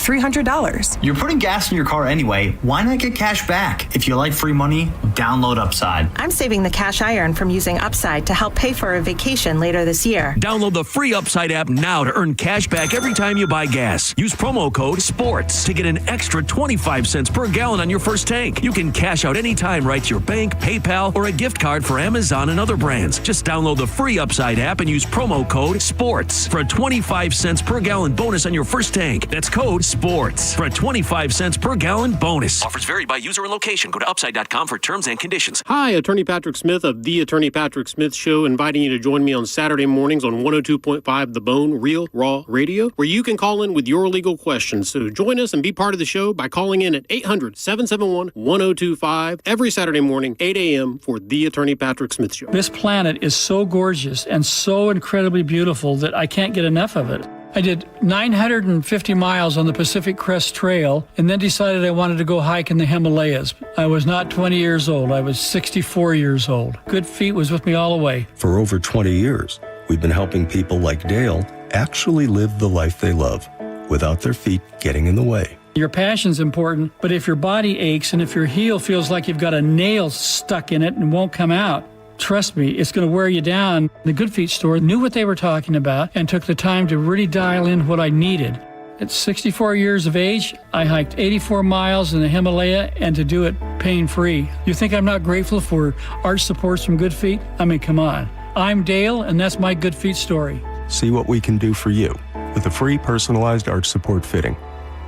$300. You're putting gas in your car anyway. Why not get cash back? If you like free money, download Upside. I'm saving the cash I earn from using Upside to help pay for a vacation later this year. Download the free Upside app now to earn cash back every time you buy gas. Use promo code SPORTS to get an extra 25 cents per gallon on your first tank. You can cash out anytime right to your bank, PayPal, or a gift card for Amazon and other brands. Just download the free Upside app and use promo code SPORTS for a 25 cents per gallon bonus on your first tank. That's code SPORTS for a 25 cents per gallon bonus. Offers vary by user and location. Go to upside.com for terms and conditions. Hi, Attorney Patrick Smith of The Attorney Patrick Smith Show, inviting you to join me on Saturday mornings on 102.5 The Bone Real Raw Radio, where you can call in with your legal questions. So join us and be part of the show by calling in at 800-771-1025 every Saturday morning, 8 a.m. for The Attorney Patrick Smith Show. This planet is so gorgeous and so incredibly beautiful that I can't get enough of it. I did 950 miles on the Pacific Crest Trail and then decided I wanted to go hike in the Himalayas. I was not 20 years old. I was 64 years old. Good Feet was with me all the way. For over 20 years, we've been helping people like Dale actually live the life they love without their feet getting in the way. Your passion's important, but if your body aches and if your heel feels like you've got a nail stuck in it and won't come out, trust me, it's going to wear you down. The Good Feet store knew what they were talking about and took the time to really dial in what I needed. At 64 years of age, I hiked 84 miles in the Himalaya and to do it pain-free. You think I'm not grateful for arch supports from Good Feet? I mean, come on. I'm Dale, and that's my Good Feet story. See what we can do for you with a free personalized arch support fitting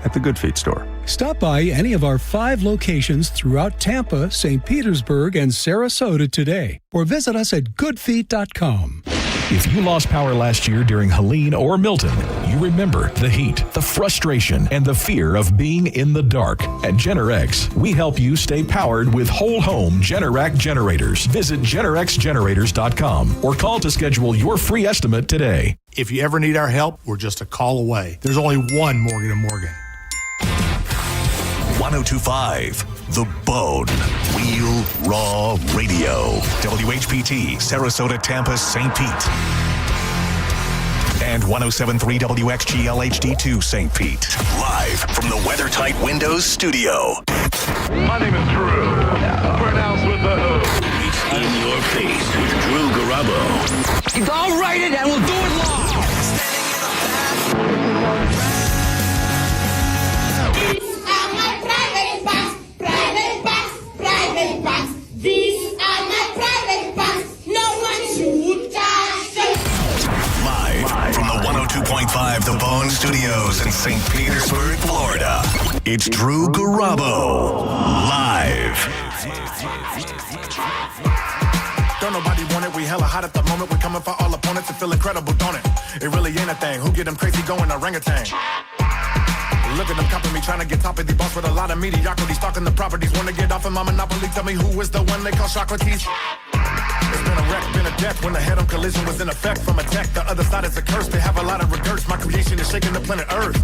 at the Good Feet store. Stop by any of our 5 locations throughout Tampa, St. Petersburg, and Sarasota today, or visit us at goodfeet.com. If you lost power last year during Helene or Milton, you remember the heat, the frustration, and the fear of being in the dark. At Generex, we help you stay powered with whole home Generac generators. Visit GenerexGenerators.com or call to schedule your free estimate today. If you ever need our help, we're just a call away. There's only one Morgan & Morgan. 102.5 The Bone. Real Raw Radio. WHPT, Sarasota, Tampa, St. Pete. And 107.3 WXGL HD2 St. Pete. Live from the WeatherTight Windows studio. My name is Drew. Pronounced with the O. It's in your face with Drew Garabo. I'll write it and we'll do it live. These are my private parts. No one should touch them. Live from the 102.5 The Bone Studios in St. Petersburg, Florida. It's Drew Garabo. Live. Don't nobody want it. We hella hot at the moment. We're coming for all opponents and feel incredible, don't it? It really ain't a thing. Who get them crazy going orangutan? Look at them copying me, trying to get top of the boss with a lot of mediocrity. Stalking the properties, want to get off of my monopoly. Tell me who is the one they call Socrates? It's been a wreck, been a death. When the head-on collision was in effect from a tech. The other side is a curse. They have a lot of regrets. My creation is shaking the planet Earth.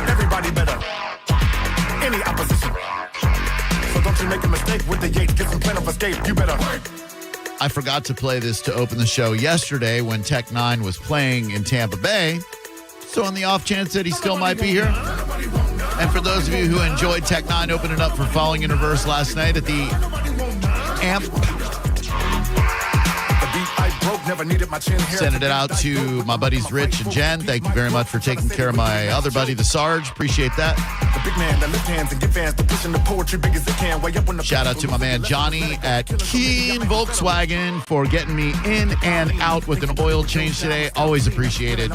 Everybody better. Any opposition. So don't you make a mistake with the Yates. Get some plan of escape. You better work. I forgot to play this to open the show yesterday when Tech 9 was playing in Tampa Bay. So on the off chance that he still might be here. And for those of you who enjoyed Tech 9 opening up for Falling Universe last night at the AMP. Sending it out to my buddies Rich and Jen. Thank you very much for taking care of my other buddy, the Sarge. Appreciate that. Shout out to my man Johnny at Keen Volkswagen for getting me in and out with an oil change today. Always appreciated.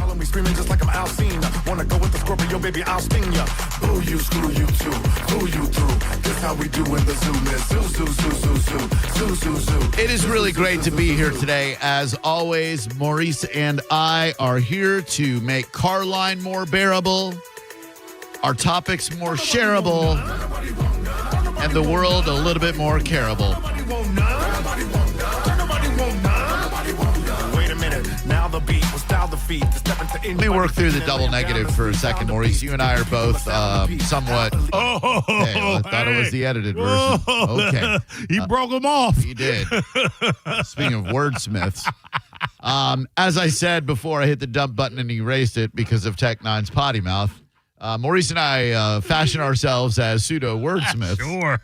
It is really great to be here today. As always, Maurice and I are here to make Carline more bearable, our topics more shareable, and the world a little bit more careable. Wait a minute, now the beat will style the feet. Let me work through the double negative for a second, Maurice. You and I are both somewhat... Okay, well, I thought it was the edited version. Okay. He broke them off. He did. Speaking of wordsmiths. As I said before I hit the dump button and erased it because of Tech 9's potty mouth, Maurice and I fashion ourselves as pseudo wordsmiths. Sure.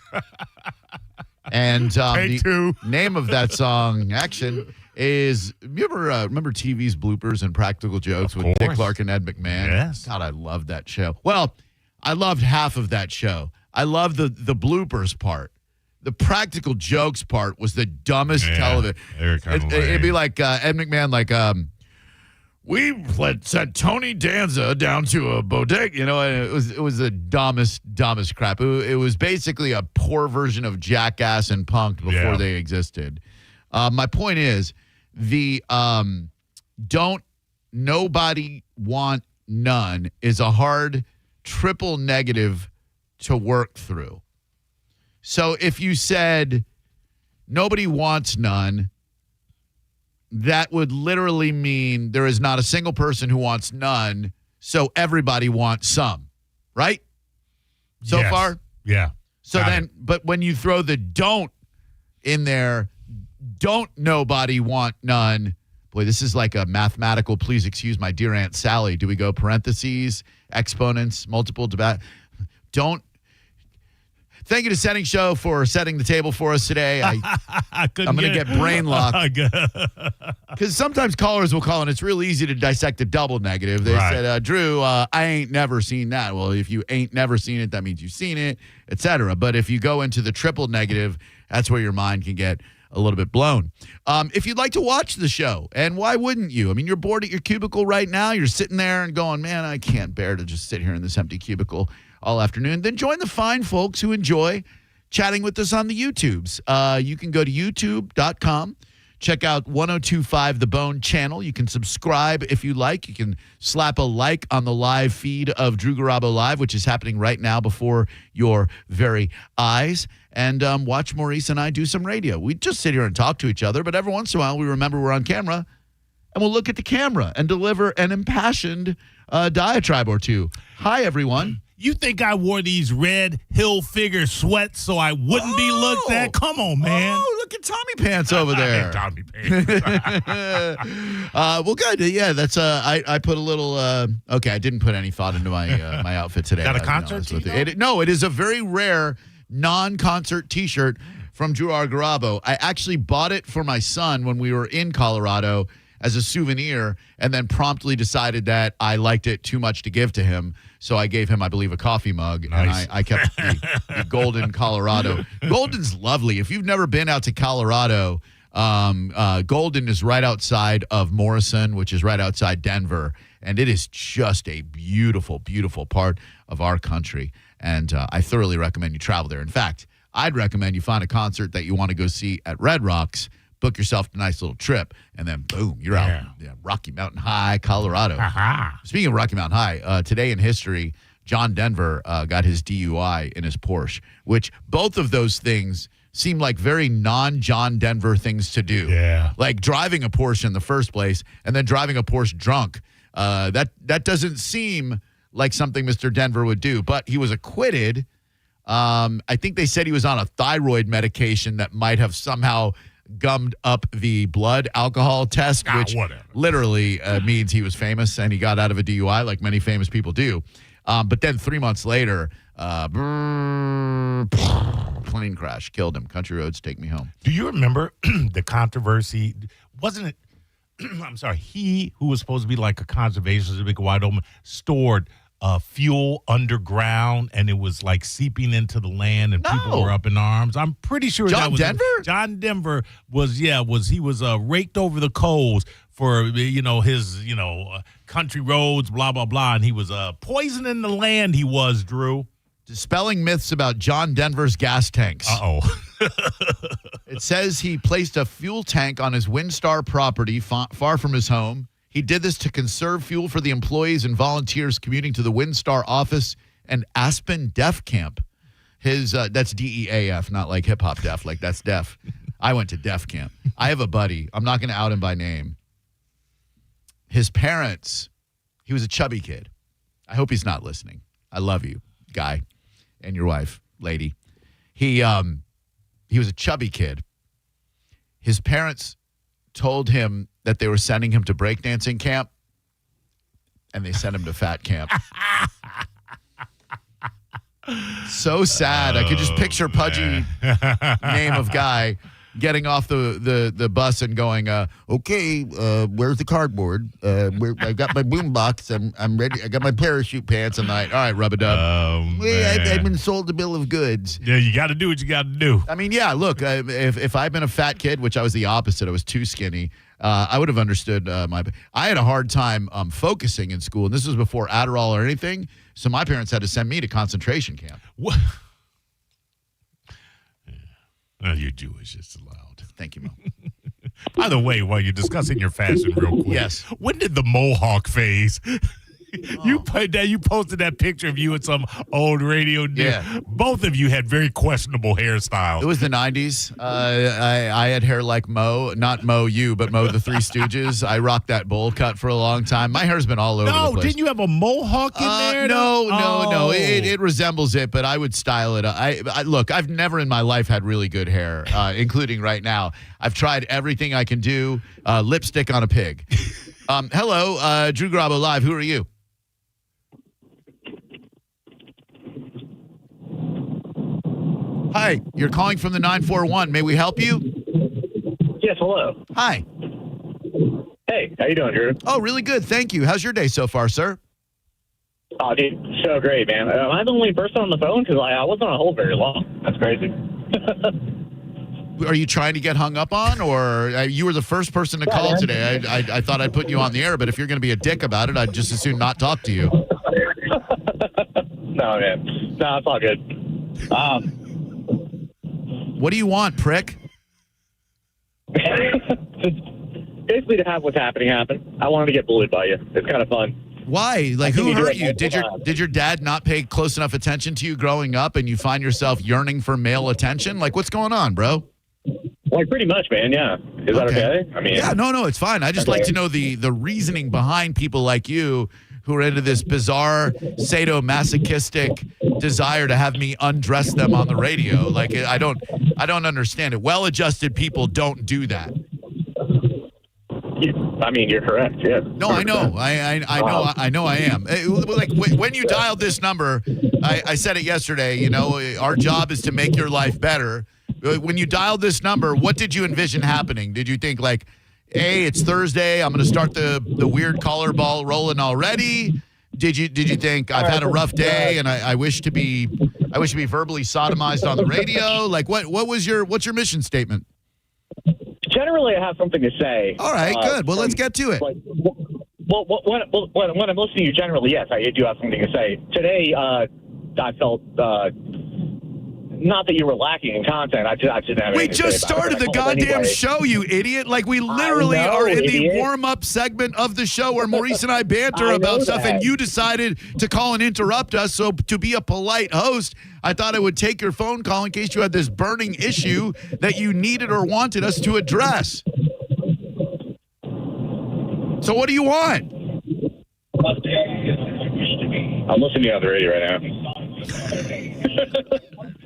And Take two. name of that song, Action, is, you ever remember TV's bloopers and practical jokes with Dick Clark and Ed McMahon? Yes. God, I loved that show. Well, I loved half of that show. I loved the bloopers part. The practical jokes part was the dumbest television. It'd be like Ed McMahon, like, we sent Tony Danza down to a bodega, and it was the dumbest crap. It was basically a poor version of Jackass and Punk'd before they existed. My point is, the don't nobody want none is a hard triple negative to work through. So if you said nobody wants none, that would literally mean there is not a single person who wants none, so everybody wants some, right? So far? Yeah. So then, but when you throw the don't in there, don't nobody want none. Boy, this is like a mathematical, please excuse my dear Aunt Sally. Do we go parentheses, exponents, multiple debate? Don't. Thank you to Setting Show for setting the table for us today. I'm going to get brain locked. Because sometimes callers will call, and it's real easy to dissect a double negative. They said, Drew, I ain't never seen that. Well, if you ain't never seen it, that means you've seen it, etc. But if you go into the triple negative, that's where your mind can get a little bit blown. If you'd like to watch the show, and why wouldn't you? I mean, you're bored at your cubicle right now. You're sitting there and going, man, I can't bear to just sit here in this empty cubicle all afternoon. Then join the fine folks who enjoy chatting with us on the YouTubes. You can go to youtube.com, check out 1025 The Bone channel. You can subscribe if you like. You can slap a like on the live feed of Drew Garabo Live, which is happening right now before your very eyes. And watch Maurice and I do some radio. We just sit here and talk to each other, but every once in a while we remember we're on camera, and we'll look at the camera and deliver an impassioned diatribe or two. Hi, everyone. You think I wore these red Hilfiger sweats so I wouldn't be looked at? Come on, man. Oh, look at Tommy Pants over there. Tommy Pants. Well, good. Yeah, that's I put a little. Okay, I didn't put any thought into my my outfit today. Is that a concert tee? No, it is a very rare non-concert T-shirt from Drew R. Garabo. I actually bought it for my son when we were in Colorado as a souvenir, and then promptly decided that I liked it too much to give to him. So I gave him, I believe, a coffee mug, nice. And I kept the Golden Colorado. Golden's lovely. If you've never been out to Colorado, Golden is right outside of Morrison, which is right outside Denver, and it is just a beautiful, beautiful part of our country. And I thoroughly recommend you travel there. In fact, I'd recommend you find a concert that you want to go see at Red Rocks, book yourself a nice little trip, and then boom, you're out in Rocky Mountain High, Colorado. Speaking of Rocky Mountain High, today in history, John Denver got his DUI in his Porsche, which both of those things seem like very non-John Denver things to do. Yeah. Like driving a Porsche in the first place and then driving a Porsche drunk. That doesn't seem like something Mr. Denver would do, but he was acquitted. I think they said he was on a thyroid medication that might have somehow gummed up the blood alcohol test, which literally means he was famous and he got out of a DUI like many famous people do. But then 3 months later, plane crash killed him. Country roads take me home. Do you remember the controversy? Wasn't it? I'm sorry. He who was supposed to be like a conservationist, a big wide open, stored fuel underground, and it was like seeping into the land, and people were up in arms. I'm pretty sure John that was Denver? John Denver was raked over the coals for his country roads, blah blah blah, and he was poisoning the land. He was, Drew. Dispelling myths about John Denver's gas tanks. It says he placed a fuel tank on his WinStar property far from his home. He did this to conserve fuel for the employees and volunteers commuting to the WinStar office and Aspen Deaf Camp. That's DEAF, not like hip hop deaf, like that's deaf. I went to Deaf Camp. I have a buddy. I'm not going to out him by name. His parents, he was a chubby kid. I hope he's not listening. I love you, guy, and your wife, lady. He was a chubby kid. His parents told him that they were sending him to breakdancing camp, and they sent him to fat camp. So sad. I could just picture Pudgy, name of guy, getting off the bus and going, okay, where's the cardboard? I got my boombox. I'm ready. I got my parachute pants. I'm like, all right, rub-a-dub. I've been sold a bill of goods. Yeah, you got to do what you got to do. I mean, yeah, look, if I'd been a fat kid, which I was the opposite, I was too skinny, I would have understood I had a hard time focusing in school, and this was before Adderall or anything, so my parents had to send me to concentration camp. What? You're Jewish. It's allowed. Thank you, Mo. By the way, while you're discussing your fashion real quick. Yes. When did the Mohawk phase? You posted that picture of you at some old radio. Yeah. Both of you had very questionable hairstyles. It was the 90s. I had hair like Mo, not Mo you, but Mo the Three Stooges. I rocked that bowl cut for a long time. My hair's been all over the place. No, didn't you have a mohawk in there? No. It resembles it, but I would style it. Look, I've never in my life had really good hair, including right now. I've tried everything I can do. Lipstick on a pig. Hello, Drew Garabo Live. Who are you? Hi, you're calling from the 941. May we help you? Yes, hello. Hi. Hey, how you doing, Drew? Oh, really good. Thank you. How's your day so far, sir? Oh, dude, so great, man. I'm the only person on the phone because I wasn't on hold very long. That's crazy. Are you trying to get hung up on, or you were the first person to call today? I thought I'd put you on the air, but if you're going to be a dick about it, I'd just as soon not talk to you. No, man. No, it's all good. What do you want, prick? Basically, to have what's happening happen. I wanted to get bullied by you. It's kind of fun. Why? Like, who hurt you? Did your dad not pay close enough attention to you growing up, and you find yourself yearning for male attention? Like, what's going on, bro? Like, pretty much, man. Yeah. Is that okay? I mean, yeah. No, it's fine. I just like to know the reasoning behind people like you who are into this bizarre sadomasochistic desire to have me undress them on the radio. Like, I don't understand it. Well-adjusted people don't do that. I mean, you're correct. Yeah. No, I know. I know. I am. Like, when you dialed this number, I said it yesterday. You know, our job is to make your life better. When you dialed this number, what did you envision happening? Did you think like, hey, it's Thursday, I'm going to start the weird collar ball rolling already? Did you think I've had a rough day and I wish to be verbally sodomized on the radio? Like, what's your mission statement? Generally, I have something to say. All right, good. Well, let's get to it. Like, when I'm listening to you, generally, yes, I do have something to say. Today, I felt not that you were lacking in content. I just didn't have We just started the goddamn show, you idiot. Like, we literally are in the warm-up segment of the show where Maurice and I banter about stuff, and you decided to call and interrupt us. So to be a polite host, I thought I would take your phone call in case you had this burning issue that you needed or wanted us to address. So what do you want? I'm listening to you on the radio right now.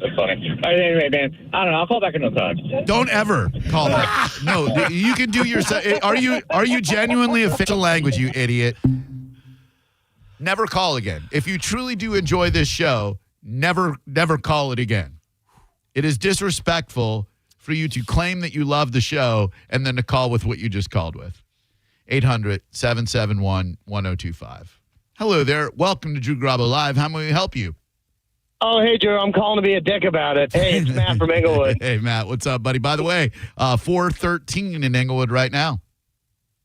That's funny. Anyway, man, I don't know. I'll call back another time. Don't ever call back. No, you can do your. Are you genuinely official language, you idiot? Never call again. If you truly do enjoy this show, never call it again. It is disrespectful for you to claim that you love the show and then to call with what you just called with. 800-771-1025. Hello there. Welcome to Drew Garabo Live. How may we help you? Oh, hey, Drew. I'm calling to be a dick about it. Hey, it's Matt from Englewood. Hey, Matt. What's up, buddy? By the way, 4:13 in Englewood right now.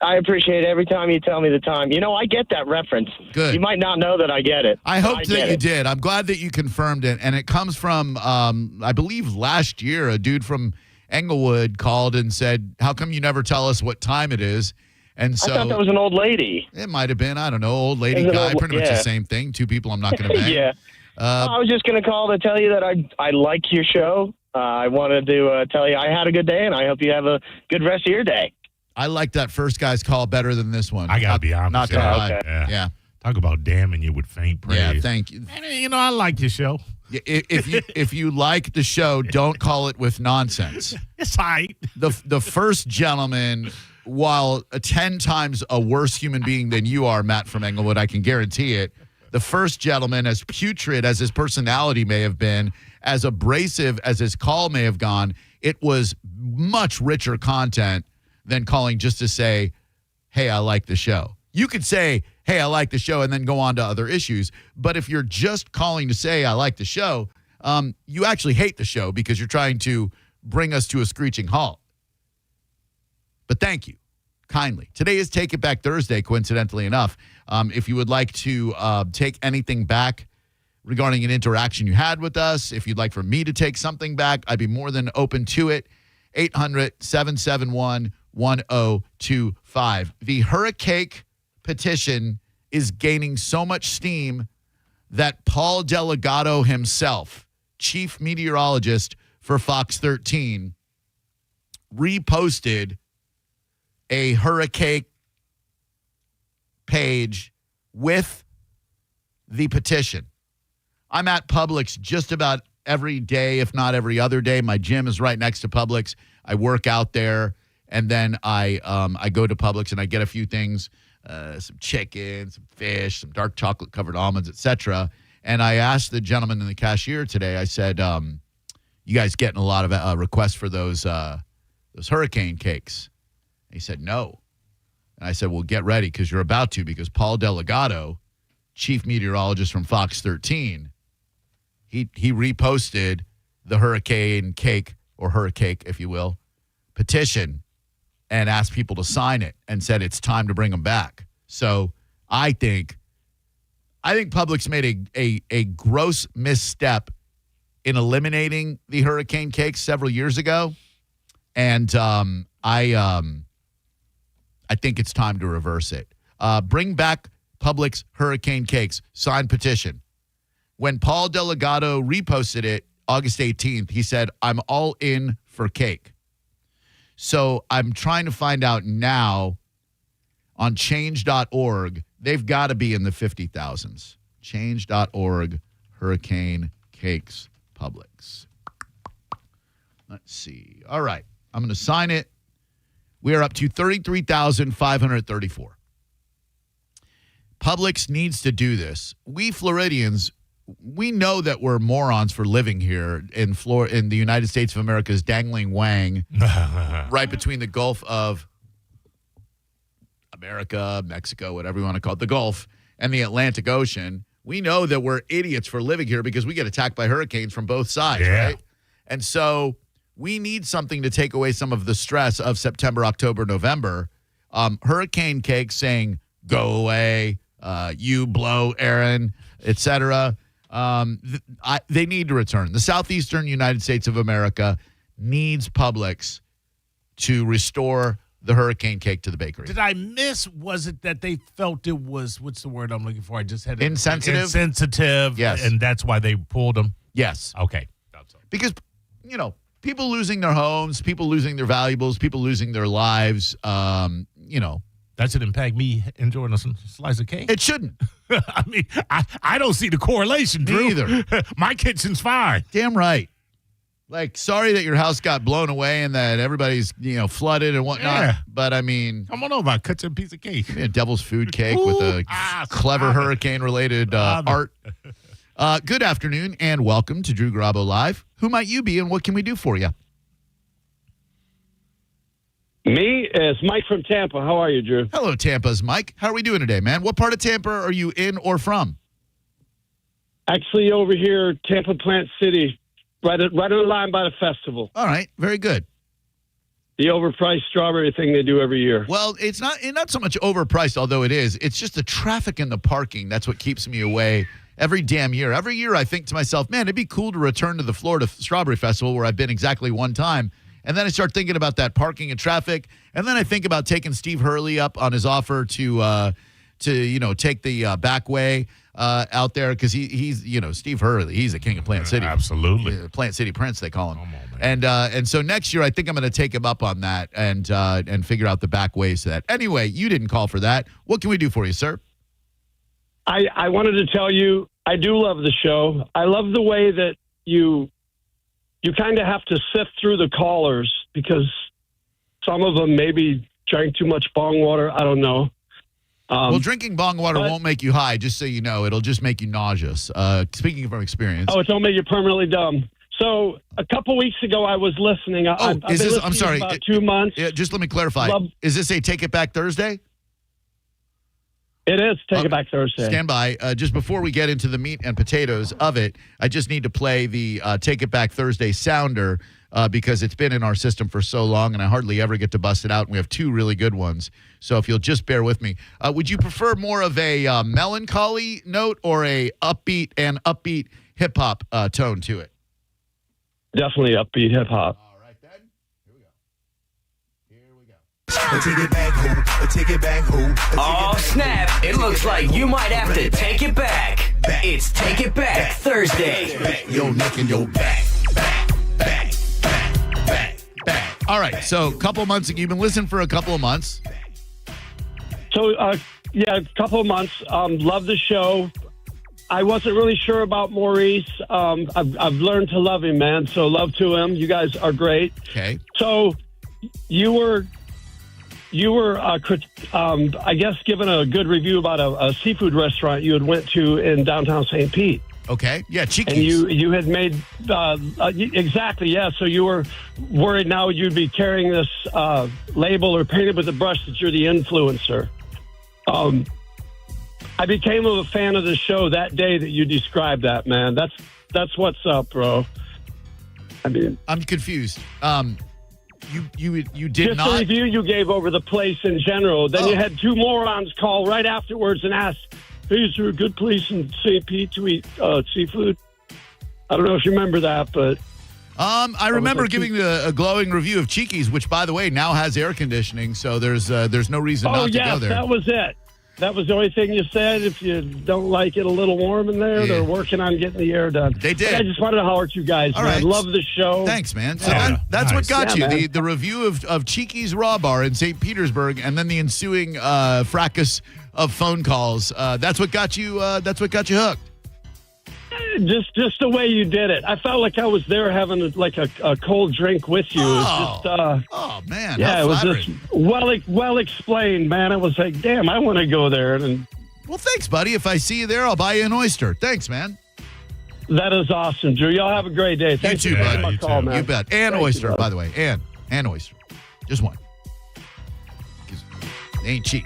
I appreciate it every time you tell me the time. You know, I get that reference. Good. You might not know that I get it. I hope that you did. I'm glad that you confirmed it. And it comes from, I believe last year, a dude from Englewood called and said, how come you never tell us what time it is? And so I thought that was an old lady. It might have been. I don't know. Old lady, guy, pretty much the same thing. Two people I'm not going to bang. Yeah. I was just going to call to tell you that I like your show. I wanted to tell you I had a good day, and I hope you have a good rest of your day. I like that first guy's call better than this one. I got to be honest. Not going to lie. Okay. Yeah. Talk about damning you with faint praise. Yeah, thank you. And, you know, I like your show. If you like the show, don't call it with nonsense. It's right. The first gentleman, while 10 times a worse human being than you are, Matt from Englewood, I can guarantee it. The first gentleman, as putrid as his personality may have been, as abrasive as his call may have gone, it was much richer content than calling just to say, hey, I like the show. You could say, hey, I like the show, and then go on to other issues. But if you're just calling to say, I like the show, you actually hate the show because you're trying to bring us to a screeching halt. But thank you, kindly. Today is Take It Back Thursday, coincidentally enough. If you would like to take anything back regarding an interaction you had with us, if you'd like for me to take something back, I'd be more than open to it. 800-771-1025. The Hurricane petition is gaining so much steam that Paul Delgado himself, chief meteorologist for Fox 13, reposted a hurricane page with the petition. I'm at Publix just about every day, if not every other day. My gym is right next to Publix. I work out there, and then I go to Publix and I get a few things, some chicken, some fish, some dark chocolate covered almonds, etc. And I asked the gentleman in the cashier today, I said, you guys getting a lot of requests for those hurricane cakes? And he said, no. And I said, well, get ready because you're about to, because Paul Delgado, chief meteorologist from Fox 13, he reposted the hurricane cake, or hurricane, if you will, petition and asked people to sign it and said it's time to bring them back. So I think Publix made a gross misstep in eliminating the hurricane cakes several years ago. And I think it's time to reverse it. Bring back Publix hurricane cakes. Signed petition. When Paul Delgado reposted it August 18th, he said, I'm all in for cake. So I'm trying to find out now on change.org. They've got to be in the 50,000s. Change.org, hurricane cakes, Publix. Let's see. All right. I'm going to sign it. We are up to 33,534. Publix needs to do this. We Floridians, we know that we're morons for living here in the United States of America's dangling wang, right between the Gulf of America, Mexico, whatever you want to call it, the Gulf, and the Atlantic Ocean. We know that we're idiots for living here because we get attacked by hurricanes from both sides, right? And so we need something to take away some of the stress of September, October, November. Hurricane cake saying, go away, you blow, Aaron, etc. They need to return. The southeastern United States of America needs Publix to restore the hurricane cake to the bakery. Did I miss? Was it that they felt it was, what's the word I'm looking for? I just had it. Insensitive? Insensitive. Yes. And that's why they pulled them? Yes. Okay. Because, people losing their homes, people losing their valuables, people losing their lives, That should impact me enjoying a slice of cake. It shouldn't. I mean, I don't see the correlation, Drew. Me either. My kitchen's fine. Damn right. Like, sorry that your house got blown away and that everybody's, flooded and whatnot. Yeah. But, I mean, Come on over. I'll cut you a piece of cake. a devil's food cake with a clever hurricane-related art. Good afternoon and welcome to Drew Garabo Live. Who might you be and what can we do for you? Me, it's Mike from Tampa. How are you, Drew? Hello, Tampa's Mike. How are we doing today, man? What part of Tampa are you in or from? Actually, over here, Tampa Plant City, right on the line by the festival. All right, very good. The overpriced strawberry thing they do every year. Well, it's not so much overpriced, although it is. It's just the traffic and the parking. That's what keeps me away every damn year. Every year I think to myself, man, it'd be cool to return to the Florida Strawberry Festival where I've been exactly one time. And then I start thinking about that parking and traffic. And then I think about taking Steve Hurley up on his offer to take the back way out there because he's Steve Hurley. He's the king of Plant City. Absolutely. Plant City Prince, they call him. And so next year I think I'm going to take him up on that and figure out the back ways to that. Anyway, you didn't call for that. What can we do for you, sir? I wanted to tell you, I do love the show. I love the way that you kind of have to sift through the callers because some of them maybe drank too much bong water. I don't know. Well, drinking bong water won't make you high, just so you know. It'll just make you nauseous. Speaking from experience. Oh, it don't make you permanently dumb. So a couple weeks ago, I was listening. I've been listening I'm sorry. about 2 months. Just let me clarify. Is this a Take It Back Thursday? It is Take It Back Thursday. Stand by. Just before we get into the meat and potatoes of it, I just need to play the Take It Back Thursday sounder because it's been in our system for so long, and I hardly ever get to bust it out, and we have two really good ones. So if you'll just bear with me. Would you prefer more of a melancholy note or a upbeat hip-hop tone to it? Definitely upbeat hip-hop. All right, then. Here we go. Take it back home. Take it back home. Oh, snap. It looks like you might have to take it back. It's Take It Back Thursday. Your neck and your back. All right, so a couple months ago, you've been listening for a couple of months. So, yeah, a couple of months. Love the show. I wasn't really sure about Maurice. I've learned to love him, man. So love to him. You guys are great. Okay. So you were I guess, given a good review about a seafood restaurant you had went to in downtown St. Pete. Okay. Yeah, Cheekies. And you had made exactly, yeah. So you were worried now you'd be carrying this label or painted with a brush that you're the influencer. I became a fan of the show that day that you described that, man. That's what's up, bro. I mean, I'm confused. You did just not. the review you gave over the place in general. Then you had two morons call right afterwards and ask, "Hey, is there a good place in St. Pete to eat seafood?" I don't know if you remember that, but I remember giving a glowing review of Cheekies, which, by the way, now has air conditioning, so there's no reason not to go there. That was it. That was the only thing you said. If you don't like it a little warm in there, they're working on getting the air done. They did. But I just wanted to holler at you guys. All Man. right. Love the show. Thanks, man. So Nice. that's what got Yeah, you, man. the review of Cheeky's Raw Bar in St. Petersburg, and then the ensuing fracas of phone calls. That's what got you. That's what got you hooked. Just the way you did it. I felt like I was there having a cold drink with you. It was just, oh man, yeah, how it was flattering. just well explained, man. I was like, damn, I want to go there. And Well, thanks, buddy. If I see you there, I'll buy you an oyster. Thanks, man. that is awesome, Drew. Y'all have a great day. Thanks you too, for taking bud. my call, man. You bet. And Thank oyster, you, by the way. And oyster. Just one. 'Cause they ain't cheap.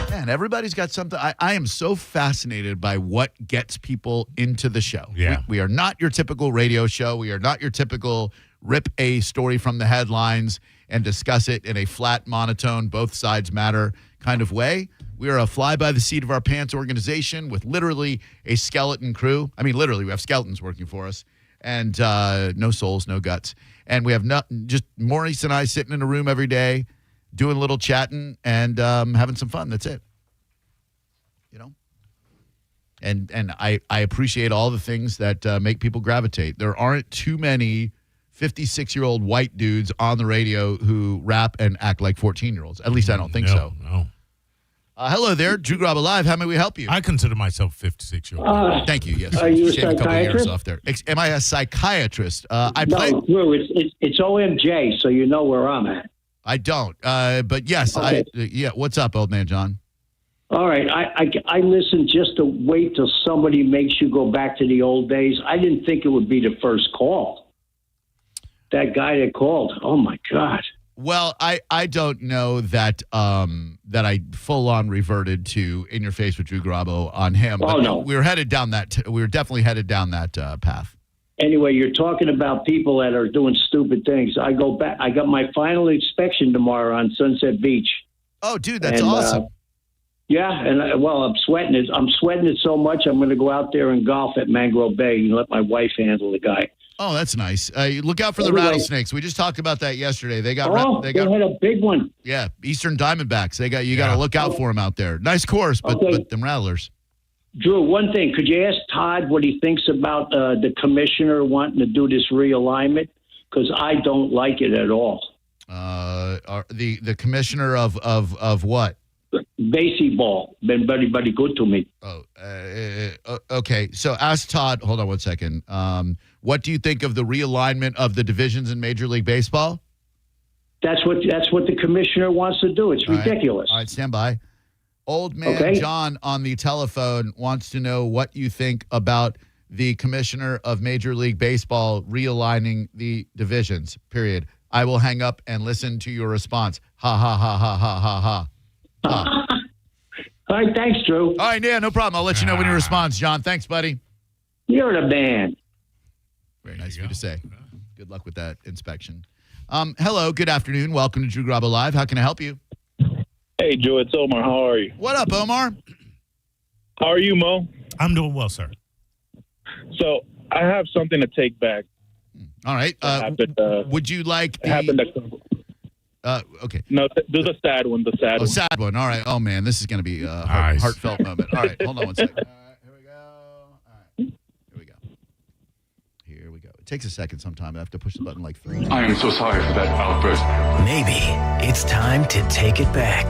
Man, everybody's got something. I am so fascinated by what gets people into the show. Yeah. We are not your typical radio show. We are not your typical rip a story from the headlines and discuss it in a flat, monotone, both sides matter kind of way. We are a fly by the seat of our pants organization with literally a skeleton crew. I mean, literally, we have skeletons working for us and no souls, no guts. And we have just Maurice and I sitting in a room every day doing a little chatting and having some fun. That's it. You know? And I appreciate all the things that make people gravitate. There aren't too many 56-year-old white dudes on the radio who rap and act like 14-year-olds. At least I don't think so. No. Hello there, Drew Garabo Live. How may we help you? I consider myself 56-year-old. Thank you. Yes. Are you a Shave a couple of years psychiatrist? off there. Am I a psychiatrist? No, Drew, it's OMJ, so you know where I'm at. I don't. But yes, Okay. What's up, old man John? All right, I listen just to wait till somebody makes you go back to the old days. I didn't think it would be the first call. That guy that called, oh my God. Well, I don't know that that I full on reverted to In Your Face with Drew Garabo on him. Oh, But no. we were headed down that. We were definitely headed down that path. Anyway, you're talking about people that are doing stupid things. I go back. I got my final inspection tomorrow on Sunset Beach. Oh, dude, that's And, awesome. Yeah, and I'm sweating it. I'm sweating it so much. I'm going to go out there and golf at Mangrove Bay and let my wife handle the guy. Oh, that's nice. Look out for the Anyway. rattlesnakes. We just talked about that yesterday. They got They had a big one. yeah, Eastern Diamondbacks. You got to look out for them out there. Nice course, but Okay. but them rattlers. Drew, one thing. Could you ask Todd what he thinks about the commissioner wanting to do this realignment? Because I don't like it at all. The commissioner of what? Baseball been very, very good to me. Okay, so ask Todd. Hold on one second. What do you think of the realignment of the divisions in Major League Baseball? That's what the commissioner wants to do. It's ridiculous. All right, stand by. Old man John on the telephone wants to know what you think about the commissioner of Major League Baseball realigning the divisions, period. I will hang up and listen to your response. Ha, ha, ha, ha, ha, ha, ha. All right, thanks, Drew. All right, yeah, no problem. I'll let you know when he responds, John. Thanks, buddy. You're the man. Very nice of you to say. Good luck with that inspection. Hello, good afternoon. Welcome to Drew Garabo Live. How can I help you? Hey, Joe, it's Omar. How are you? What up, Omar? How are you, Mo? I'm doing well, sir. So I have something to take back. All right. Would you like the... okay. No, do the sad one, the sad one. Sad one. All right. Oh, man, this is going to be a heartfelt moment. All right, hold on one second. Here we go. It takes a second sometime. I have to push the button like 3 times. I am so sorry for that outburst. Maybe it's time to take it back.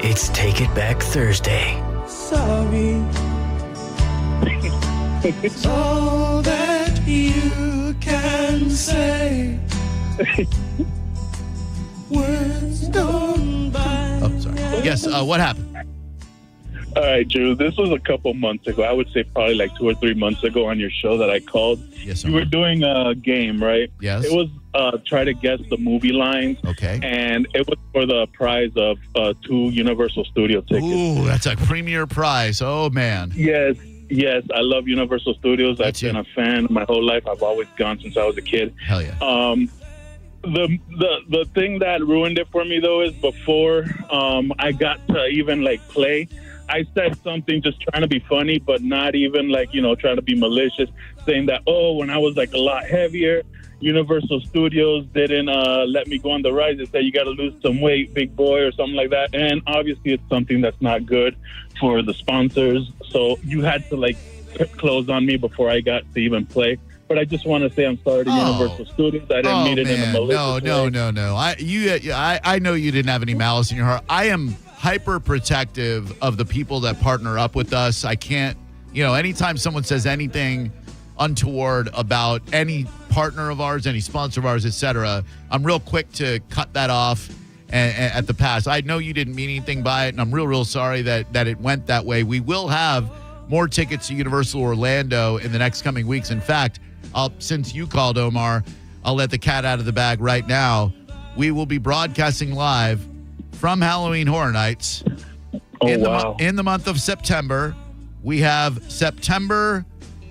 It's Take It Back Thursday. Sorry. It's all that you can say. Words gone by. Oh, sorry. Yes, what happened? All right, Drew, this was a couple months ago. I would say probably like 2 or 3 months ago on your show that I called. Yes, you were doing a game, right? Yes. It was try to guess the movie lines. Okay. And it was for the prize of 2 Universal Studio tickets. Ooh, that's a premier prize. Oh, man. Yes, I love Universal Studios. I've been a fan my whole life. I've always gone since I was a kid. Hell yeah. The thing that ruined it for me, though, is before I got to even, like, play, I said something just trying to be funny, but not even, like, trying to be malicious, saying that, when I was, like, a lot heavier, Universal Studios didn't let me go on the ride. They said, you got to lose some weight, big boy, or something like that. And obviously it's something that's not good for the sponsors. So you had to, like, close on me before I got to even play. But I just want to say I'm sorry to Universal Studios. I didn't mean it in a malicious way. No. I know you didn't have any malice in your heart. I am hyper protective of the people that partner up with us. I can't, anytime someone says anything untoward about any partner of ours, any sponsor of ours, etc., I'm real quick to cut that off at the pass. I know you didn't mean anything by it, and I'm real sorry that it went that way. We will have more tickets to Universal Orlando in the next coming weeks. In fact, since you called, Omar, I'll let the cat out of the bag right now. We will be broadcasting live from Halloween Horror Nights in the month of September. We have September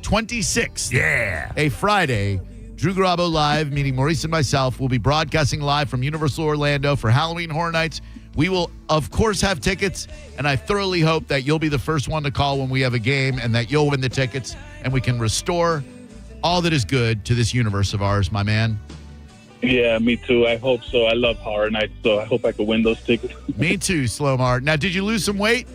26th. Yeah. A Friday. Drew Garabo Live, meaning Maurice and myself, will be broadcasting live from Universal Orlando for Halloween Horror Nights. We will, of course, have tickets, and I thoroughly hope that you'll be the first one to call when we have a game and that you'll win the tickets and we can restore all that is good to this universe of ours, my man. Yeah, me too. I hope so. I love Horror Nights, so I hope I can win those tickets. Me too, Slomar. Now, did you lose some weight?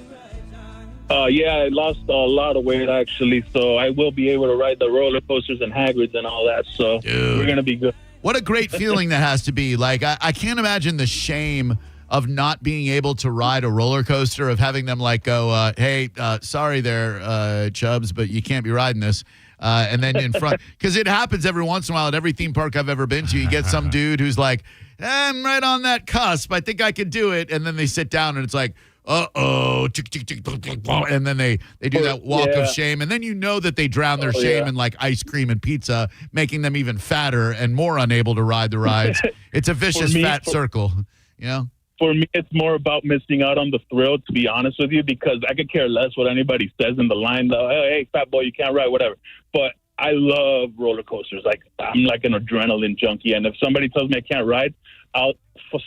Yeah, I lost a lot of weight, actually, so I will be able to ride the roller coasters and Hagrid's and all that, so we're going to be good. What a great feeling that has to be. Like, I can't imagine the shame of not being able to ride a roller coaster, of having them, like, go, hey, sorry there, Chubbs, but you can't be riding this. And then in front, because it happens every once in a while at every theme park I've ever been to. You get some dude who's like, I'm right on that cusp. I think I could do it. And then they sit down and it's like, uh-oh. And then they do that walk of shame. And then you know that they drown their shame in like ice cream and pizza, making them even fatter and more unable to ride the rides. It's a vicious fat circle, For me, it's more about missing out on the thrill, to be honest with you, because I could care less what anybody says in the line, though. Hey, fat boy, you can't ride, whatever. But I love roller coasters. Like, I'm like an adrenaline junkie, and if somebody tells me I can't ride, I'll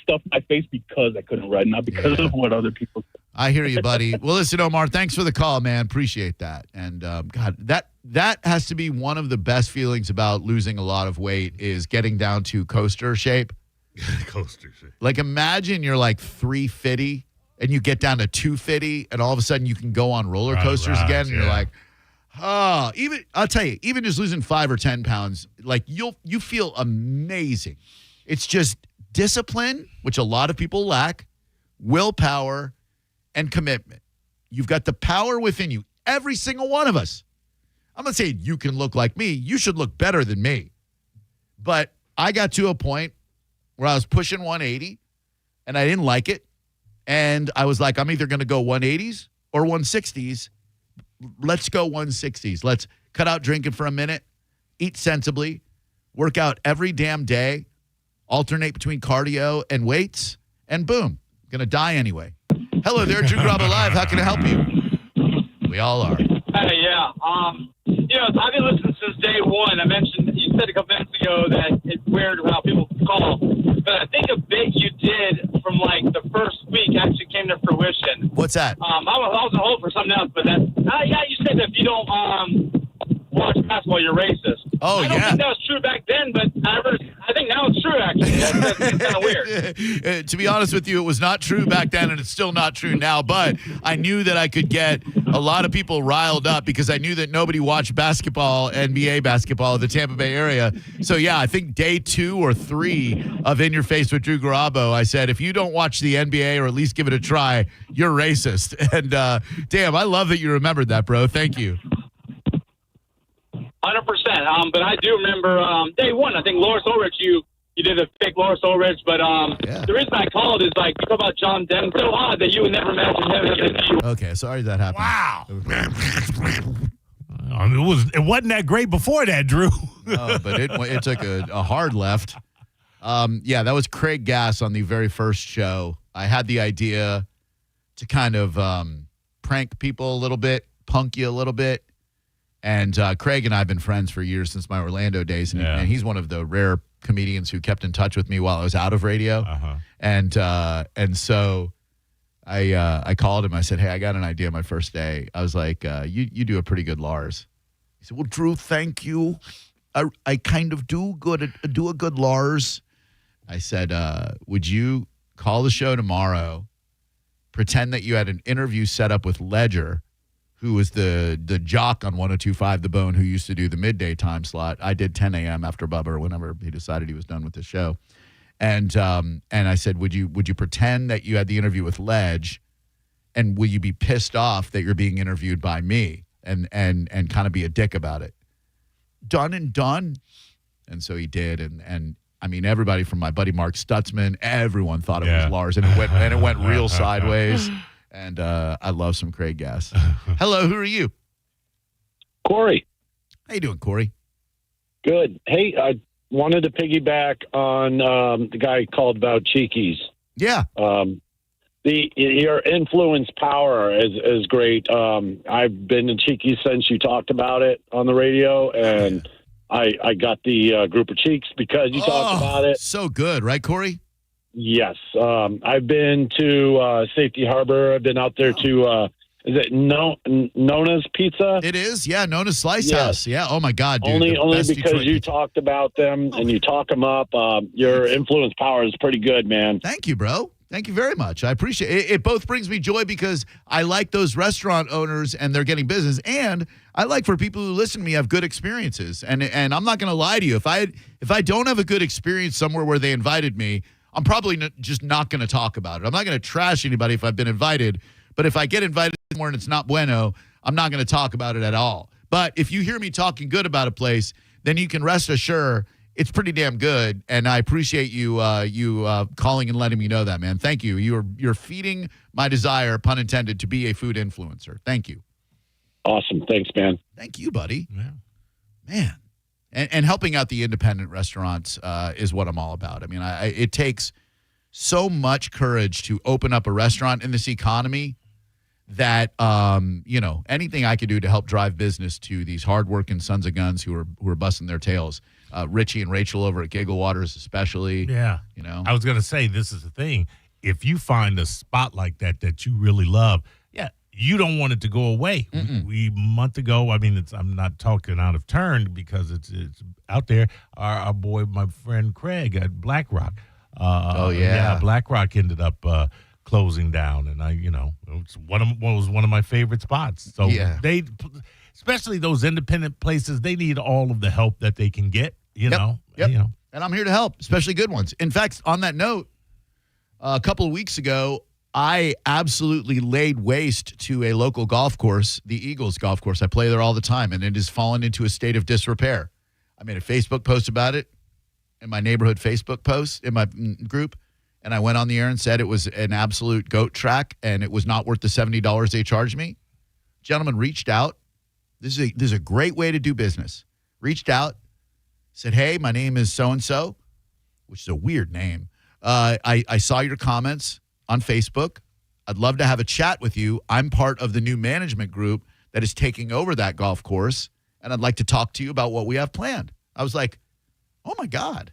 stuff my face because I couldn't ride, not because of what other people say. I hear you, buddy. Well, listen, Omar, thanks for the call, man. Appreciate that. And, God, that has to be one of the best feelings about losing a lot of weight, is getting down to coaster shape. Coasters. Like, imagine you're like 350 and you get down to 250 and all of a sudden you can go on roller coasters again. And you're like, I'll tell you, even just losing 5 or 10 pounds, like you feel amazing. It's just discipline, which a lot of people lack, willpower, and commitment. You've got the power within you. Every single one of us. I'm not saying you can look like me. You should look better than me. But I got to a point where I was pushing 180 and I didn't like it. And I was like, I'm either going to go 180s or 160s. Let's go 160s. Let's cut out drinking for a minute, eat sensibly, work out every damn day, alternate between cardio and weights, and boom, going to die anyway. Hello there, Drew Garabo Live. How can I help you? We all are. Hey, yeah. I've been listening since day one. I mentioned, you said a couple minutes ago that it's weird how people call. But I think a bit you did from like the first week actually came to fruition. What's that? I was on hold for something else, but you said that if you don't watch basketball, you're racist. Oh, I don't think that was true back then, but I think now it's true, actually. That's kind of weird. To be honest with you, it was not true back then, and it's still not true now, but I knew that I could get a lot of people riled up because I knew that nobody watched basketball, NBA basketball in the Tampa Bay area. So, yeah, I think day 2 or 3 of In Your Face with Drew Garabo, I said, if you don't watch the NBA or at least give it a try, you're racist. And, damn, I love that you remembered that, bro. Thank you. 100%. But I do remember day one. I think Loris Ulrich, you did a fake Loris Ulrich. But the reason I called is like you talk about John Denton. So odd that you would never imagine him as you. Okay, sorry that happened. Wow. I mean, it wasn't that great before that, Drew. No, but it took a hard left. That was Craig Gass on the very first show. I had the idea to kind of prank people a little bit, punk you a little bit. And Craig and I have been friends for years since my Orlando days, and he's one of the rare comedians who kept in touch with me while I was out of radio. Uh-huh. And so I called him. I said, "Hey, I got an idea. My first day." I was like, "You do a pretty good Lars." He said, "Well, Drew, thank you. I kind of do a good Lars." I said, "Would you call the show tomorrow? Pretend that you had an interview set up with Ledger, who was the jock on 102.5 The Bone, who used to do the midday time slot. I did 10 a.m. after Bubba or whenever he decided he was done with the show. And I said, would you pretend that you had the interview with Ledge, and will you be pissed off that you're being interviewed by me and kind of be a dick about it?" Done and done. And so he did. And I mean, everybody from my buddy Mark Stutzman, everyone thought it was Lars, and it went real sideways. And I love some Craig Gass. Hello, who are you? Corey. How you doing, Corey? Good. Hey, I wanted to piggyback on the guy called about Cheekies. Yeah. Your influence power is great. I've been in Cheekies since you talked about it on the radio, and I got the group of Cheeks because you talked about it. So good, right, Corey? Yes. I've been to Safety Harbor. I've been out there to, is it Nona's Pizza? It is, yeah, Nona's Slice House. Yeah, oh my God, dude. Only because Detroit you pizza. talked about them and you talk them up. Your influence power is pretty good, man. Thank you, bro. Thank you very much. I appreciate it. It both brings me joy because I like those restaurant owners and they're getting business, and I like for people who listen to me have good experiences. And I'm not going to lie to you. If I don't have a good experience somewhere where they invited me, I'm probably just not going to talk about it. I'm not going to trash anybody if I've been invited. But if I get invited somewhere and it's not bueno, I'm not going to talk about it at all. But if you hear me talking good about a place, then you can rest assured it's pretty damn good. And I appreciate you calling and letting me know that, man. Thank you. You're feeding my desire, pun intended, to be a food influencer. Thank you. Awesome. Thanks, man. Thank you, buddy. Yeah. Man. And helping out the independent restaurants is what I'm all about. I mean, it takes so much courage to open up a restaurant in this economy that, anything I could do to help drive business to these hardworking sons of guns who are busting their tails. Richie and Rachel over at Giggle Waters especially. Yeah. I was going to say, this is the thing. If you find a spot like that you really love, you don't want it to go away. We a month ago, I mean, I'm not talking out of turn because it's out there. Our boy, my friend Craig at Black Rock. Black Rock ended up closing down, and it was one of my favorite spots. So they, especially those independent places, they need all of the help that they can get. Yep. And I'm here to help, especially good ones. In fact, on that note, a couple of weeks ago, I absolutely laid waste to a local golf course, the Eagles golf course. I play there all the time, and it has fallen into a state of disrepair. I made a Facebook post about it, in my neighborhood Facebook post, in my group, and I went on the air and said it was an absolute goat track and it was not worth the $70 they charged me. Gentleman reached out. This is a great way to do business. Reached out, said, hey, my name is so-and-so, which is a weird name. I saw your comments on Facebook. I'd love to have a chat with you. I'm part of the new management group that is taking over that golf course, and I'd like to talk to you about what we have planned. I was like, oh, my God.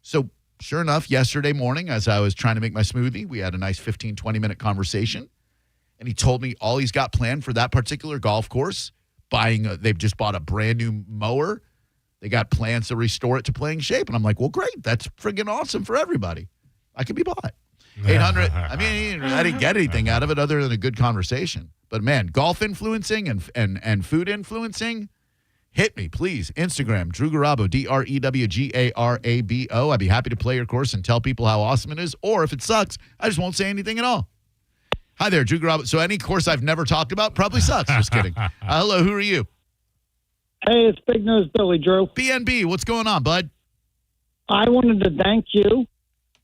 So sure enough, yesterday morning, as I was trying to make my smoothie, we had a nice 15, 20-minute conversation, and he told me all he's got planned for that particular golf course, they've just bought a brand-new mower. They got plans to restore it to playing shape. And I'm like, well, great. That's friggin' awesome for everybody. I can be bought. 800. I mean, I didn't get anything out of it other than a good conversation. But, man, golf influencing and food influencing, hit me, please. Instagram, Drew Garabo, DREWGARABO. I'd be happy to play your course and tell people how awesome it is. Or if it sucks, I just won't say anything at all. Hi there, Drew Garabo. So any course I've never talked about probably sucks. Just kidding. Hello, who are you? Hey, it's Big Nose Billy, Drew. BNB, what's going on, bud? I wanted to thank you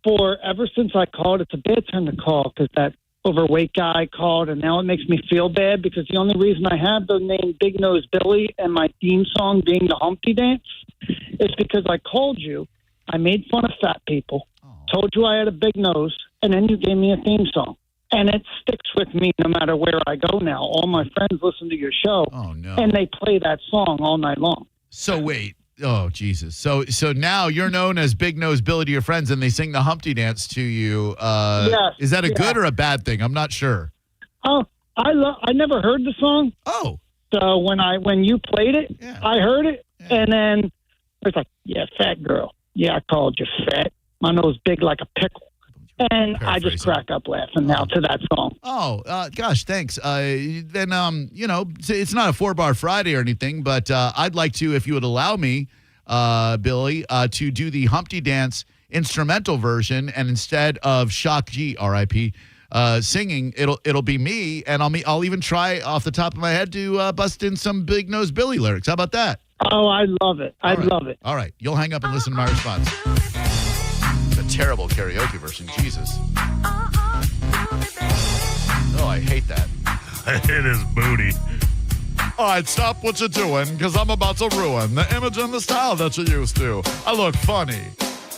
for ever since I called. It's a bad time to call because that overweight guy called, and now it makes me feel bad because the only reason I have the name Big Nose Billy and my theme song being the Humpty Dance is because I called you. I made fun of fat people, told you I had a big nose, and then you gave me a theme song. And it sticks with me no matter where I go now. All my friends listen to your show, and they play that song all night long. So wait. Oh, Jesus. So now you're known as Big Nose Billy to your friends, and they sing the Humpty Dance to you. Yes. Is that a good or a bad thing? I'm not sure. Oh, I never heard the song. Oh. So when you played it, I heard it, and then it's like, yeah, fat girl. Yeah, I called you fat. My nose big like a pickle. And I just crack up laughing now to that song. Oh, gosh, thanks. Then, it's not a 4-bar Friday or anything, but I'd like to, if you would allow me, Billy, to do the Humpty Dance instrumental version, and instead of Shock G, R.I.P., singing, it'll be me, and I'll even try off the top of my head to bust in some Big Nose Billy lyrics. How about that? Oh, I love it. I love it. All right, you'll hang up and listen to my response. Terrible karaoke version. Jesus. Oh, I hate that. It is booty. All right, stop what you're doing, because I'm about to ruin the image and the style that you're used to. I look funny,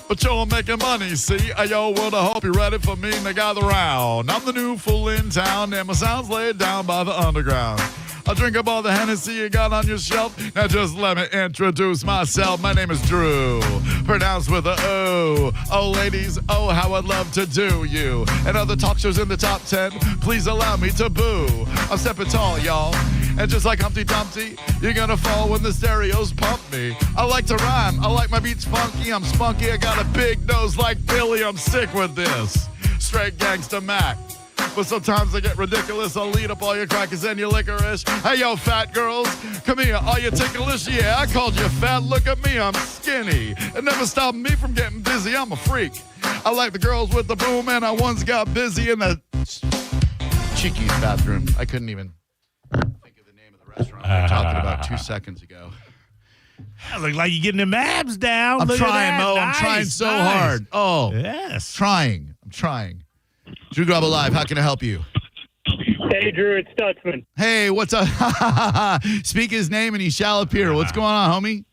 but you're making money, see? Yo, well, I hope you're ready for me to gather round. I'm the new fool in town, and my sound's laid down by the underground. I drink up all the Hennessy you got on your shelf. Now just let me introduce myself. My name is Drew, pronounced with a O. Oh, ladies, oh, how I'd love to do you. And other talk shows in the top 10, please allow me to boo. I'm stepping tall, y'all. And just like Humpty Dumpty, you're gonna fall when the stereos pump me. I like to rhyme, I like my beats funky. I'm spunky, I got a big nose like Billy. I'm sick with this. Straight gangsta Mac. But sometimes I get ridiculous. I'll lead up all your crackers and your licorice. Hey, yo, fat girls, come here. Are you ticklish? Yeah, I called you fat. Look at me, I'm skinny. It never stopped me from getting busy. I'm a freak. I like the girls with the boom, and I once got busy in the Cheeky's bathroom. I couldn't even think of the name of the restaurant we were talking about 2 seconds ago. Look like you're getting them abs down. I'm Look trying, at that. Mo. Nice, I'm trying so nice. hard. Oh, yes. I'm trying. Drew Garabo Live, how can I help you? Hey, Drew, it's Stutzman. Hey, what's up? Speak his name and he shall appear. What's going on, homie?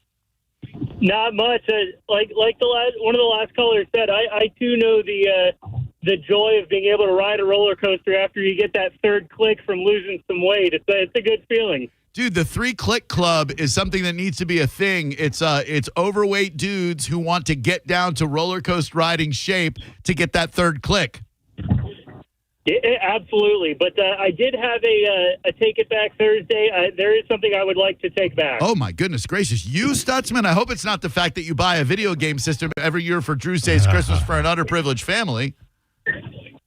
Not much. Like one of the last callers said, I too know the joy of being able to ride a roller coaster after you get that third click from losing some weight. It's a good feeling. Dude, the 3-click club is something that needs to be a thing. It's overweight dudes who want to get down to roller coaster riding shape to get that third click. Absolutely, but I did have a Take It Back Thursday. There is something I would like to take back. Oh, my goodness gracious. You, Stutzman, I hope it's not the fact that you buy a video game system every year for Drew Say's Christmas for an underprivileged family.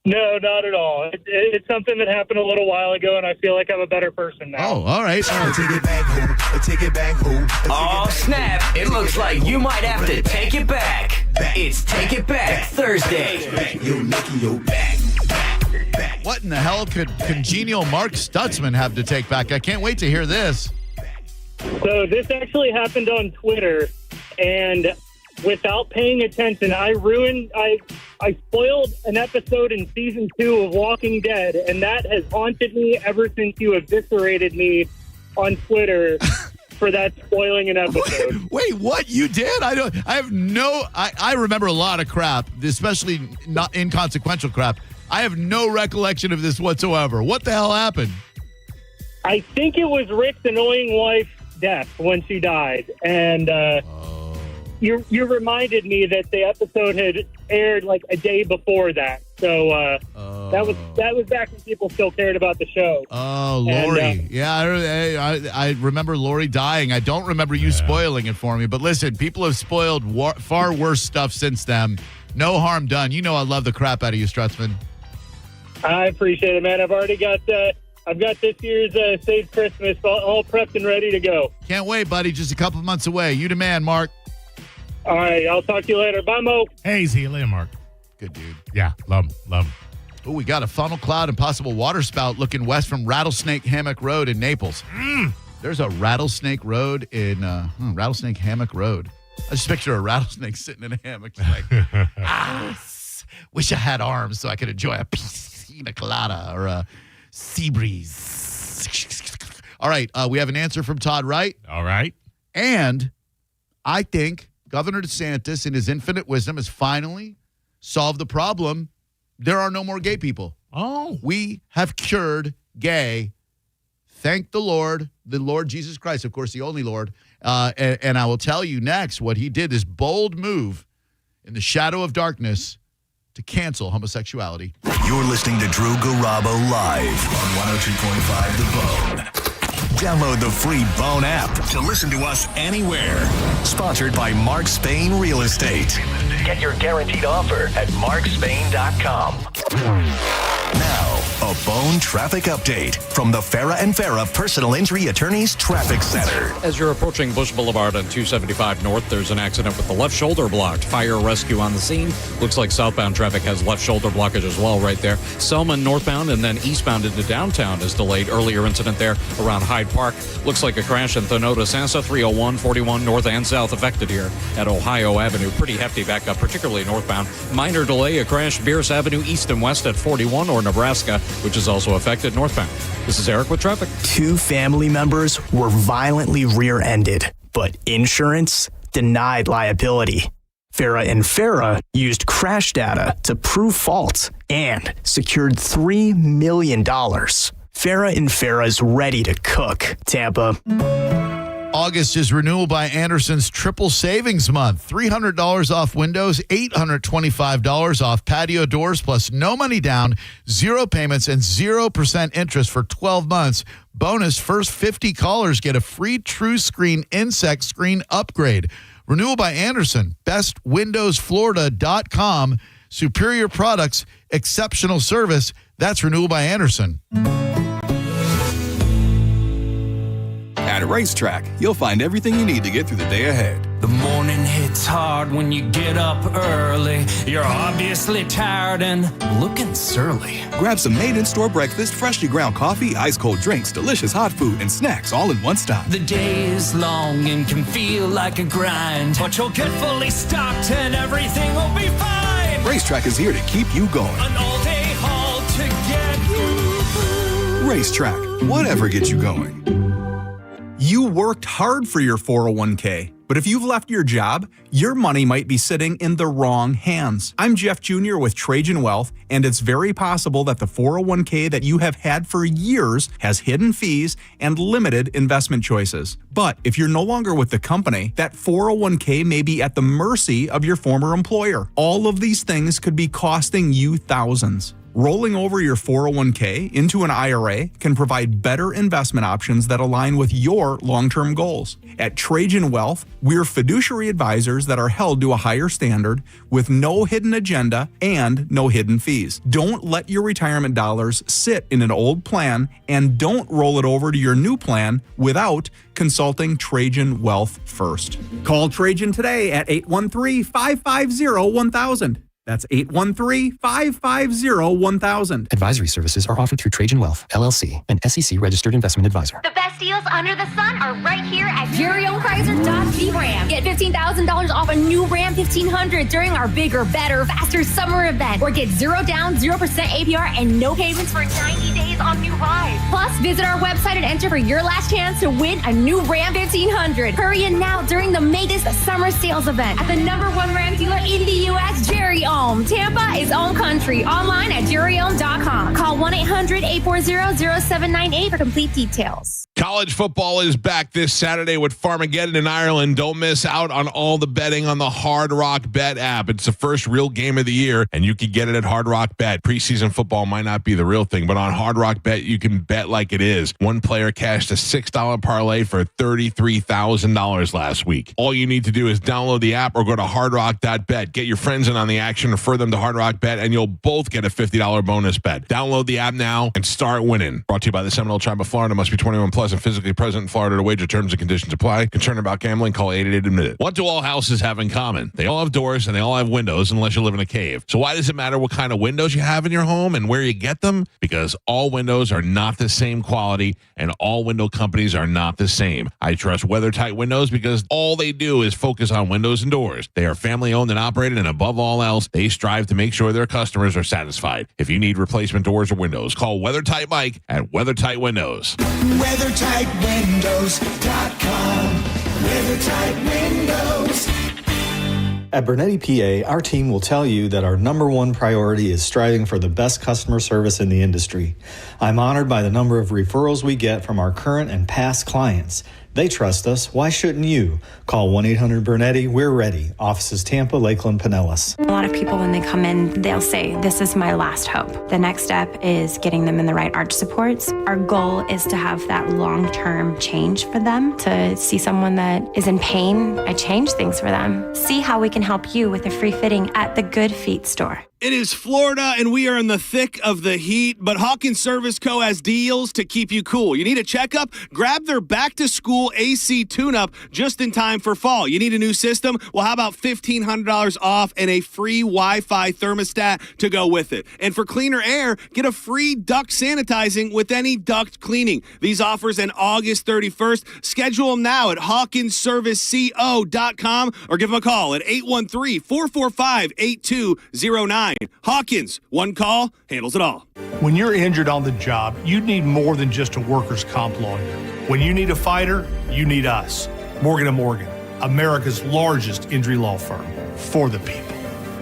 No, not at all. It's something that happened a little while ago, and I feel like I'm a better person now. Oh, all right. Take it back, take it back, oh, snap. It looks like you might have to take it back. It's Take It Back Thursday. What in the hell could congenial Mark Stutzman have to take back? I can't wait to hear this. So this actually happened on Twitter, and without paying attention, I spoiled an episode in season 2 of Walking Dead, and that has haunted me ever since you eviscerated me on Twitter for that spoiling an episode. Wait, what? You did? I remember a lot of crap, especially not inconsequential crap. I have no recollection of this whatsoever. What the hell happened? I think it was Rick's annoying wife's death when she died, and you reminded me that the episode had aired like a day before that. So that was back when people still cared about the show. Oh, Lori. I remember Lori dying. I don't remember you spoiling it for me. But listen, people have spoiled far worse stuff since then. No harm done. You know I love the crap out of you, Strutzman. I appreciate it, man. I've already got I've got this year's Save Christmas all prepped and ready to go. Can't wait, buddy. Just a couple months away. You the man, Mark. All right, I'll talk to you later. Bye, Mo. Hey, see you later, Mark. Good dude. Yeah, love him. Oh, we got a funnel cloud and possible water spout looking west from Rattlesnake Hammock Road in Naples. There's a Rattlesnake Road in Rattlesnake Hammock Road. I just picture a rattlesnake sitting in a hammock, just like, wish I had arms so I could enjoy a pina colada or a sea breeze. All right, we have an answer from Todd Wright. All right. And I think Governor DeSantis, in his infinite wisdom, has finally solved the problem. There are no more gay people. Oh. We have cured gay. Thank the Lord Jesus Christ, of course, the only Lord. And I will tell you next what he did, this bold move in the shadow of darkness to cancel homosexuality. You're listening to Drew Garabo live on 102.5 The Bone. Download the free Bone app to listen to us anywhere. Sponsored by Mark Spain Real Estate. Get your guaranteed offer at markspain.com. Now, a Bone traffic update from the Farah and Farah Personal Injury Attorneys Traffic Center. As you're approaching Bush Boulevard on 275 North, there's an accident with the left shoulder blocked. Fire rescue on the scene. Looks like southbound traffic has left shoulder blockage as well right there. Selma northbound and then eastbound into downtown is delayed. Earlier incident there around Hyde Park. Looks like a crash in Thanota, Sansa, 301, 41 north and south affected here at Ohio Avenue. Pretty hefty backup, particularly northbound. Minor delay, a crash, Bierce Avenue east and west at 41 or Nebraska, which is also affected northbound. This is Eric with traffic. 2 family members were violently rear-ended, but insurance denied liability. Farah and Farah used crash data to prove fault and secured $3 million. Farah and Farah's ready to cook. Tampa. August is Renewal by Anderson's triple savings month. $300 off windows, $825 off patio doors, plus no money down, 0 payments, and 0% interest for 12 months. Bonus, first 50 callers get a free True Screen insect screen upgrade. Renewal by Anderson, bestwindowsflorida.com. Superior products, exceptional service. That's Renewal by Anderson. At Racetrack, you'll find everything you need to get through the day ahead. The morning hits hard when you get up early. You're obviously tired and looking surly. Grab some made-in-store breakfast, freshly ground coffee, ice-cold drinks, delicious hot food, and snacks all in one stop. The day is long and can feel like a grind, but you'll get fully stocked and everything will be fine. Racetrack is here to keep you going. An all-day haul to get you. Racetrack, whatever gets you going. You worked hard for your 401k, but if you've left your job, your money might be sitting in the wrong hands. I'm Jeff Jr. with Trajan Wealth, and it's very possible that the 401k that you have had for years has hidden fees and limited investment choices. But if you're no longer with the company, that 401k may be at the mercy of your former employer. All of these things could be costing you thousands. Rolling over your 401k into an IRA can provide better investment options that align with your long-term goals. At Trajan Wealth, we're fiduciary advisors that are held to a higher standard with no hidden agenda and no hidden fees. Don't let your retirement dollars sit in an old plan, and don't roll it over to your new plan without consulting Trajan Wealth first. Call Trajan today at 813-550-1000. That's 813-550-1000. Advisory services are offered through Trajan Wealth, LLC, an SEC-registered investment advisor. The best deals under the sun are right here at Jerry-owned Chrysler Dodge Jeep Ram. Get $15,000 off a new Ram 1500 during our bigger, better, faster summer event. Or get 0 down, 0% APR, and no payments for 90 days on new rides. Plus, visit our website and enter for your last chance to win a new Ram 1500. Hurry in now during the Magus Summer Sales Event at the #1 Ram dealer in the U.S., Jerry Ohm. Tampa is own country. Online at jerryohm.com. Call 1-800-840-0798 for complete details. College football is back this Saturday with Farmageddon in Ireland. Don't miss out on all the betting on the Hard Rock Bet app. It's the first real game of the year, and you can get it at Hard Rock Bet. Preseason football might not be the real thing, but on Hard Rock Bet, you can bet like it is. One player cashed a $6 parlay for $33,000 last week. All you need to do is download the app or go to hardrock.bet. Get your friends in on the action, refer them to Hard Rock Bet, and you'll both get a $50 bonus bet. Download the app now and start winning. Brought to you by the Seminole Tribe of Florida. Must be 21 plus and physically present in Florida to wager. Terms and conditions apply. Concerned about gambling? Call 888-ADMIT-IT. What do all houses have in common? They all have doors and they all have windows unless you live in a cave. So why does it matter what kind of windows you have in your home and where you get them? Because all windows are not the same quality and all window companies are not the same. I trust WeatherTight Windows because all they do is focus on windows and doors. They are family owned and operated, and above all else, they strive to make sure their customers are satisfied. If you need replacement doors or windows, call WeatherTight Mike at WeatherTight Windows. WeatherTightWindows.com. WeatherTight Windows. At Bernetti PA, our team will tell you that our #1 priority is striving for the best customer service in the industry. I'm honored by the number of referrals we get from our current and past clients. They trust us. Why shouldn't you? Call 1-800-BERNETTI. We're ready. Offices Tampa, Lakeland, Pinellas. A lot of people, when they come in, they'll say, this is my last hope. The next step is getting them in the right arch supports. Our goal is to have that long-term change for them, to see someone that is in pain. I change things for them. See how we can help you with a free fitting at the Good Feet store. It is Florida, and we are in the thick of the heat, but Hawkins Service Co. has deals to keep you cool. You need a checkup? Grab their back-to-school AC tune-up just in time for fall. You need a new system? Well, how about $1,500 off and a free Wi-Fi thermostat to go with it? And for cleaner air, get a free duct sanitizing with any duct cleaning. These offers end August 31st. Schedule them now at HawkinsServiceCO.com or give them a call at 813-445-8209. Hawkins, one call, handles it all. When you're injured on the job, you need more than just a workers' comp lawyer. When you need a fighter, you need us. Morgan & Morgan, America's largest injury law firm. For the people.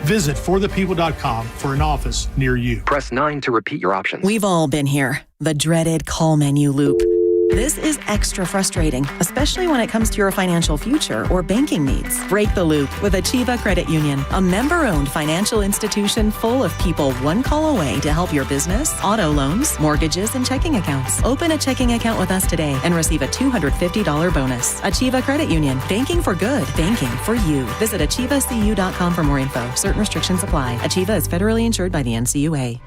Visit forthepeople.com for an office near you. Press 9 to repeat your options. We've all been here. The dreaded call menu loop. This is extra frustrating, especially when it comes to your financial future or banking needs. Break the loop with Achieva Credit Union, a member-owned financial institution full of people one call away to help your business, auto loans, mortgages, and checking accounts. Open a checking account with us today and receive a $250 bonus. Achieva Credit Union, banking for good, banking for you. Visit AchievaCU.com for more info. Certain restrictions apply. Achieva is federally insured by the NCUA.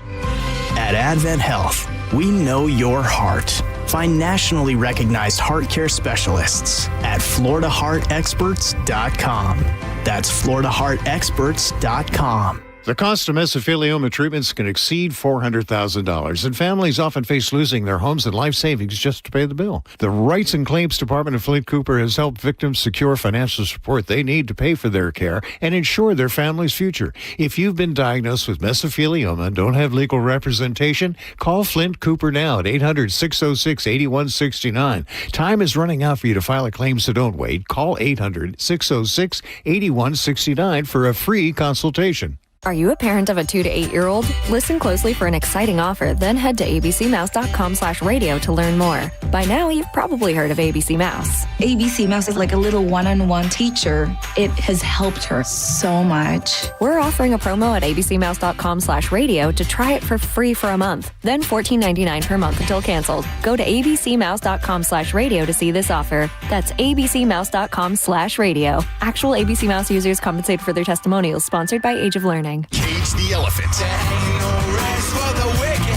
At Advent Health, we know your heart. Find nationally recognized heart care specialists at FloridaHeartExperts.com. That's FloridaHeartExperts.com. The cost of mesothelioma treatments can exceed $400,000, and families often face losing their homes and life savings just to pay the bill. The Rights and Claims Department of Flint Cooper has helped victims secure financial support they need to pay for their care and ensure their family's future. If you've been diagnosed with mesothelioma and don't have legal representation, call Flint Cooper now at 800-606-8169. Time is running out for you to file a claim, so don't wait. Call 800-606-8169 for a free consultation. Are you a parent of a 2 to 8-year-old? Listen closely for an exciting offer, then head to abcmouse.com/radio to learn more. By now, you've probably heard of ABC Mouse. ABC Mouse is like a little one-on-one teacher. It has helped her so much. We're offering a promo at abcmouse.com/radio to try it for free for a month, then $14.99 per month until canceled. Go to abcmouse.com/radio to see this offer. That's abcmouse.com/radio. Actual ABC Mouse users compensate for their testimonials, sponsored by Age of Learning. Cage the Elephant.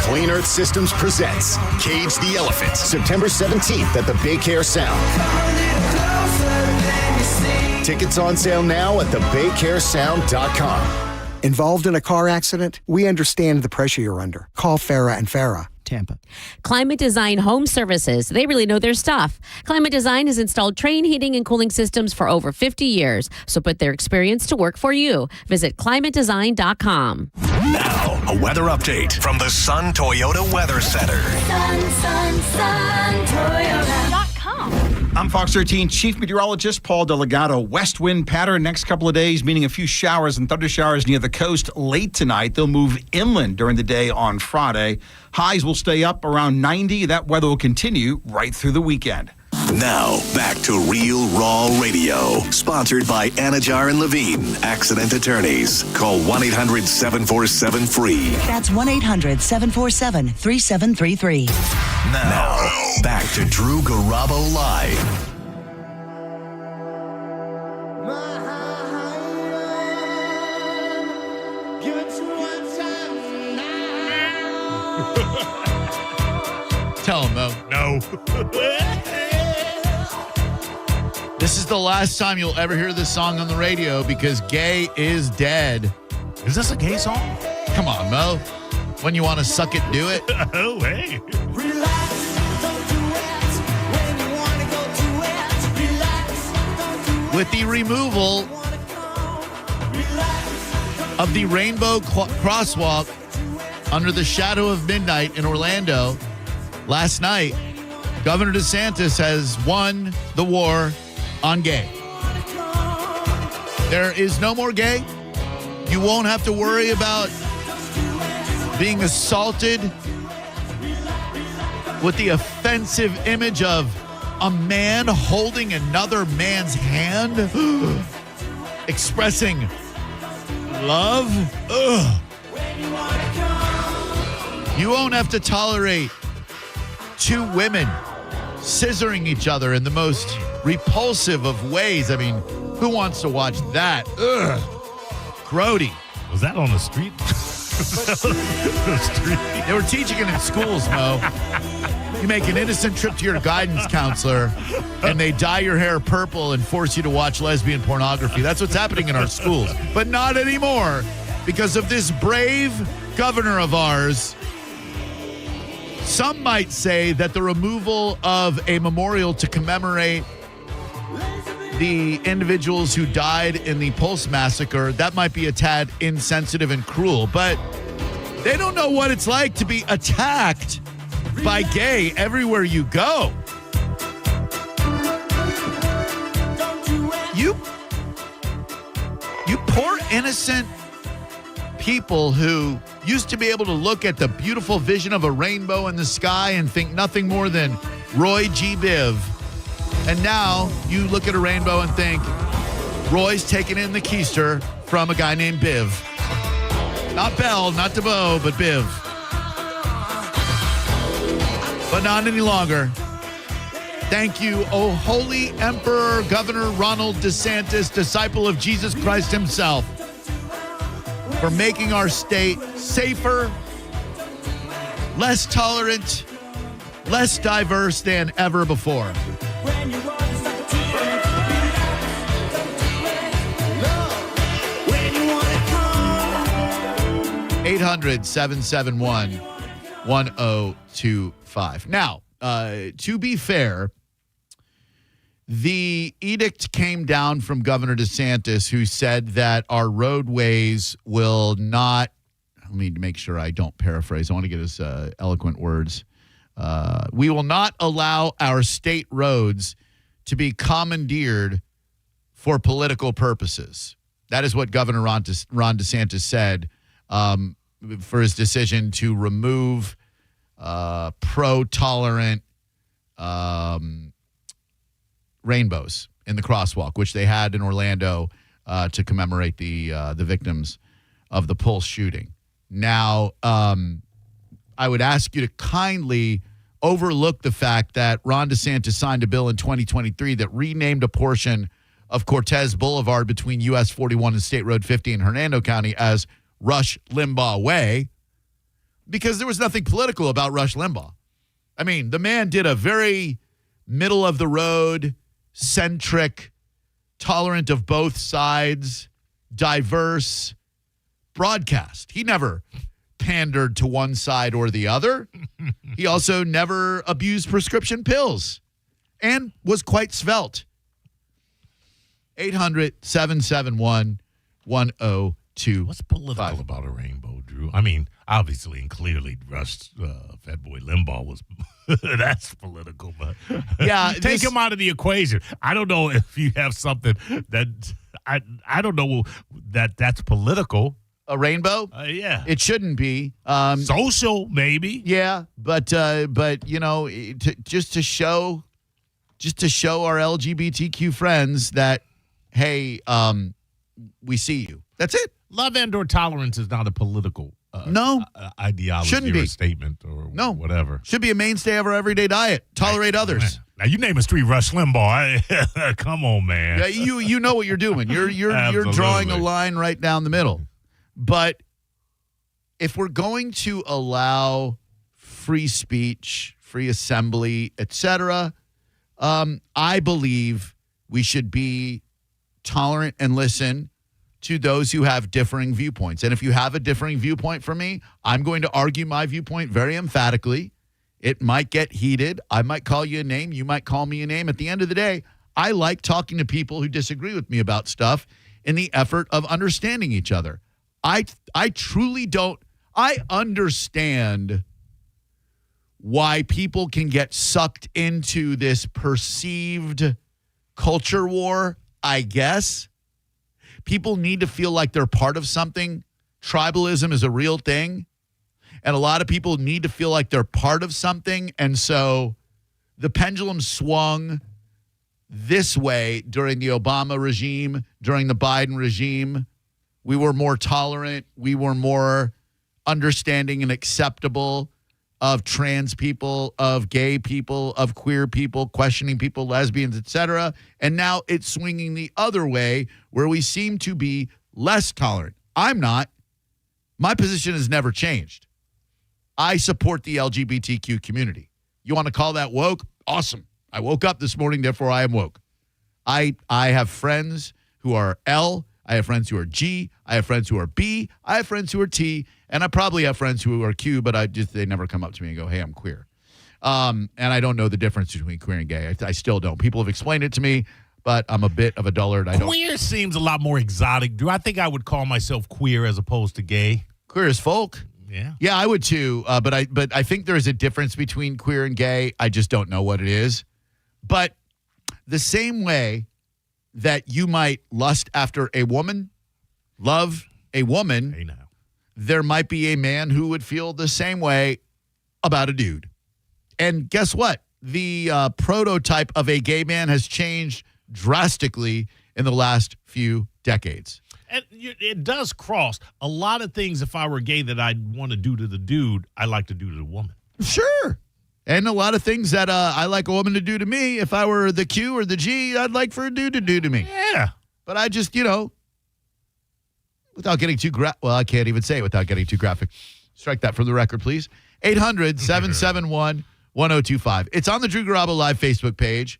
Clean Earth Systems presents Cage the Elephant, September 17th at the Baycare Sound. Tickets on sale now at thebaycaresound.com. Involved in a car accident? We understand the pressure you're under. Call Farah and Farah. Tampa. Climate Design Home Services. They really know their stuff. Climate Design has installed Trane heating and cooling systems for over 50 years. So put their experience to work for you. Visit climatedesign.com. Now, a weather update from the Sun Toyota Weather Center. Sun, Toyota.com. I'm Fox 13 Chief Meteorologist Paul Delgado. West wind pattern next couple of days, meaning a few showers and thunder showers near the coast late tonight. They'll move inland during the day on Friday. Highs will stay up around 90. That weather will continue right through the weekend. Now, back to Real Raw Radio. Sponsored by Anajar and Levine, Accident Attorneys. Call 1-800-747-FREE. That's 1-800-747-3733. Now, back to Drew Garabo Live. Tell him, Mo. No. This is the last time you'll ever hear this song on the radio because Gay is dead. Is this a gay song? Come on, Mo. When you want to suck it, do it. Oh, hey. With the removal of the Rainbow Crosswalk under the shadow of midnight in Orlando last night, Governor DeSantis has won the war on gay. There is no more gay. You won't have to worry about being assaulted with the offensive image of a man holding another man's hand, expressing love. Ugh. You won't have to tolerate two women scissoring each other in the most repulsive of ways. I mean, who wants to watch that? Ugh. Grody. Was that on the street? They were teaching it in schools, Mo. You make an innocent trip to your guidance counselor, and they dye your hair purple and force you to watch lesbian pornography. That's what's happening in our schools. But not anymore, because of this brave governor of ours. Some might say that the removal of a memorial to commemorate the individuals who died in the Pulse massacre, that might be a tad insensitive and cruel, but they don't know what it's like to be attacked by gay everywhere you go. You poor innocent people who used to be able to look at the beautiful vision of a rainbow in the sky and think nothing more than Roy G. Biv. And now you look at a rainbow and think Roy's taking in the keister from a guy named Biv. Not Bell, not DeVoe, but Biv. But not any longer. Thank you, oh holy Emperor Governor Ronald DeSantis, disciple of Jesus Christ himself, for making our state safer, less tolerant, less diverse than ever before. 800-771-1025. Now, to be fair, the edict came down from Governor DeSantis, who said that our roadways will not, let me make sure I don't paraphrase. I want to get his eloquent words. We will not allow our state roads to be commandeered for political purposes. That is what Governor Ron DeSantis said for his decision to remove pro-tolerant rainbows in the crosswalk, which they had in Orlando to commemorate the victims of the Pulse shooting. Now, I would ask you to kindly overlook the fact that Ron DeSantis signed a bill in 2023 that renamed a portion of Cortez Boulevard between US 41 and State Road 50 in Hernando County as Rush Limbaugh Way, because there was nothing political about Rush Limbaugh. I mean, the man did a very middle-of-the-road, centric, tolerant of both sides, diverse, broadcast. He never pandered to one side or the other. He also never abused prescription pills and was quite svelte. 800-771-1025. What's political about a rainbow, Drew? I mean, obviously and clearly, Fatboy Limbaugh was that's political, but yeah, take him out of the equation. I don't know if you have something that I don't know that's political. A rainbow? Yeah, it shouldn't be. Social, maybe. Yeah, but you know, just to show our LGBTQ friends that, hey, we see you. That's it. Love and/or tolerance is not a political ideology. Shouldn't or be a statement or whatever. Should be a mainstay of our everyday diet. Tolerate others. Man. Now you name a street Rush Limbaugh. Come on, man. Yeah, you know what you're doing. You're drawing a line right down the middle. But if we're going to allow free speech, free assembly, etc., I believe we should be tolerant and listen to those who have differing viewpoints. And if you have a differing viewpoint from me, I'm going to argue my viewpoint very emphatically. It might get heated. I might call you a name. You might call me a name. At the end of the day, I like talking to people who disagree with me about stuff in the effort of understanding each other. I truly don't. I understand why people can get sucked into this perceived culture war, I guess. People need to feel like they're part of something. Tribalism is a real thing. And a lot of people need to feel like they're part of something. And so the pendulum swung this way during the Obama regime, during the Biden regime. We were more tolerant. We were more understanding and acceptable of trans people, of gay people, of queer people, questioning people, lesbians, etc. And now it's swinging the other way where we seem to be less tolerant. I'm not. My position has never changed. I support the LGBTQ community. You want to call that woke? Awesome. I woke up this morning, therefore I am woke. I have friends who are L. I have friends who are G. I have friends who are B. I have friends who are T. And I probably have friends who are Q, but they never come up to me and go, hey, I'm queer. And I don't know the difference between queer and gay. I still don't. People have explained it to me, but I'm a bit of a dullard. Queer seems a lot more exotic. Drew, I think I would call myself queer as opposed to gay. Queer as folk? Yeah. Yeah, I would too. But I think there is a difference between queer and gay. I just don't know what it is. But the same way that you might lust after a woman, love a woman, hey now, there might be a man who would feel the same way about a dude. And guess what? The prototype of a gay man has changed drastically in the last few decades. And it does cross. A lot of things, if I were gay, that I'd want to do to the dude, I like to do to the woman. Sure. And a lot of things that I like a woman to do to me, if I were the Q or the G, I'd like for a dude to do to me. Yeah. But I just, without getting too I can't even say it without getting too graphic. Strike that from the record, please. 800-771-1025. It's on the Drew Garabo Live Facebook page.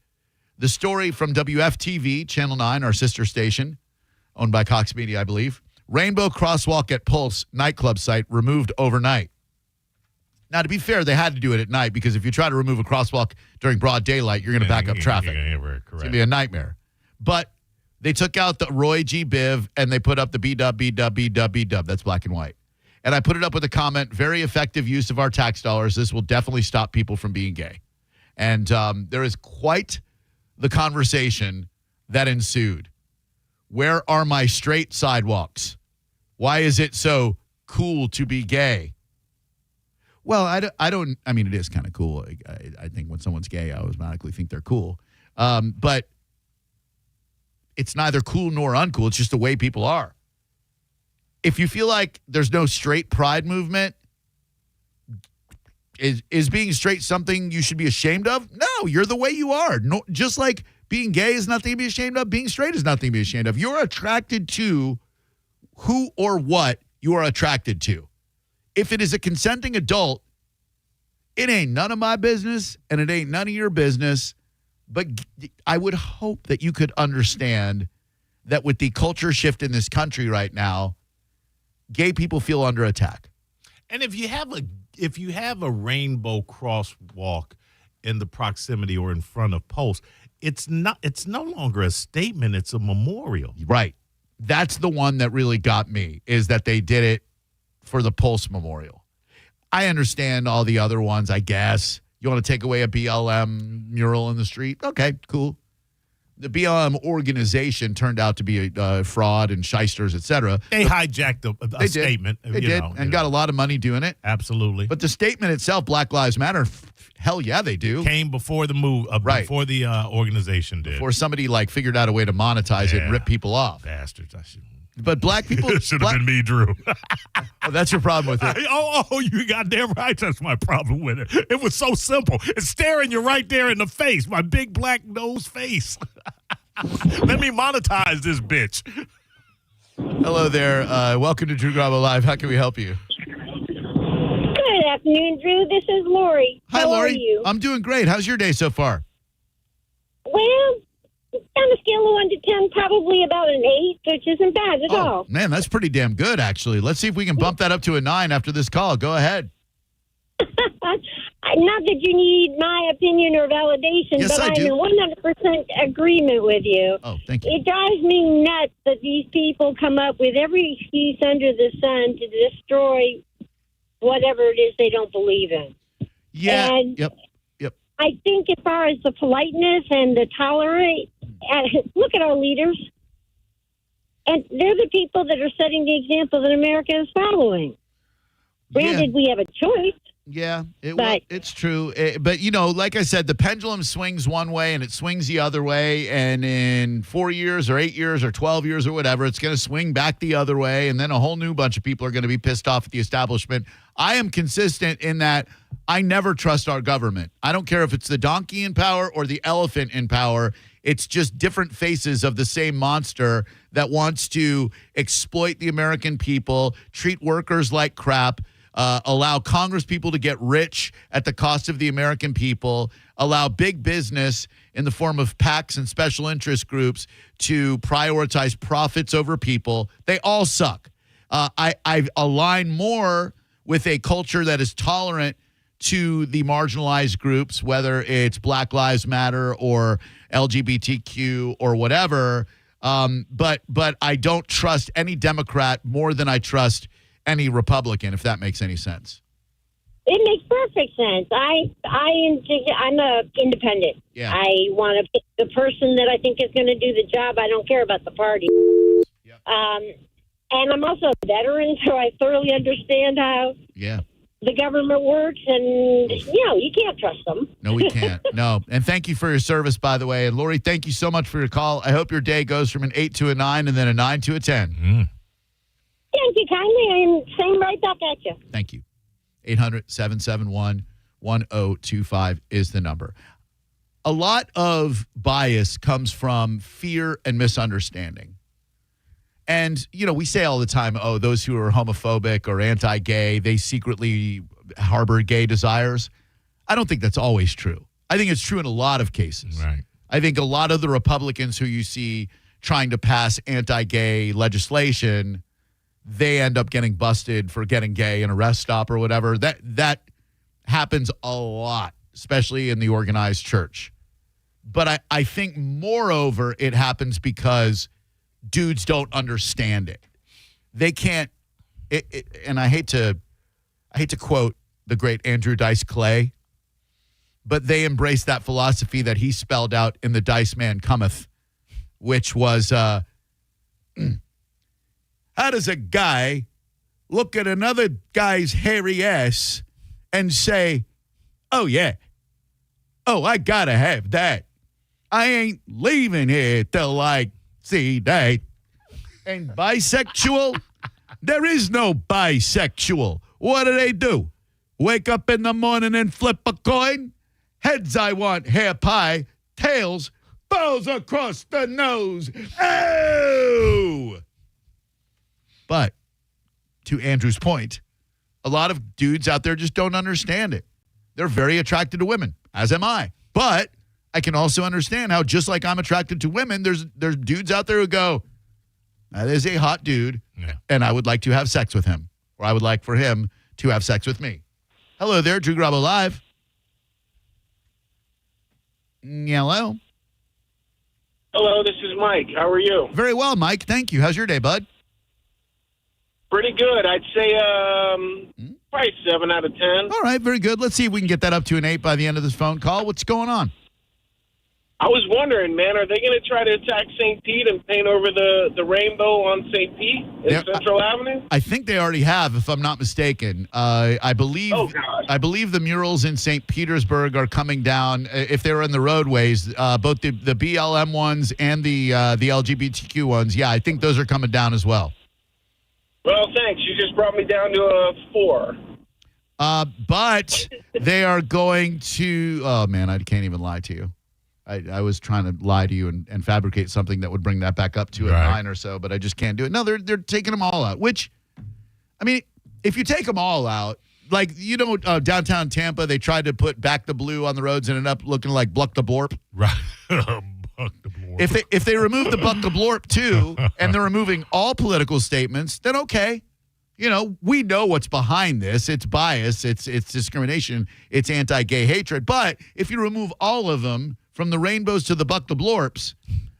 The story from WFTV, Channel 9, our sister station, owned by Cox Media, I believe. Rainbow crosswalk at Pulse nightclub site removed overnight. Now, to be fair, they had to do it at night because if you try to remove a crosswalk during broad daylight, you're going to back up traffic. It's going to be a nightmare. But they took out the Roy G. Biv and they put up the B-dub, B-dub, B-dub, B-dub. That's black and white. And I put it up with a comment, very effective use of our tax dollars. This will definitely stop people from being gay. And there is quite the conversation that ensued. Where are my straight sidewalks? Why is it so cool to be gay? Well, I mean, it is kind of cool. I think when someone's gay, I automatically think they're cool. But it's neither cool nor uncool. It's just the way people are. If you feel like there's no straight pride movement, is being straight something you should be ashamed of? No, you're the way you are. No, just like being gay is nothing to be ashamed of, being straight is nothing to be ashamed of. You're attracted to who or what you are attracted to. If it is a consenting adult, it ain't none of my business and it ain't none of your business. But I would hope that you could understand that with the culture shift in this country right now, gay people feel under attack. And if you have a rainbow crosswalk in the proximity or in front of posts, it's no longer a statement, it's a memorial. Right. That's the one that really got me, is that they did it for the Pulse Memorial. I understand all the other ones, I guess. You want to take away a BLM mural in the street? Okay, cool. The BLM organization turned out to be a fraud and shysters, et cetera. They hijacked a statement. They did, and got a lot of money doing it. Absolutely. But the statement itself, Black Lives Matter, hell yeah, they do. Came before the move, right. Before the organization did. Before somebody figured out a way to monetize it and rip people off. Bastards. But black people... It should have been me, Drew. Oh, that's your problem with it. You goddamn right. That's my problem with it. It was so simple. It's staring you right there in the face, my big black nose face. Let me monetize this bitch. Hello there. Welcome to Drew Garabo Live. How can we help you? Good afternoon, Drew. This is Lori. Hi, How Lori. are you? I'm doing great. How's your day so far? Well, on a scale of 1 to 10, probably about an 8, which isn't bad at all. Man, that's pretty damn good, actually. Let's see if we can bump that up to a 9 after this call. Go ahead. Not that you need my opinion or validation, Yes, but I I'm do. in 100% agreement with you. Oh, thank you. It drives me nuts that these people come up with every excuse under the sun to destroy whatever it is they don't believe in. Yeah. And Yep. I think as far as the politeness and the tolerate, look at our leaders. And they're the people that are setting the example that America is following. Granted, we have a choice. Yeah, it's true. But, like I said, the pendulum swings one way and it swings the other way. And in 4 years or 8 years or 12 years or whatever, it's going to swing back the other way. And then a whole new bunch of people are going to be pissed off at the establishment. I am consistent in that I never trust our government. I don't care if it's the donkey in power or the elephant in power. It's just different faces of the same monster that wants to exploit the American people, treat workers like crap, allow Congress people to get rich at the cost of the American people, allow big business in the form of PACs and special interest groups to prioritize profits over people. They all suck. I align more with a culture that is tolerant to the marginalized groups, whether it's Black Lives Matter or LGBTQ or whatever. But I don't trust any Democrat more than I trust any Republican, if that makes any sense. It makes perfect sense. I'm a independent. Yeah. I want to pick the person that I think is going to do the job. I don't care about the party. Yep. And I'm also a veteran, so I thoroughly understand how the government works, and you can't trust them. No, we can't. No. And thank you for your service, by the way. And Lori, thank you so much for your call. I hope your day goes from an 8 to a 9 and then a 9 to a 10. Thank you kindly. I'm saying right back at you. Thank you. 800-771-1025 is the number. A lot of bias comes from fear and misunderstanding. And, we say all the time, those who are homophobic or anti-gay, they secretly harbor gay desires. I don't think that's always true. I think it's true in a lot of cases. Right. I think a lot of the Republicans who you see trying to pass anti-gay legislation, they end up getting busted for getting gay in a rest stop or whatever. That happens a lot, especially in the organized church. But I think, moreover, it happens because dudes don't understand it. They can't. And I hate to quote the great Andrew Dice Clay, but they embrace that philosophy that he spelled out in The Dice Man Cometh, which was, how does a guy look at another guy's hairy ass and say, oh, yeah, I gotta have that. I ain't leaving here till I see that. And bisexual? There is no bisexual. What do? Wake up in the morning and flip a coin? Heads, I want hair pie. Tails, balls across the nose. Oh! But to Andrew's point, a lot of dudes out there just don't understand it. They're very attracted to women, as am I. But I can also understand how, just like I'm attracted to women, there's dudes out there who go, That is a hot dude, and I would like to have sex with him, or I would like for him to have sex with me. Hello there, Drew Garabo Live. Hello. Hello, this is Mike. How are you? Very well, Mike. Thank you. How's your day, bud? Pretty good. I'd say probably 7 out of 10. All right, very good. Let's see if we can get that up to an 8 by the end of this phone call. What's going on? I was wondering, man, are they going to try to attack St. Pete and paint over the rainbow on St. Pete in Central Avenue? I think they already have, if I'm not mistaken. I believe the murals in St. Petersburg are coming down. If they were in the roadways, both the BLM ones and the LGBTQ ones, yeah, I think those are coming down as well. Well, thanks. You just brought me down to a 4. But they are going to. Oh man, I can't even lie to you. I was trying to lie to you and fabricate something that would bring that back up to a 9 or so, but I just can't do it. No, they're taking them all out, which, I mean, if you take them all out, like, downtown Tampa, they tried to put Back the Blue on the roads and ended up looking like Buck the Blorp. Right. Buck the Blorp. If they remove the Buck the Blorp, too, and they're removing all political statements, then okay. We know what's behind this. It's bias. It's discrimination. It's anti-gay hatred. But if you remove all of them, from the rainbows to the Buck the Blorps,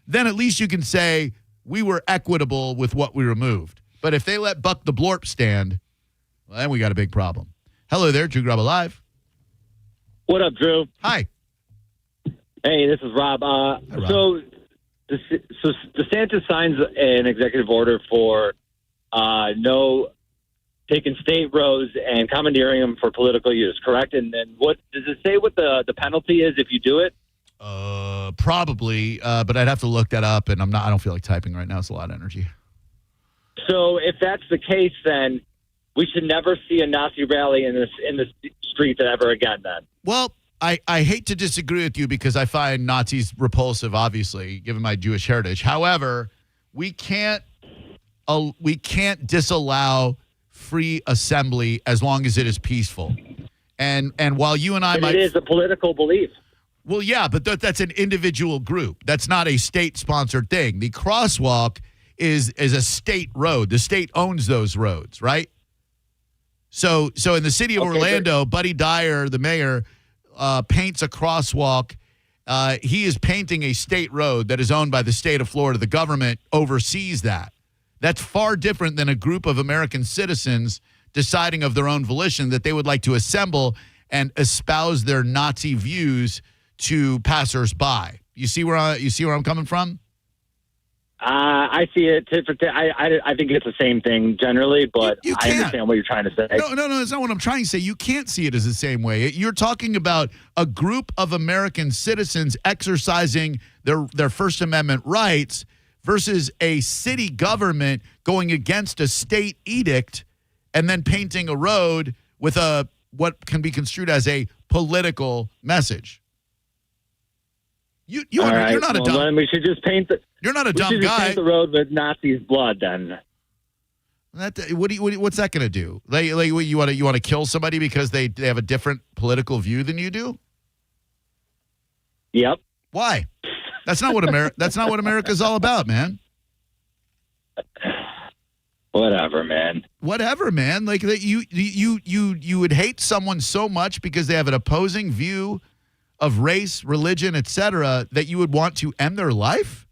then at least you can say we were equitable with what we removed. But if they let Buck the Blorp stand, well, then we got a big problem. Hello there, Drew Garabo Live. What up, Drew? Hi. Hey, this is Rob. Rob. So DeSantis signs an executive order for no taking state roads and commandeering them for political use, correct? And then what does it say what the penalty is if you do it? Probably, but I'd have to look that up, and I don't feel like typing right now. It's a lot of energy. So if that's the case, then we should never see a Nazi rally in the streets ever again. Then, well, I hate to disagree with you because I find Nazis repulsive, obviously, given my Jewish heritage. However, we can't disallow free assembly as long as it is peaceful. And while you and I it is a political belief. Well, yeah, but that's an individual group. That's not a state-sponsored thing. The Crosswalk is a state road. The state owns those roads, right? So in the city of Orlando, Buddy Dyer, the mayor, paints a crosswalk. He is painting a state road that is owned by the state of Florida. The government oversees that. That's far different than a group of American citizens deciding of their own volition that they would like to assemble and espouse their Nazi views to passersby. You see where I'm coming from? I see it. I think it's the same thing generally, but I understand what you're trying to say. No, it's not what I'm trying to say. You can't see it as the same way. You're talking about a group of American citizens exercising their First Amendment rights versus a city government going against a state edict and then painting a road with what can be construed as a political message. You're not a dumb. Then we should just paint the. You're not a dumb guy. Just paint the road with Nazis' blood. Then. What's that going to do? Like you want to kill somebody because they have a different political view than you do? Yep. Why? That's not what America's all about, man. Whatever, man. Like that you would hate someone so much because they have an opposing view of race, religion, etc., that you would want to end their life?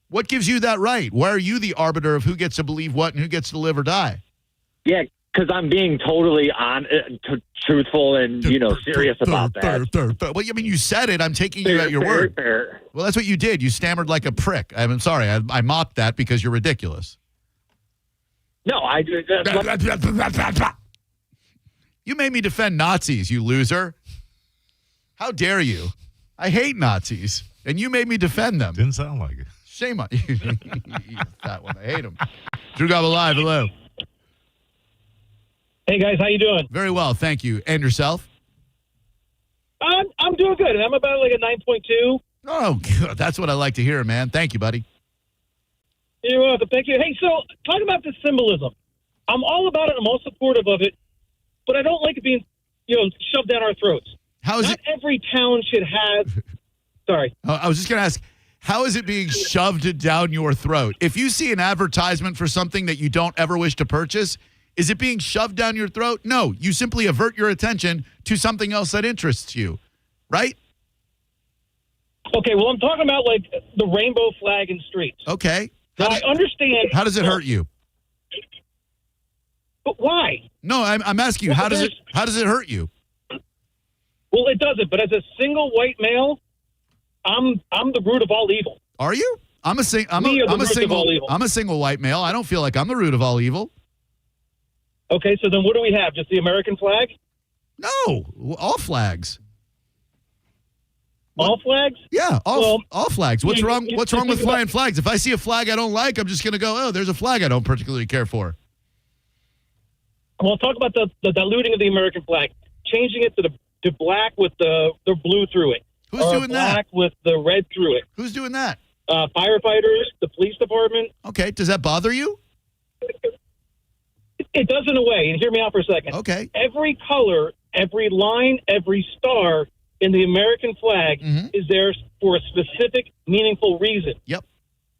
What gives you that right? Why are you the arbiter of who gets to believe what and who gets to live or die? Yeah, because I'm being totally truthful and serious about that. Well, I mean, you said it. I'm taking you at your word. Well, that's what you did. You stammered like a prick. I'm sorry. I mocked that because you're ridiculous. No, I do. You made me defend Nazis, you loser. How dare you? I hate Nazis, and you made me defend them. Didn't sound like it. Shame on you. That one. I hate him. Drew Garabo Live. Hello. Hey, guys. How you doing? Very well, thank you. And yourself? I'm doing good. I'm about like a 9.2. Oh, good. That's what I like to hear, man. Thank you, buddy. You're welcome. Thank you. Hey, so talk about the symbolism. I'm all about it. I'm all supportive of it, but I don't like it being, shoved down our throats. How is Not every town should have. Sorry. I was just going to ask, How is it being shoved down your throat? If you see an advertisement for something that you don't ever wish to purchase, is it being shoved down your throat? No, you simply avert your attention to something else that interests you, right? Okay, well, I'm talking about like the rainbow flag in streets. Okay. Now, I understand. How does it hurt you? But why? No, I'm asking you, how does it hurt you? Well, it doesn't. But as a single white male, I'm the root of all evil. Are you? I'm a single white male. I don't feel like I'm the root of all evil. Okay, so then what do we have? Just the American flag? No, all flags. All flags? Yeah, all flags. What's wrong with flying flags? If I see a flag I don't like, I'm just going to go, oh, there's a flag I don't particularly care for. Well, talk about the diluting of the American flag, changing it to black with the blue through it. Who's doing that? Black with the red through it. Who's doing that? Firefighters, the police department. Okay, does that bother you? It does in a way, and hear me out for a second. Okay. Every color, every line, every star in the American flag is there for a specific, meaningful reason. Yep.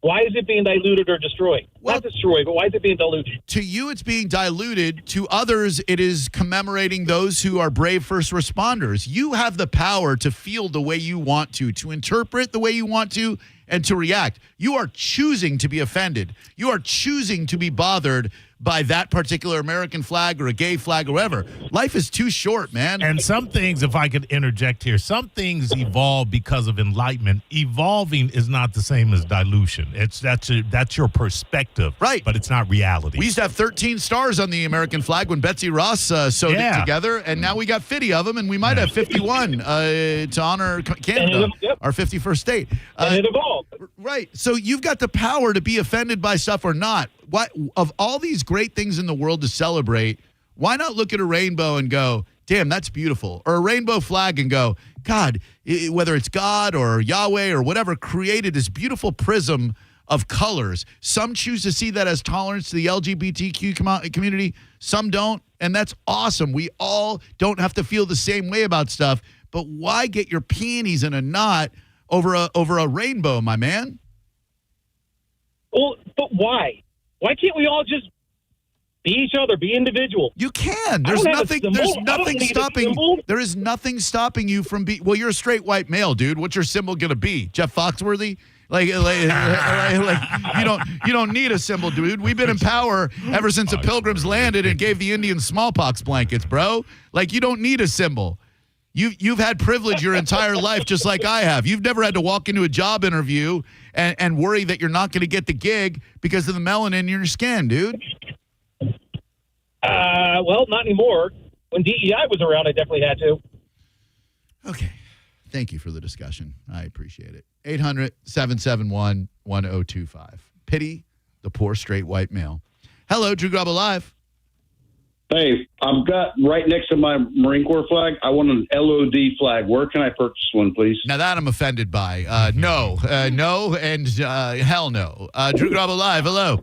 Why is it being diluted or destroyed? Not destroyed, but why is it being diluted? To you, it's being diluted. To others, it is commemorating those who are brave first responders. You have the power to feel the way you want to interpret the way you want to, and to react. You are choosing to be offended. You are choosing to be bothered by that particular American flag or a gay flag or whatever. Life is too short, man. And some things, if I could interject here, some things evolve because of enlightenment. Evolving is not the same as dilution. That's your perspective, right? But it's not reality. We used to have 13 stars on the American flag when Betsy Ross sewed it together, and now we got 50 of them, and we might have 51 to honor Canada, our 51st state. And it evolved. Right. So you've got the power to be offended by stuff or not. What of all these great things in the world to celebrate, why not look at a rainbow and go, damn, that's beautiful? Or a rainbow flag and go, God, whether it's God or Yahweh or whatever, created this beautiful prism of colors. Some choose to see that as tolerance to the LGBTQ community. Some don't. And that's awesome. We all don't have to feel the same way about stuff. But why get your panties in a knot over a rainbow, my man? Well, but why? Why can't we all just be each other, be individual? You can. There's nothing stopping. There is nothing stopping you from being. Well, you're a straight white male, dude. What's your symbol gonna be? Jeff Foxworthy? Like you don't need a symbol, dude. We've been in power ever since the Pilgrims landed and gave the Indians smallpox blankets, bro. Like, you don't need a symbol. You've had privilege your entire life, just like I have. You've never had to walk into a job interview and worry that you're not going to get the gig because of the melanin in your skin, dude. Well, not anymore. When DEI was around, I definitely had to. Okay. Thank you for the discussion. I appreciate it. 800-771-1025. Pity the poor straight white male. Hello, Drew Garabo Live. Hey, I've got right next to my Marine Corps flag, I want an LOD flag. Where can I purchase one, please? Now that I'm offended by. No, and hell no. Drew Garabo Live, hello.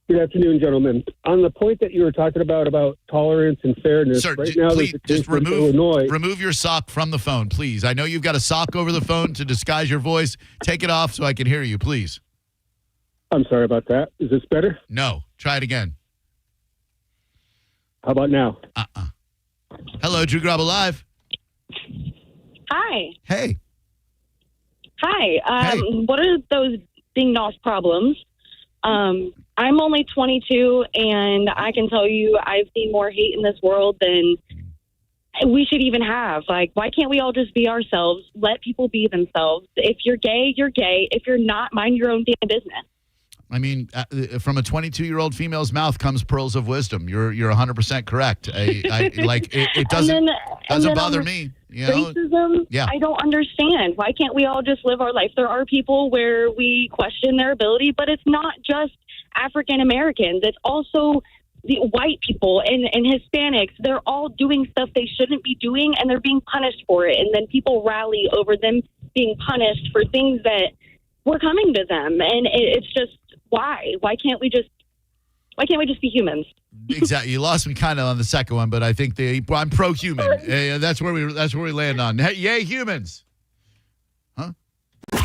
Good afternoon, gentlemen. On the point that you were talking about tolerance and fairness, sir, right now please, there's a case just in Illinois. remove your sock from the phone, please. I know you've got a sock over the phone to disguise your voice. Take it off so I can hear you, please. I'm sorry about that. Is this better? No. Try it again. How about now? Hello, Drew Garabo Live. Hi. Hey. Hi. What are those ding dong problems? I'm only 22, and I can tell you I've seen more hate in this world than we should even have. Like, why can't we all just be ourselves? Let people be themselves. If you're gay, you're gay. If you're not, mind your own damn business. I mean, from a 22-year-old female's mouth comes pearls of wisdom. You're 100% correct. It doesn't bother me. You know? Racism, yeah. I don't understand. Why can't we all just live our life? There are people where we question their ability, but it's not just African Americans. It's also the white people and Hispanics. They're all doing stuff they shouldn't be doing, and they're being punished for it. And then people rally over them being punished for things that were coming to them. And it's just, why? Why can't we just be humans? Exactly. You lost me kind of on the second one, but I think I'm pro-human. That's where we land on. Yay, humans. Huh?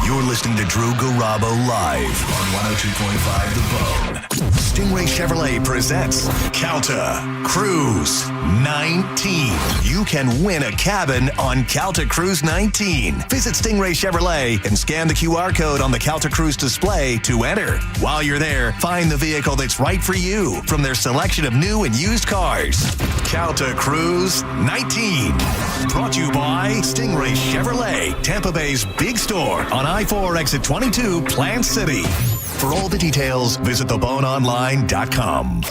You're listening to Drew Garabo live on 102.5 The Bone. Stingray Chevrolet presents Calta Cruise 19. You can win a cabin on Calta Cruise 19. Visit Stingray Chevrolet and scan the QR code on the Calta Cruise display to enter. While you're there, find the vehicle that's right for you from their selection of new and used cars. Calta Cruise 19. Brought to you by Stingray Chevrolet, Tampa Bay's big store on I-4 exit 22, Plant City. For all the details, visit theboneonline.com.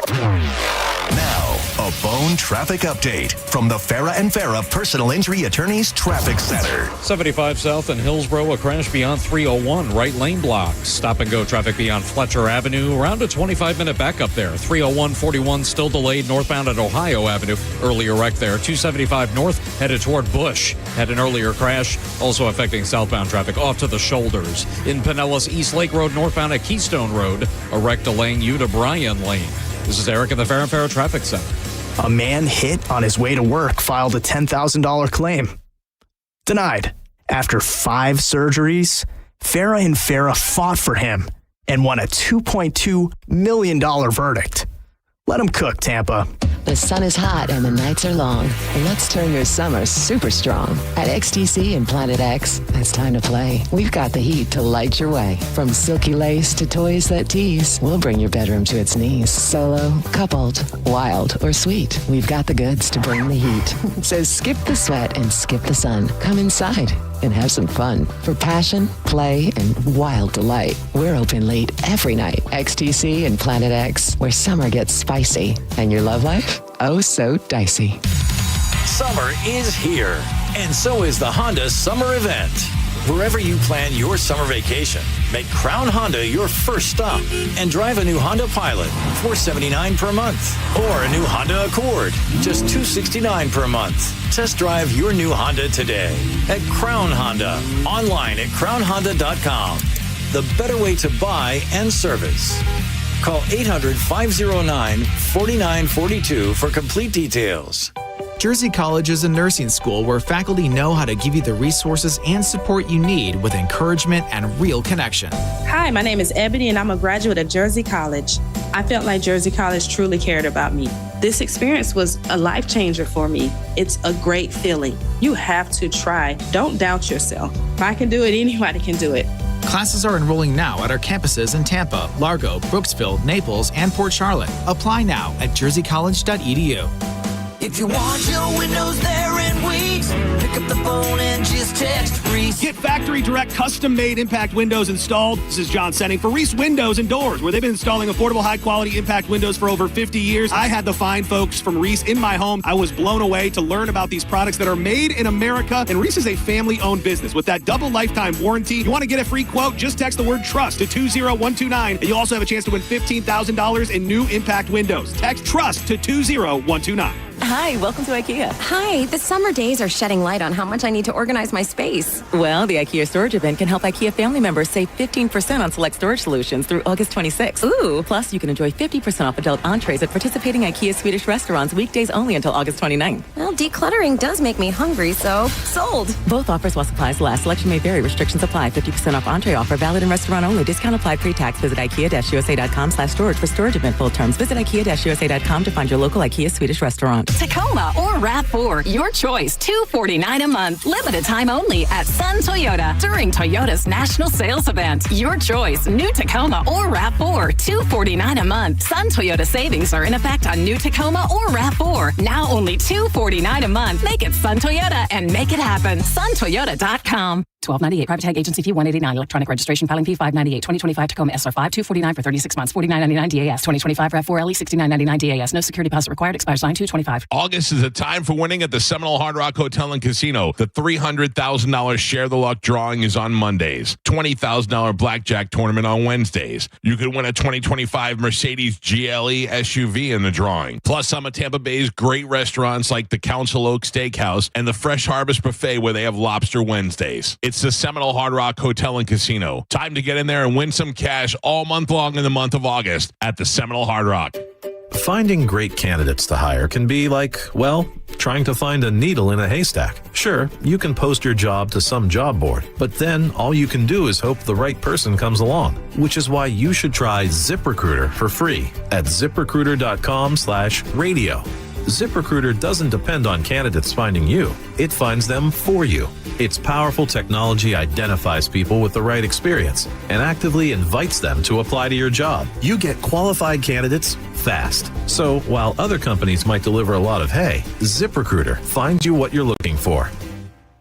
Now, a Bone traffic update from the Farah and Farah Personal Injury Attorneys Traffic Center. 75 South in Hillsborough, a crash beyond 301, right lane blocks. Stop and go traffic beyond Fletcher Avenue, around a 25-minute backup there. 301-41 still delayed northbound at Ohio Avenue. Earlier wreck there. 275 north headed toward Bush. Had an earlier crash, also affecting southbound traffic off to the shoulders. In Pinellas, East Lake Road northbound at Keystone Road, a wreck delaying you to Bryan Lane. This is Eric in the Farah and Farah Traffic Center. A man hit on his way to work filed a $10,000 claim. Denied. After 5 surgeries, Farah and Farah fought for him and won a $2.2 million verdict. Let him cook, Tampa. The sun is hot and the nights are long. Let's turn your summer super strong. At XTC and Planet X, it's time to play. We've got the heat to light your way. From silky lace to toys that tease, we'll bring your bedroom to its knees. Solo, coupled, wild, or sweet, we've got the goods to bring the heat. So skip the sweat and skip the sun. Come inside and have some fun. For passion, play, and wild delight, we're open late every night. XTC and Planet X, where summer gets spicy and your love life, oh so dicey. Summer is here, and so is the Honda Summer Event. Wherever you plan your summer vacation, make Crown Honda your first stop and drive a new Honda Pilot, $479 per month, or a new Honda Accord, just $269 per month. Test drive your new Honda today at Crown Honda, online at crownhonda.com. The better way to buy and service. Call 800-509-4942 for complete details. Jersey College is a nursing school where faculty know how to give you the resources and support you need with encouragement and real connection. Hi, my name is Ebony and I'm a graduate of Jersey College. I felt like Jersey College truly cared about me. This experience was a life changer for me. It's a great feeling. You have to try. Don't doubt yourself. If I can do it, anybody can do it. Classes are enrolling now at our campuses in Tampa, Largo, Brooksville, Naples, and Port Charlotte. Apply now at jerseycollege.edu. If you want your windows there in weeks, pick up the phone and just text Reese. Get factory direct custom made impact windows installed. This is John Senning for Reese Windows and Doors, where they've been installing affordable, high quality impact windows for over 50 years. I had the fine folks from Reese in my home. I was blown away to learn about these products that are made in America. And Reese is a family owned business with that double lifetime warranty. You want to get a free quote? Just text the word trust to 20129. And you'll also have a chance to win $15,000 in new impact windows. Text trust to 20129. Hi, welcome to IKEA. Hi, the summer days are shedding light on how much I need to organize my space. Well, the IKEA storage event can help IKEA family members save 15% on select storage solutions through August 26th. Ooh. Plus, you can enjoy 50% off adult entrees at participating IKEA Swedish restaurants weekdays only until August 29th. Well, decluttering does make me hungry, so sold. Both offers while supplies last. Selection may vary. Restrictions apply. 50% off entree offer valid in restaurant only. Discount applied pre-tax. Visit IKEA-USA.com/storage for storage event full terms. Visit IKEA-USA.com to find your local IKEA Swedish restaurant. Tacoma or RAV4, your choice, $249 a month. Limited time only at Sun Toyota during Toyota's national sales event. Your choice, new Tacoma or RAV4, $249 a month. Sun Toyota savings are in effect on new Tacoma or RAV4. Now only $249 a month. Make it Sun Toyota and make it happen. SunToyota.com. $12.98 private tag agency fee $189 electronic registration filing fee $5.98 2025 Tacoma SR5 $249 for 36 months $49.99 DAS 2025 RAV4 LE $69.99 DAS no security deposit required expires 9/2/25. August is a time for winning at the Seminole Hard Rock Hotel and Casino. The $300,000 Share the Luck drawing is on Mondays. $20,000 blackjack tournament on Wednesdays. You could win a 2025 Mercedes GLE SUV in the drawing. Plus some of Tampa Bay's great restaurants like the Council Oak Steakhouse and the Fresh Harvest Buffet where they have Lobster Wednesdays. It's the Seminole Hard Rock Hotel and Casino. Time to get in there and win some cash all month long in the month of August at the Seminole Hard Rock. Finding great candidates to hire can be like, well, trying to find a needle in a haystack. Sure, you can post your job to some job board, but then all you can do is hope the right person comes along, which is why you should try ZipRecruiter for free at ZipRecruiter.com/radio. ZipRecruiter doesn't depend on candidates finding you. It finds them for you. Its powerful technology identifies people with the right experience and actively invites them to apply to your job. You get qualified candidates fast. So while other companies might deliver a lot of hay, ZipRecruiter finds you what you're looking for.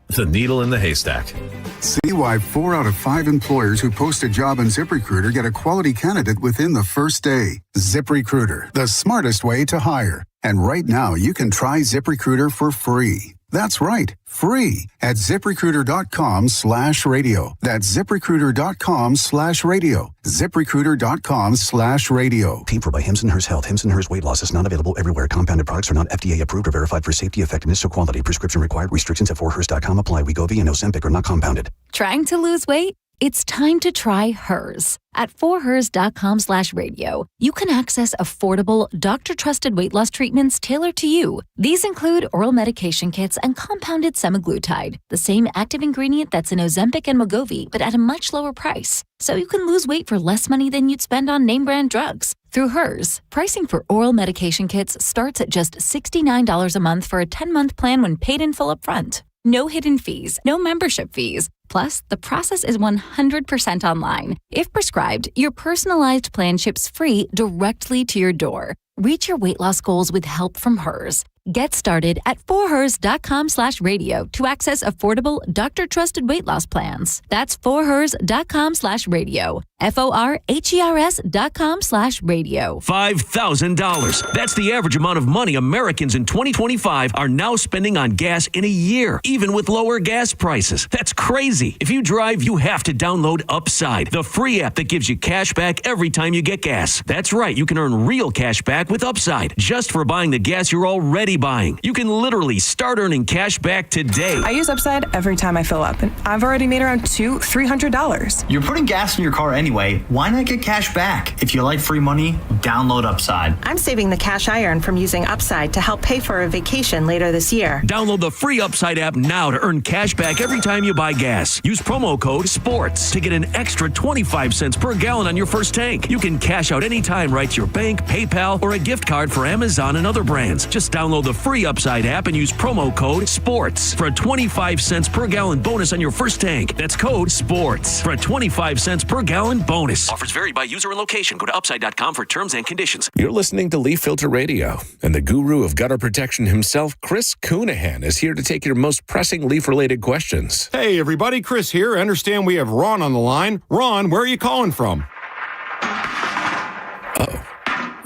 The needle in the haystack. See why 4 out of 5 employers who post a job on ZipRecruiter get a quality candidate within the first day. ZipRecruiter, the smartest way to hire. And right now, you can try ZipRecruiter for free. That's right, free at ZipRecruiter.com/radio. That's ZipRecruiter.com/radio. ZipRecruiter.com/radio. Paid for by Hims & Hers Health. Hims & Hers Weight Loss is not available everywhere. Compounded products are not FDA approved or verified for safety, effectiveness, or quality. Prescription required. Restrictions at 4hers.com apply. Wegovy and Ozempic are not compounded. Trying to lose weight? It's time to try Hers. At 4hers.com/radio, you can access affordable, doctor-trusted weight loss treatments tailored to you. These include oral medication kits and compounded semaglutide, the same active ingredient that's in Ozempic and Wegovy, but at a much lower price. So you can lose weight for less money than you'd spend on name-brand drugs. Through Hers, pricing for oral medication kits starts at just $69 a month for a 10-month plan when paid in full upfront. No hidden fees, no membership fees. Plus, the process is 100% online. If prescribed, your personalized plan ships free directly to your door. Reach your weight loss goals with help from Hers. Get started at 4hers.com/radio to access affordable, doctor-trusted weight loss plans. That's 4hers.com/radio. FORHERS.com/radio. $5,000. That's the average amount of money Americans in 2025 are now spending on gas in a year, even with lower gas prices. That's crazy. If you drive, you have to download Upside, the free app that gives you cash back every time you get gas. That's right, you can earn real cash back with Upside, just for buying the gas you're already buying. You can literally start earning cash back today. I use Upside every time I fill up, and I've already made around $300. You're putting gas in your car anyway. Why not get cash back? If you like free money, download Upside. I'm saving the cash I earn from using Upside to help pay for a vacation later this year. Download the free Upside app now to earn cash back every time you buy gas. Use promo code SPORTS to get an extra 25 cents per gallon on your first tank. You can cash out anytime right to your bank, PayPal, or a gift card for Amazon and other brands. Just download the free Upside app and use promo code SPORTS for a 25 cents per gallon bonus on your first tank. That's code SPORTS for a 25 cents per gallon bonus. Offers vary by user and location. Go to upside.com for terms and conditions. You're listening to Leaf Filter Radio, and the guru of gutter protection himself, Chris Coonahan, is here to take your most pressing leaf-related questions. Hey, everybody. Chris here. I understand we have Ron on the line. Ron, where are you calling from?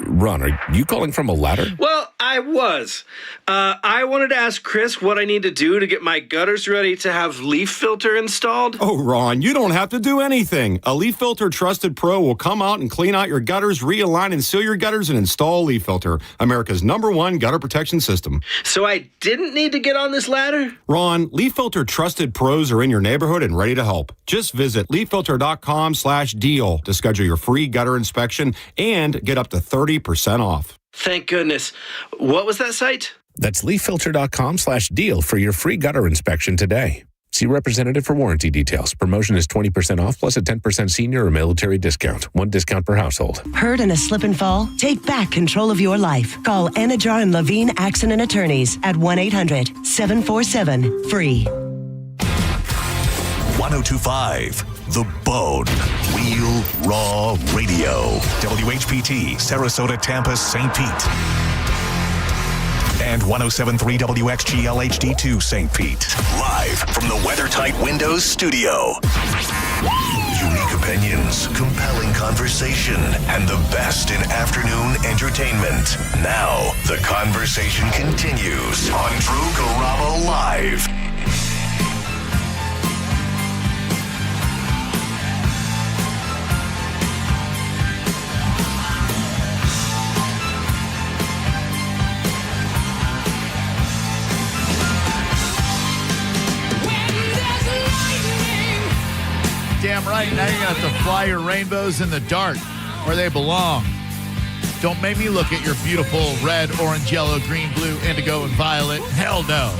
Ron, are you calling from a ladder? Well, I was. I wanted to ask Chris what I need to do to get my gutters ready to have leaf filter installed. Oh, Ron, you don't have to do anything. A Leaf Filter Trusted Pro will come out and clean out your gutters, realign and seal your gutters, and install Leaf Filter, America's #1 gutter protection system. So I didn't need to get on this ladder? Ron, Leaf Filter Trusted Pros are in your neighborhood and ready to help. Just visit leaffilter.com/deal to schedule your free gutter inspection and get up to 30% off. Thank goodness. What was that site? That's leaffilter.com/deal for your free gutter inspection today. See representative for warranty details. Promotion is 20% off plus a 10% senior or military discount. One discount per household. Hurt in a slip and fall? Take back control of your life. Call Anajar and Levine Accident Attorneys at 1-800-747-FREE. 1025 The Bone. Real Raw Radio. WHPT, Sarasota, Tampa, St. Pete. And 107.3 WXGL HD2 St. Pete. Live from the WeatherTight Windows studio. Unique opinions, compelling conversation, and the best in afternoon entertainment. Now, the conversation continues on Drew Garabo Live. Damn right. Now you're going to have to fly your rainbows in the dark where they belong. Don't make me look at your beautiful red, orange, yellow, green, blue, indigo, and violet. Hell no.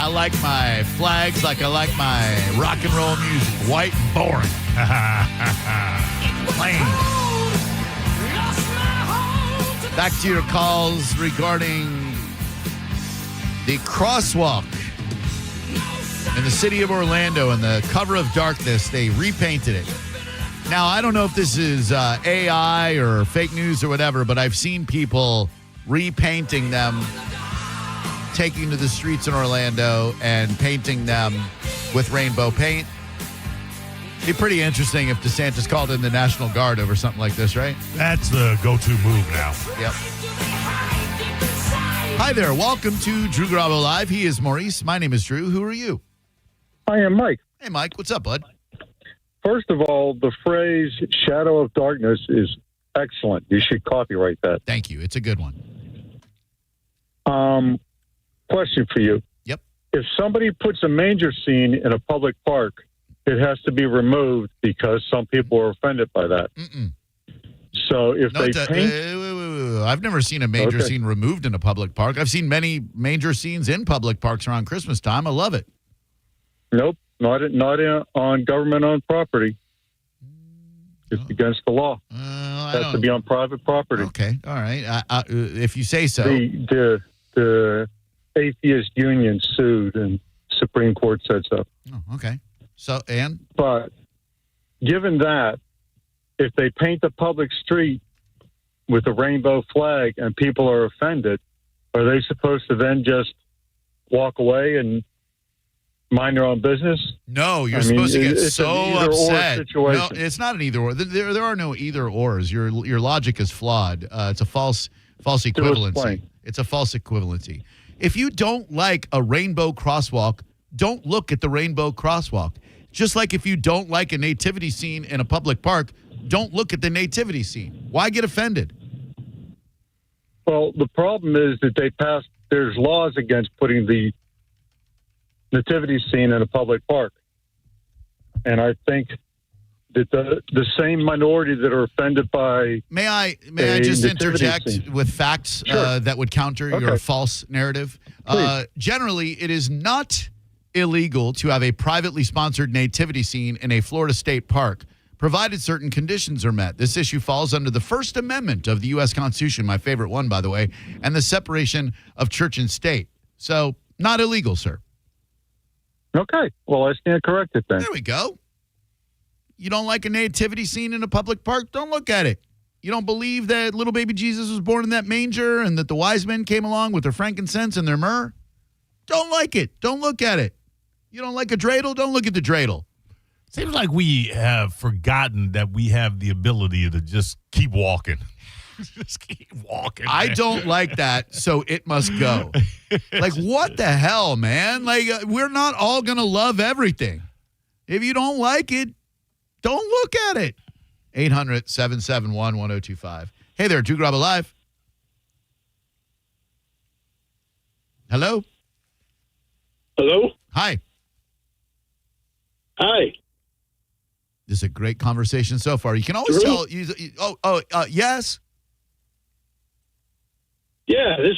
I like my flags like I like my rock and roll music. White and boring. Plain. Back to your calls regarding the Crosswalk in the city of Orlando. In the cover of darkness, they repainted it. Now, I don't know if this is AI or fake news or whatever, but I've seen people repainting them, taking to the streets in Orlando and painting them with rainbow paint. It'd be pretty interesting if DeSantis called in the National Guard over something like this, right? That's the go-to move now. Yep. Hi there. Welcome to Drew Garabo Live. He is Maurice. My name is Drew. Who are you? I am Mike. Hey, Mike. What's up, bud? First of all, the phrase shadow of darkness is excellent. You should copyright that. Thank you. It's a good one. Question for you. Yep. If somebody puts a manger scene in a public park, it has to be removed because some people are offended by that. Mm-mm. So if No, they paint... I've never seen a manger scene removed in a public park. I've seen many manger scenes in public parks around Christmas time. I love it. Nope, not on government-owned property. It's against the law. It has to be on private property. Okay, all right. If you say so. The atheist union sued, and Supreme Court said so. Oh, okay. So, and? But given that, if they paint the public street with a rainbow flag and people are offended, are they supposed to then just walk away and mind their own business? No, you're supposed to get so upset. Situation. No, it's not an either or. There are no either ors. Your logic is flawed. It's a false equivalency. It's a false equivalency. If you don't like a rainbow crosswalk, don't look at the rainbow crosswalk. Just like if you don't like a nativity scene in a public park, don't look at the nativity scene. Why get offended? Well, the problem is that there's laws against putting the nativity scene in a public park. And I think that the same minority that are offended by... May I just interject with facts that would counter your false narrative? Generally, it is not illegal to have a privately sponsored nativity scene in a Florida state park, provided certain conditions are met. This issue falls under the First Amendment of the U.S. Constitution, my favorite one, by the way, and the separation of church and state. So, not illegal, sir. Okay. Well, I stand corrected then. There we go. You don't like a nativity scene in a public park? Don't look at it. You don't believe that little baby Jesus was born in that manger and that the wise men came along with their frankincense and their myrrh? Don't like it. Don't look at it. You don't like a dreidel? Don't look at the dreidel. Seems like we have forgotten that we have the ability to just keep walking. Just keep walking. I don't like that, so it must go. Like, what the hell, man? Like, we're not all going to love everything. If you don't like it, don't look at it. 800-771-1025. Hey there, Drew Garabo Live. Hello? Hello? Hi. Hi. This is a great conversation so far. You can always tell. Yes? Yeah, this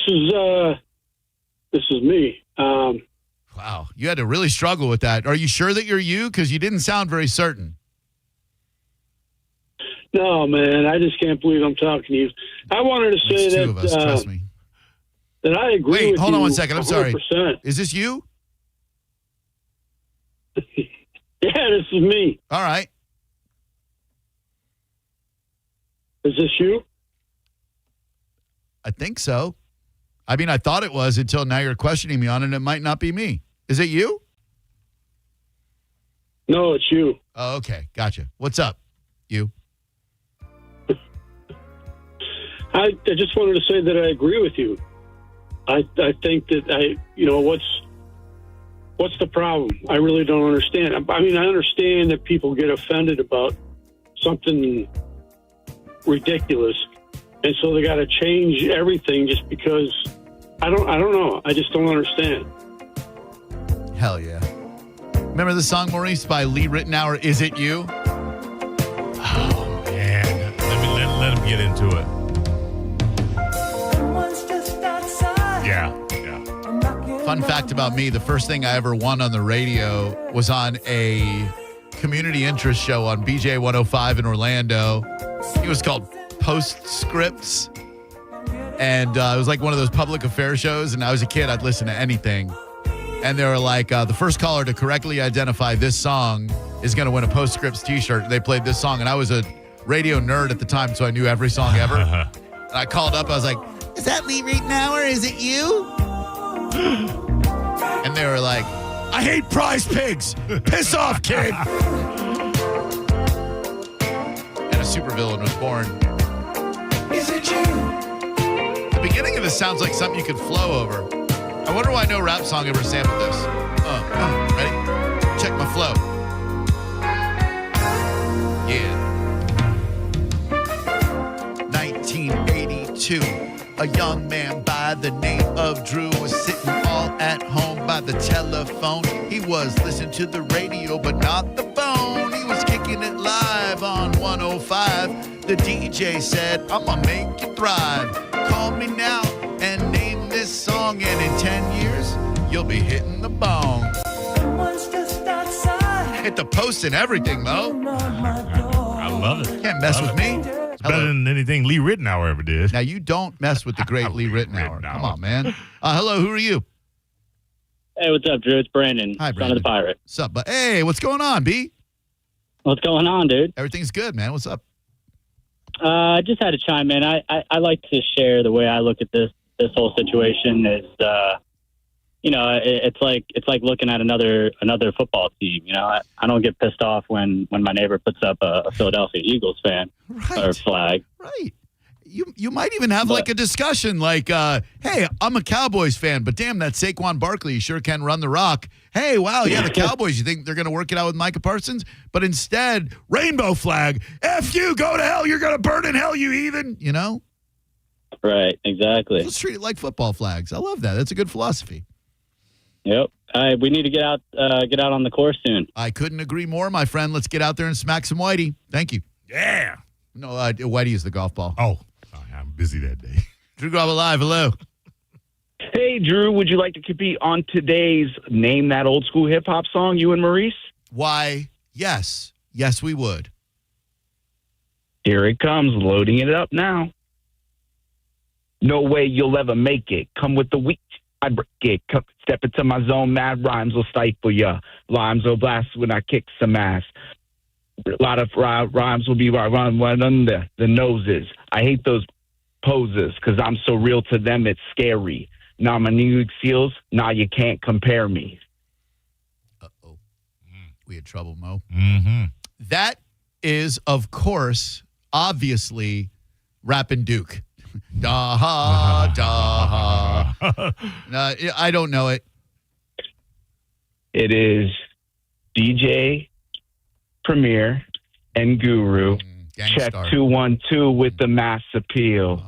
is me. Wow, you had to really struggle with that. Are you sure that you're you? Because you didn't sound very certain. No, man, I just can't believe I'm talking to you. I wanted to say There's two of us, trust me. That I agree with you. Wait, hold on 1 second. I'm 100%. sorry. Is this you? Yeah, this is me. All right. Is this you? I think so. I mean, I thought it was until now you're questioning me on it, and it might not be me. Is it you? No, it's you. Oh, okay. Gotcha. What's up, you? I just wanted to say that I agree with you. I think that what's the problem? I really don't understand. I mean, I understand that people get offended about something ridiculous, and so they got to change everything just because. I don't know. I just don't understand. Hell yeah. Remember the song, Maurice, by Lee Ritenour, Is It You? Oh, man. Let him get into it. Yeah. Fun fact about me, the first thing I ever won on the radio was on a community interest show on BJ 105 in Orlando. It was called Postscripts. And it was like one of those public affairs shows. And I was a kid, I'd listen to anything. And they were like, the first caller to correctly identify this song is going to win a Postscripts t-shirt. They played this song. And I was a radio nerd at the time, so I knew every song ever. And I called up. I was like, is that Lee Ritenour? Is it you? And they were like, I hate prize pigs. Piss off, kid. And a supervillain was born. Is it you? The beginning of this sounds like something you could flow over. I wonder why no rap song ever sampled this. Ready? Check my flow. Yeah. 1982. A young man by the name of Drew was sitting all at home by the telephone. He was listening to the radio, but not the phone. He was kicking it live on 105. The DJ said, I'm gonna make you thrive. Call me now and name this song, and in 10 years, you'll be hitting the bong. Hit the post and everything, Mo. I love it. Can't mess with me. It's better than anything Lee Ritenour ever did. Now, you don't mess with the great Lee Ritenour. Come on, man. Hello, who are you? Hey, what's up, Drew? It's Brandon. Hi, Brandon. Son of the Pirate. What's up? Hey, what's going on, B? What's going on, dude? Everything's good, man. What's up? I just had to chime in. I like to share the way I look at this whole situation is, it's like looking at another football team. You know, I don't get pissed off when my neighbor puts up a Philadelphia Eagles fan or flag. Right. You might even have like a discussion like, hey, I'm a Cowboys fan, but damn, that Saquon Barkley sure can run the rock. Hey, wow, yeah, the Cowboys, you think they're going to work it out with Micah Parsons? But instead, rainbow flag, F you, go to hell, you're going to burn in hell, you heathen, you know? Right, exactly. Let's treat it like football flags. I love that. That's a good philosophy. Yep. We need to get out on the course soon. I couldn't agree more, my friend. Let's get out there and smack some Whitey. Thank you. Yeah. No, Whitey is the golf ball. Oh, sorry, I'm busy that day. Drew Garabo Live, hello. Hey, Drew, would you like to compete on today's Name That Old School Hip Hop song, you and Maurice? Why, yes. Yes, we would. Here it comes, loading it up now. No way you'll ever make it. Come with the weak. I break it. Step into my zone. Mad rhymes will stifle ya. Rhymes will blast when I kick some ass. A lot of rhymes will be run under the noses. I hate those poses because I'm so real to them it's scary. Now my New York Seals, now you can't compare me. Uh-oh. We had trouble, Mo. Mm-hmm. That is, of course, obviously, Rappin' Duke. Da-ha, da-ha. I don't know it. It is DJ, Premier, and Guru. Check 212 with the mass appeal.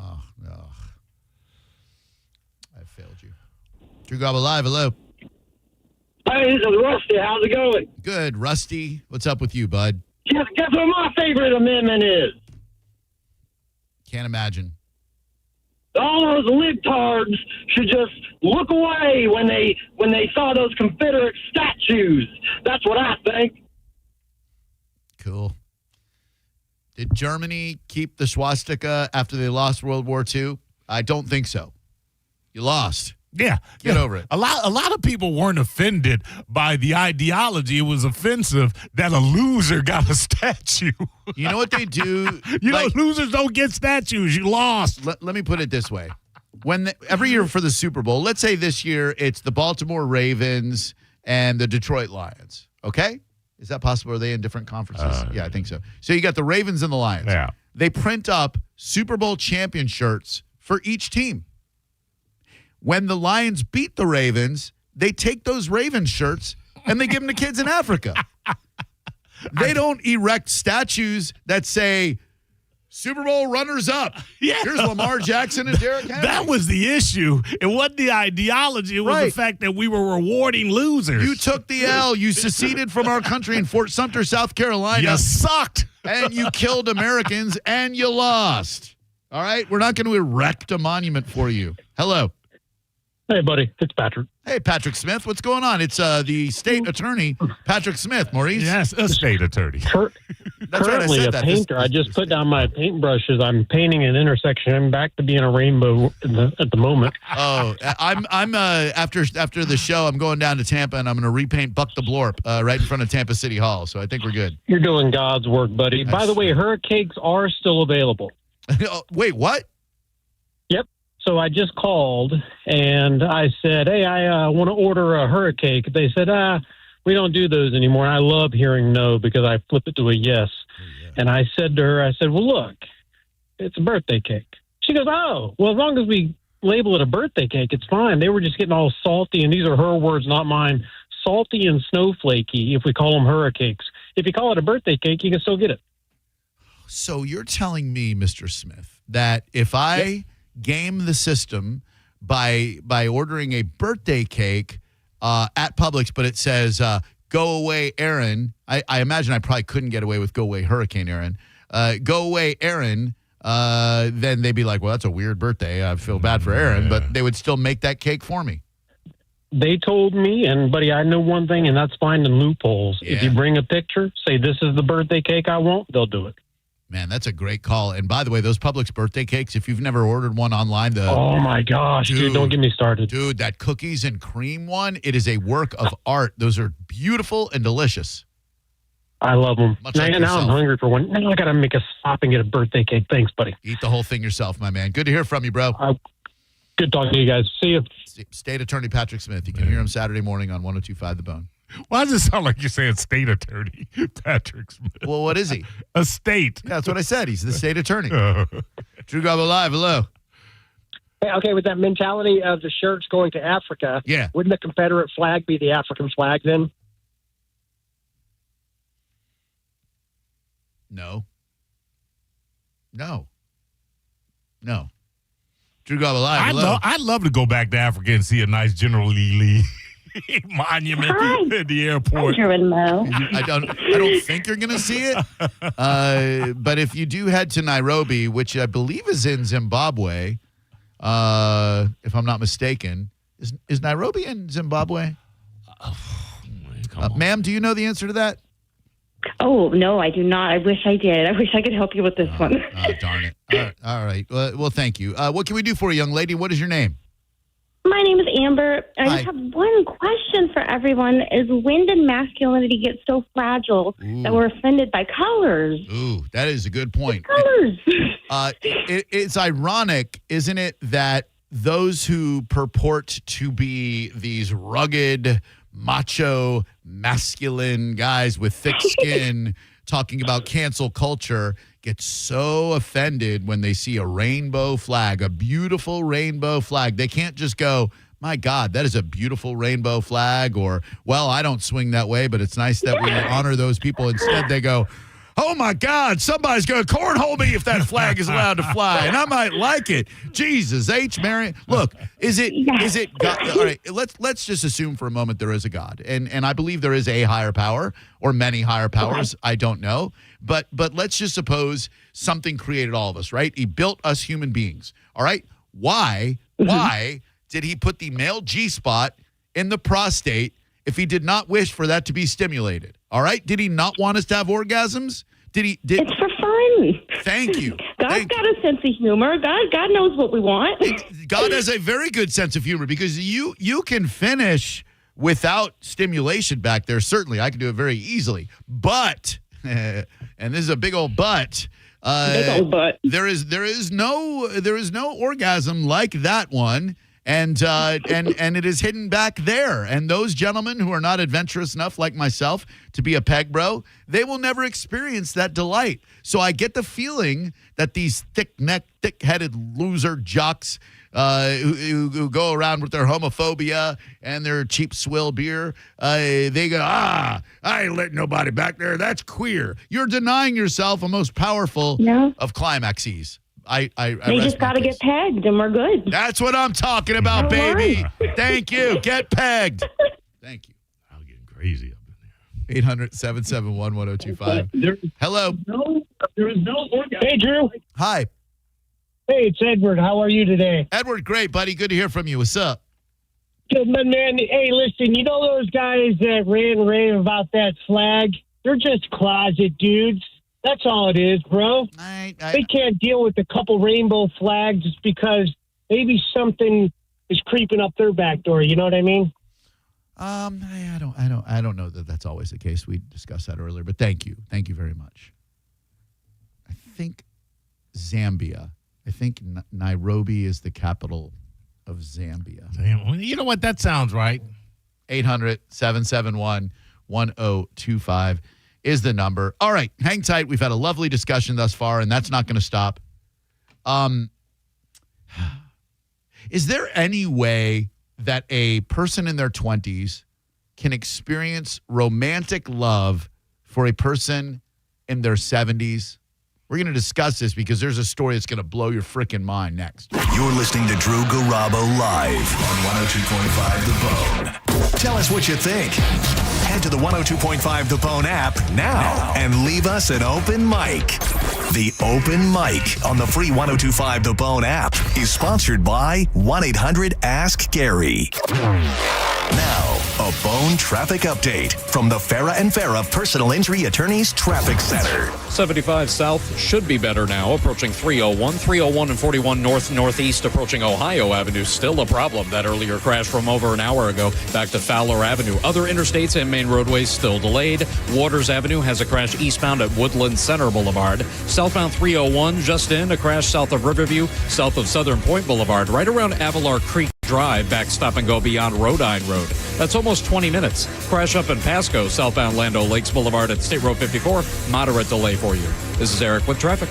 I failed you. Drew Garabo Live, hello. Hey, this is Rusty. How's it going? Good. Rusty, what's up with you, bud? Guess what my favorite amendment is? Can't imagine. All those libtards should just look away when they saw those Confederate statues. That's what I think. Cool. Did Germany keep the swastika after they lost World War II? I don't think so. You lost. Yeah. Get over it. A lot of people weren't offended by the ideology. It was offensive that a loser got a statue. You know what they do? Losers don't get statues. You lost. Let me put it this way. Every year for the Super Bowl, let's say this year it's the Baltimore Ravens and the Detroit Lions. Okay? Is that possible? Are they in different conferences? Yeah, I think so. So you got the Ravens and the Lions. Yeah. They print up Super Bowl champion shirts for each team. When the Lions beat the Ravens, they take those Ravens shirts and they give them to kids in Africa. They don't erect statues that say Super Bowl runners-up. Yeah. Here's Lamar Jackson and Derrick Henry. That was the issue. It wasn't the ideology. It was the fact that we were rewarding losers. You took the L. You seceded from our country in Fort Sumter, South Carolina. You sucked. And you killed Americans, and you lost. All right? We're not going to erect a monument for you. Hello. Hey, buddy. It's Patrick. Hey, Patrick Smith. What's going on? It's the state attorney, Patrick Smith, Maurice. Yes, a state attorney. Currently a painter. I just put down my paintbrushes. I'm painting an intersection. I'm back to being a rainbow at the moment. Oh, I'm after the show, I'm going down to Tampa, and I'm going to repaint Buck the Blorp right in front of Tampa City Hall. So I think we're good. You're doing God's work, buddy. By the way, hurricanes are still available. Wait, what? Yep. So I just called and I said, hey, I want to order a hurricane. They said, we don't do those anymore. I love hearing no because I flip it to a yes. And I said to her, well, look, it's a birthday cake. She goes, oh, well, as long as we label it a birthday cake, it's fine. They were just getting all salty, and these are her words, not mine, salty and snowflakey if we call them hurricanes. If you call it a birthday cake, you can still get it. So you're telling me, Mr. Smith, that if I game the system by ordering a birthday cake at Publix, but it says go away Aaron, I imagine I probably couldn't get away with go away Hurricane Aaron, go away Aaron, then they'd be like, well, that's a weird birthday, I feel bad for Aaron, but they would still make that cake for me. They told me, and buddy, I know one thing, and that's finding loopholes. If you bring a picture, say this is the birthday cake I want, they'll do it. Man, that's a great call. And by the way, those Publix birthday cakes, if you've never ordered one online, oh my gosh, dude, don't get me started. Dude, that cookies and cream one, it is a work of art. Those are beautiful and delicious. I love them. Like now I'm hungry for one. Now I got to make a stop and get a birthday cake. Thanks, buddy. Eat the whole thing yourself, my man. Good to hear from you, bro. Good talking to you guys. See you. State Attorney Patrick Smith. You can hear him Saturday morning on 102.5 The Bone. Why does it sound like you're saying state attorney, Patrick Smith? Well, what is he? A state. Yeah, that's what I said. He's the state attorney. Drew Garabo Live. Hello. Hey, okay, with that mentality of the shirts going to Africa, wouldn't the Confederate flag be the African flag then? No. Drew Garabo Live. Hello. I'd love to go back to Africa and see a nice General Lee monument at the airport. I don't think you're going to see it. But if you do head to Nairobi, which I believe is in Zimbabwe, if I'm not mistaken, is Nairobi in Zimbabwe? Ma'am, do you know the answer to that? Oh, no, I do not. I wish I did. I wish I could help you with this one. Oh, darn it. All right. Well, thank you. What can we do for you, young lady? What is your name? My name is Amber. I just have one question for everyone. Is when did masculinity get so fragile that we're offended by colors? Ooh, that is a good point. Colors. It's ironic, isn't it, that those who purport to be these rugged, macho, masculine guys with thick skin talking about cancel culture get so offended when they see a rainbow flag, a beautiful rainbow flag. They can't just go, my God, that is a beautiful rainbow flag, or, well, I don't swing that way, but it's nice that we honor those people. Instead, they go, oh, my God, somebody's going to cornhole me if that flag is allowed to fly, and I might like it. Jesus H. Mary. Look, is it God? All right, let's just assume for a moment there is a God, and I believe there is a higher power or many higher powers. I don't know. But let's just suppose something created all of us, right? He built us human beings, all right? Why did he put the male G-spot in the prostate if he did not wish for that to be stimulated, all right? Did he not want us to have orgasms? It's for fun. Thank you. God's got a sense of humor. God knows what we want. God has a very good sense of humor because you can finish without stimulation back there. Certainly, I can do it very easily. But, and this is a big old but. There is no orgasm like that one. And it is hidden back there. And those gentlemen who are not adventurous enough, like myself, to be a peg bro, they will never experience that delight. So I get the feeling that these thick-headed loser jocks who go around with their homophobia and their cheap swill beer, they go, I ain't letting nobody back there. That's queer. You're denying yourself a most powerful of climaxes. They just got to get pegged, and we're good. That's what I'm talking about, baby. Thank you. Get pegged. Thank you. I'm getting crazy up in 800-771-1025. Hello. Hey, Drew. Hi. Hey, it's Edward. How are you today? Edward, great, buddy. Good to hear from you. What's up? Good, man. Hey, listen, you know those guys that rant and rave about that flag? They're just closet dudes. That's all it is, bro. They can't deal with a couple rainbow flags just because maybe something is creeping up their back door. You know what I mean? I don't know that that's always the case. We discussed that earlier, but thank you very much. I think Zambia. I think Nairobi is the capital of Zambia. Damn, you know what? That sounds right. 800-771-1025 is the number. All right, hang tight. We've had a lovely discussion thus far, and that's not going to stop. Is there any way that a person in their 20s can experience romantic love for a person in their 70s? We're going to discuss this because there's a story that's going to blow your freaking mind next. You're listening to Drew Garabo live on 102.5 The Bone. Tell us what you think. Head to the 102.5 The Bone app now and leave us an open mic. The Open Mic on the free 102.5 The Bone app is sponsored by 1-800-ASK-GARY. Now, a Bone traffic update from the Farah and Farah Personal Injury Attorneys Traffic Center. 75 South should be better now, approaching 301. 301 and 41 North-Northeast approaching Ohio Avenue. Still a problem. That earlier crash from over an hour ago back to Fowler Avenue. Other interstates and main roadways still delayed. Waters Avenue has a crash eastbound at Woodland Center Boulevard. Southbound 301 just in, a crash south of Riverview, south of Southern Point Boulevard, right around Avalar Creek Drive, back stop and go beyond Rodine Road. That's almost 20 minutes. Crash up in Pasco, southbound Lando Lakes Boulevard at State Road 54. Moderate delay for you. This is Eric with traffic.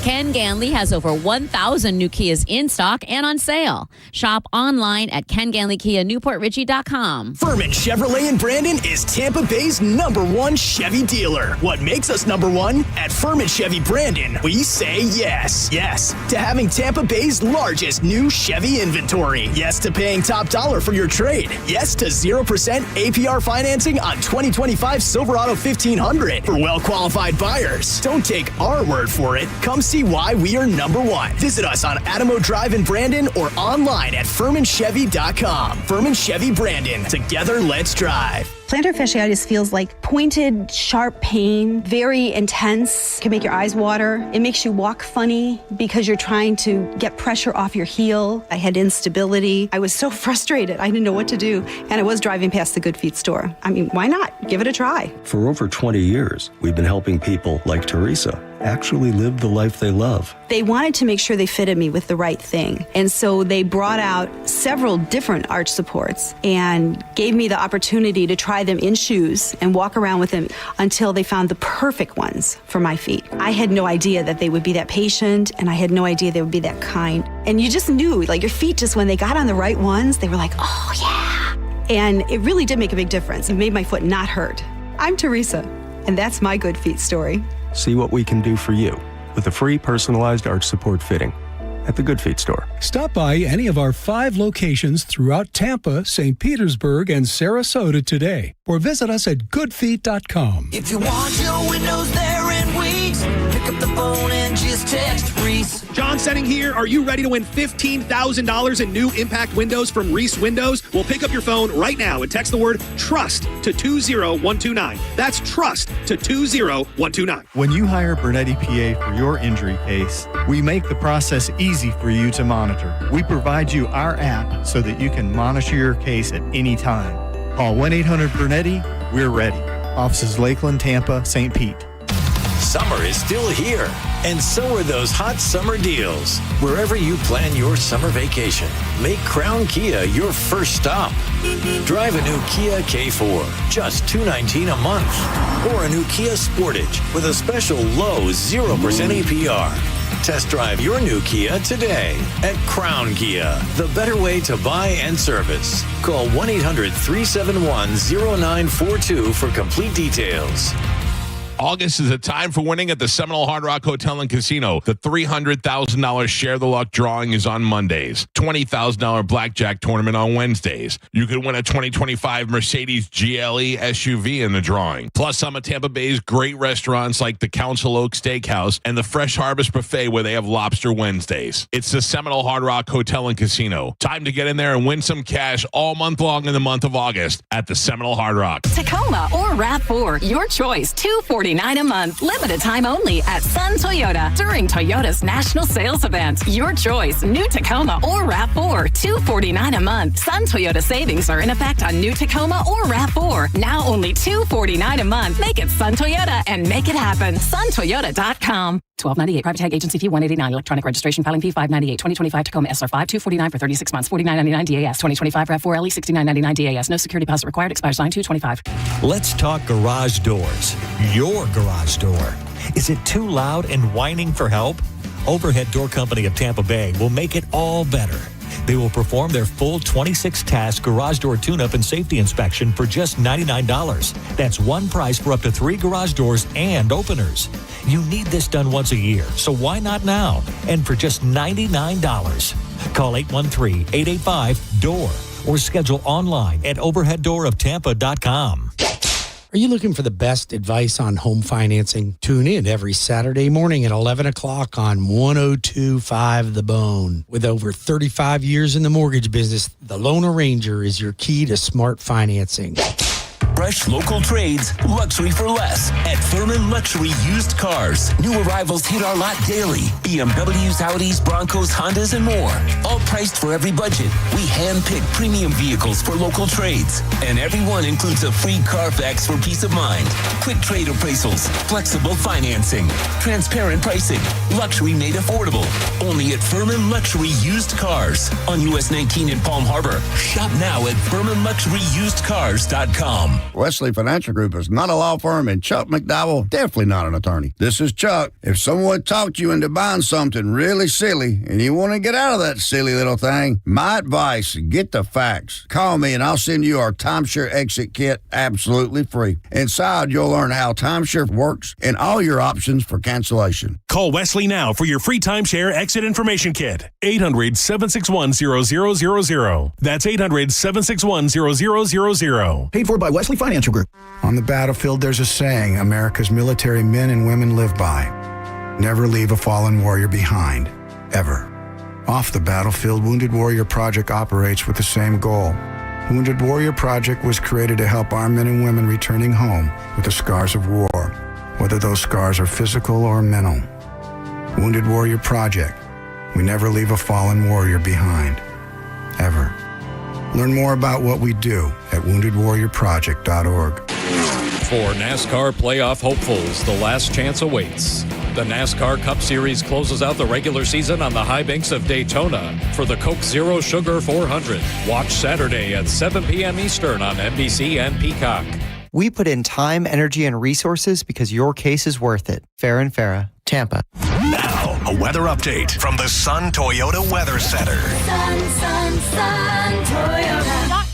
Ken Ganley has over 1,000 new Kias in stock and on sale. Shop online at KenGanleyKiaNewportRichie.com. Furman Chevrolet in Brandon is Tampa Bay's #1 Chevy dealer. What makes us #1? At Furman Chevy Brandon, we say yes. Yes to having Tampa Bay's largest new Chevy inventory. Yes to paying top dollar for your trade. Yes to 0% APR financing on 2025 Silverado 1500 for well-qualified buyers. Don't take our word for it. Come see why we are #1. Visit us on Adamo Drive in Brandon or online at FurmanChevy.com. Furman Chevy Brandon. Together, let's drive. Plantar fasciitis feels like pointed, sharp pain, very intense. It can make your eyes water. It makes you walk funny because you're trying to get pressure off your heel. I had instability. I was so frustrated. I didn't know what to do. And I was driving past the Good Feet store. I mean, why not? Give it a try. For over 20 years, we've been helping people like Teresa actually live the life they love. They wanted to make sure they fitted me with the right thing. And so they brought out several different arch supports and gave me the opportunity to try them in shoes and walk around with them until they found the perfect ones for my feet. I had no idea that they would be that patient, and I had no idea they would be that kind. And you just knew, like, your feet just, when they got on the right ones, they were like, oh yeah. And it really did make a big difference. It made my foot not hurt. I'm Teresa, and that's my Good Feet story. See what we can do for you with a free personalized arch support fitting at the Good Feet store. Stop by any of our 5 locations throughout Tampa, St. Petersburg, and Sarasota today, or visit us at goodfeet.com. If you want your windows there in weeks, pick up the phone and just text Reese. John Setting here. Are you ready to win $15,000 in new impact windows from Reese Windows? Well, pick up your phone right now and text the word TRUST to 20129. That's TRUST to 20129. When you hire Bernetti PA for your injury case, we make the process easy for you to monitor. We provide you our app so that you can monitor your case at any time. Call 1-800-BERNETTI. We're ready. Offices Lakeland, Tampa, St. Pete. Summer is still here, and so are those hot summer deals. Wherever you plan your summer vacation, make Crown Kia your first stop. Drive a new Kia K4, just $219 a month, or a new Kia Sportage with a special low 0% APR. Test drive your new Kia today at Crown Kia, the better way to buy and service. Call 1-800-371-0942 for complete details. August is a time for winning at the Seminole Hard Rock Hotel and Casino. The $300,000 Share the Luck drawing is on Mondays. $20,000 blackjack tournament on Wednesdays. You could win a 2025 Mercedes GLE SUV in the drawing. Plus, some of Tampa Bay's great restaurants like the Council Oak Steakhouse and the Fresh Harvest Buffet where they have Lobster Wednesdays. It's the Seminole Hard Rock Hotel and Casino. Time to get in there and win some cash all month long in the month of August at the Seminole Hard Rock. Tacoma or RAV4, your choice. $249 a month. Limited time only at Sun Toyota during Toyota's national sales event. Your choice. New Tacoma or RAV4. $249 a month. Sun Toyota savings are in effect on new Tacoma or RAV4. Now only $249 a month. Make it Sun Toyota and make it happen. SunToyota.com. $12.98 private tag agency fee $189 electronic registration filing fee $598 2025 Tacoma SR5 $249 for 36 months $49.99 DAS 2025 RAV4 LE $69.99 DAS no security deposit required expires 9/2/25. Let's talk garage doors. Your garage door. Is it too loud and whining for help? Overhead Door Company of Tampa Bay will make it all better. They will perform their full 26-task garage door tune-up and safety inspection for just $99. That's one price for up to 3 garage doors and openers. You need this done once a year, so why not now? And for just $99. Call 813-885-DOOR or schedule online at overheaddooroptampa.com. Are you looking for the best advice on home financing? Tune in every Saturday morning at 11 o'clock on 102.5 The Bone. With over 35 years in the mortgage business, the Loan Arranger is your key to smart financing. Fresh local trades, luxury for less at Furman Luxury Used Cars. New arrivals hit our lot daily. BMWs, Audis, Broncos, Hondas, and more. All priced for every budget. We handpick premium vehicles for local trades. And every one includes a free Carfax for peace of mind. Quick trade appraisals, flexible financing, transparent pricing, luxury made affordable. Only at Furman Luxury Used Cars on US 19 in Palm Harbor. Shop now at FurmanLuxuryUsedCars.com. Wesley Financial Group is not a law firm, and Chuck McDowell, definitely not an attorney. This is Chuck. If someone talked you into buying something really silly and you want to get out of that silly little thing, my advice, get the facts. Call me and I'll send you our timeshare exit kit absolutely free. Inside, you'll learn how timeshare works and all your options for cancellation. Call Wesley now for your free timeshare exit information kit. 800-761-0000. That's 800-761-0000. Paid for by Wesley Financial Group. On the battlefield, there's a saying America's military men and women live by. Never leave a fallen warrior behind, ever. Off the battlefield, Wounded Warrior Project operates with the same goal. Wounded Warrior Project was created to help our men and women returning home with the scars of war, whether those scars are physical or mental. Wounded Warrior Project. We never leave a fallen warrior behind, ever. Learn more about what we do at woundedwarriorproject.org. For NASCAR playoff hopefuls, the last chance awaits. The NASCAR Cup Series closes out the regular season on the high banks of Daytona for the Coke Zero Sugar 400. Watch Saturday at 7 p.m. Eastern on NBC and Peacock. We put in time, energy, and resources because your case is worth it. Farah and Farah, Tampa. Now, a weather update from the Sun Toyota Weather Center. SunToyota.com.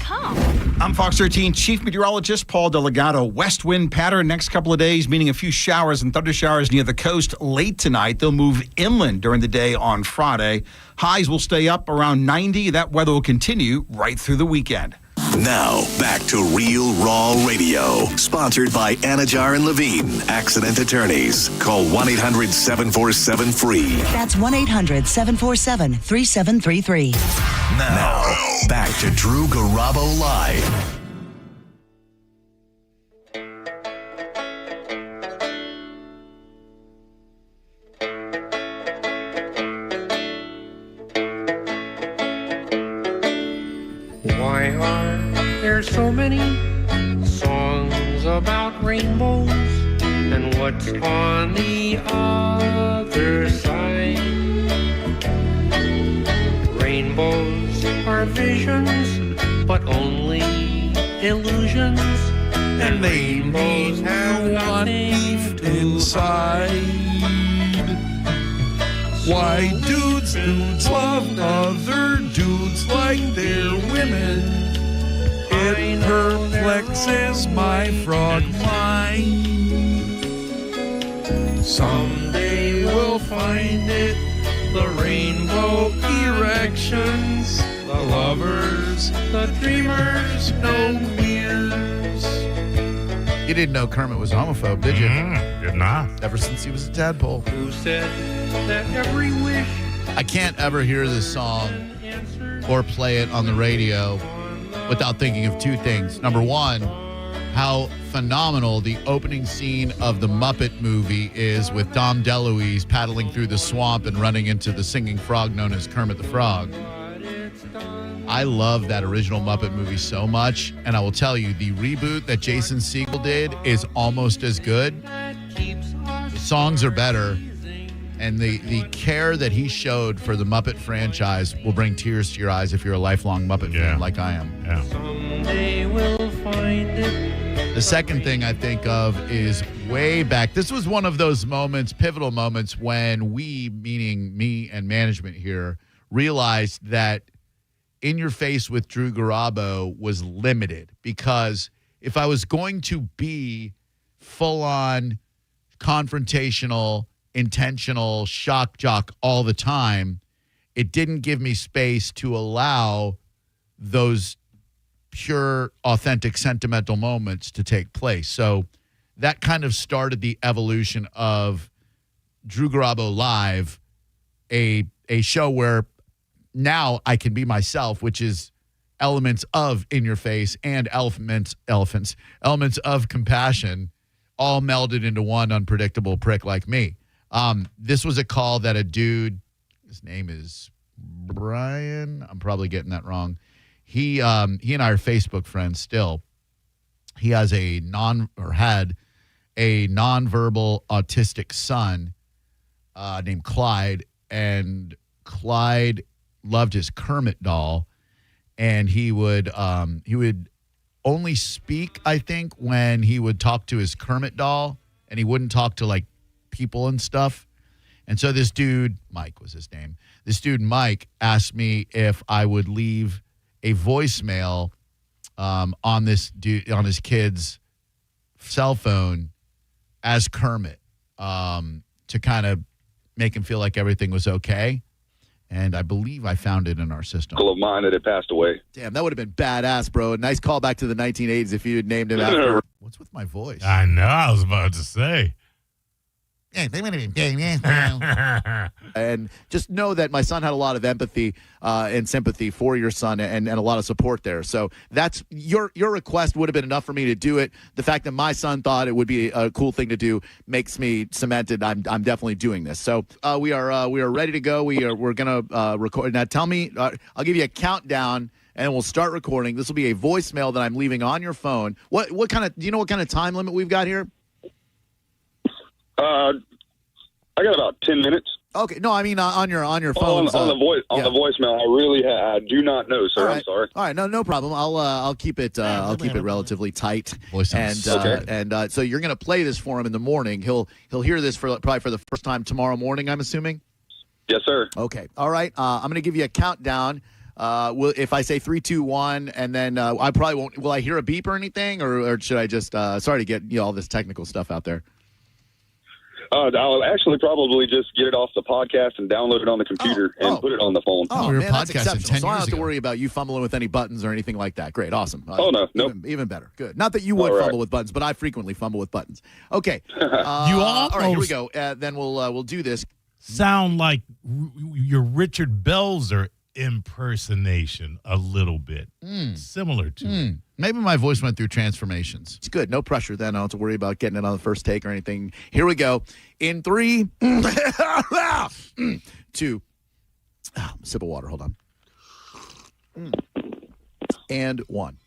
I'm Fox 13 Chief Meteorologist Paul Delgado. West wind pattern next couple of days, meaning a few showers and thunder showers near the coast late tonight. They'll move inland during the day on Friday. Highs will stay up around 90. That weather will continue right through the weekend. Now, back to Real Raw Radio. Sponsored by Anajar and Levine, accident attorneys. Call 1-800-747-FREE. That's 1-800-747-3733. Now, back to Drew Garabo Live. Why are there so many songs about rainbows? And what's on the other side? Rainbows are visions, but only illusions. And they rainbows have nothing inside. Why dudes love other dudes like they're women? It perplexes my frog mind. Someday we'll find it, the rainbow erections, the lovers, the dreamers, no queers. You didn't know Kermit was a homophobe, did you? Did not. Ever since he was a tadpole. Who said that every wish? I can't ever hear this song or play it on the radio without thinking of two things. Number one, how phenomenal the opening scene of the Muppet movie is with Dom DeLuise paddling through the swamp and running into the singing frog known as Kermit the Frog. I love that original Muppet movie so much, and I will tell you, the reboot that Jason Segel did is almost as good. The songs are better, and the care that he showed for the Muppet franchise will bring tears to your eyes if you're a lifelong Muppet fan like I am. Yeah. Someday we'll find it. The second thing I think of is way back. This was one of those moments, pivotal moments, when we, meaning me and management here, realized that In Your Face with Drew Garabo was limited, because if I was going to be full-on confrontational, intentional shock jock all the time, it didn't give me space to allow those pure, authentic, sentimental moments to take place. So that kind of started the evolution of Drew Garabo Live, a show where now I can be myself, which is elements of In Your Face and elements of compassion, all melded into one unpredictable prick like me. This was a call that a dude, his name is Brian, I'm probably getting that wrong. He and I are Facebook friends still. He has had a nonverbal autistic son named Clyde, and Clyde loved his Kermit doll, and he would only speak, I think, when he would talk to his Kermit doll, and he wouldn't talk to like people and stuff. And so this dude, Mike was his name, this dude Mike asked me if I would leave a voicemail on this dude, on his kid's cell phone as Kermit, to kind of make him feel like everything was okay. And I believe I found it in our system. Of mine that had passed away. Damn, that would have been badass, bro. A nice callback to the 1980s if you had named him after. What's with my voice? I know, I was about to say. And just know that my son had a lot of empathy and sympathy for your son, and a lot of support there. So that's your request would have been enough for me to do it. The fact that my son thought it would be a cool thing to do makes me cemented. I'm definitely doing this. So we are ready to go. We're gonna record now. Tell me, I'll give you a countdown, and we'll start recording. This will be a voicemail that I'm leaving on your phone. What kind of, do you know what kind of time limit we've got here? I got about 10 minutes. Okay, no, I mean on your phone. On the voicemail, I do not know, sir. Right. I'm sorry. All right, no problem. I'll keep it relatively tight. And so you're gonna play this for him in the morning. He'll hear this probably for the first time tomorrow morning, I'm assuming. Yes, sir. Okay. All right. I'm gonna give you a countdown. If I say 3, 2, 1, and then I probably won't. Will I hear a beep or anything, or should I just? Sorry to get all this technical stuff out there. I'll actually probably just get it off the podcast and download it on the computer and put it on the phone. Oh, man, that's exceptional. So I don't have to worry about you fumbling with any buttons or anything like that. Great, awesome. Even better. Good. Not that you would fumble with buttons, but I frequently fumble with buttons. Okay. You almost, all right, here we go. Then we'll do this. Sound like your Richard Belzer impersonation a little bit. Similar to Maybe my voice went through transformations. It's good. No pressure then. I don't have to worry about getting it on the first take or anything. Here we go. In 3, 2, sip of water. Hold on. And 1.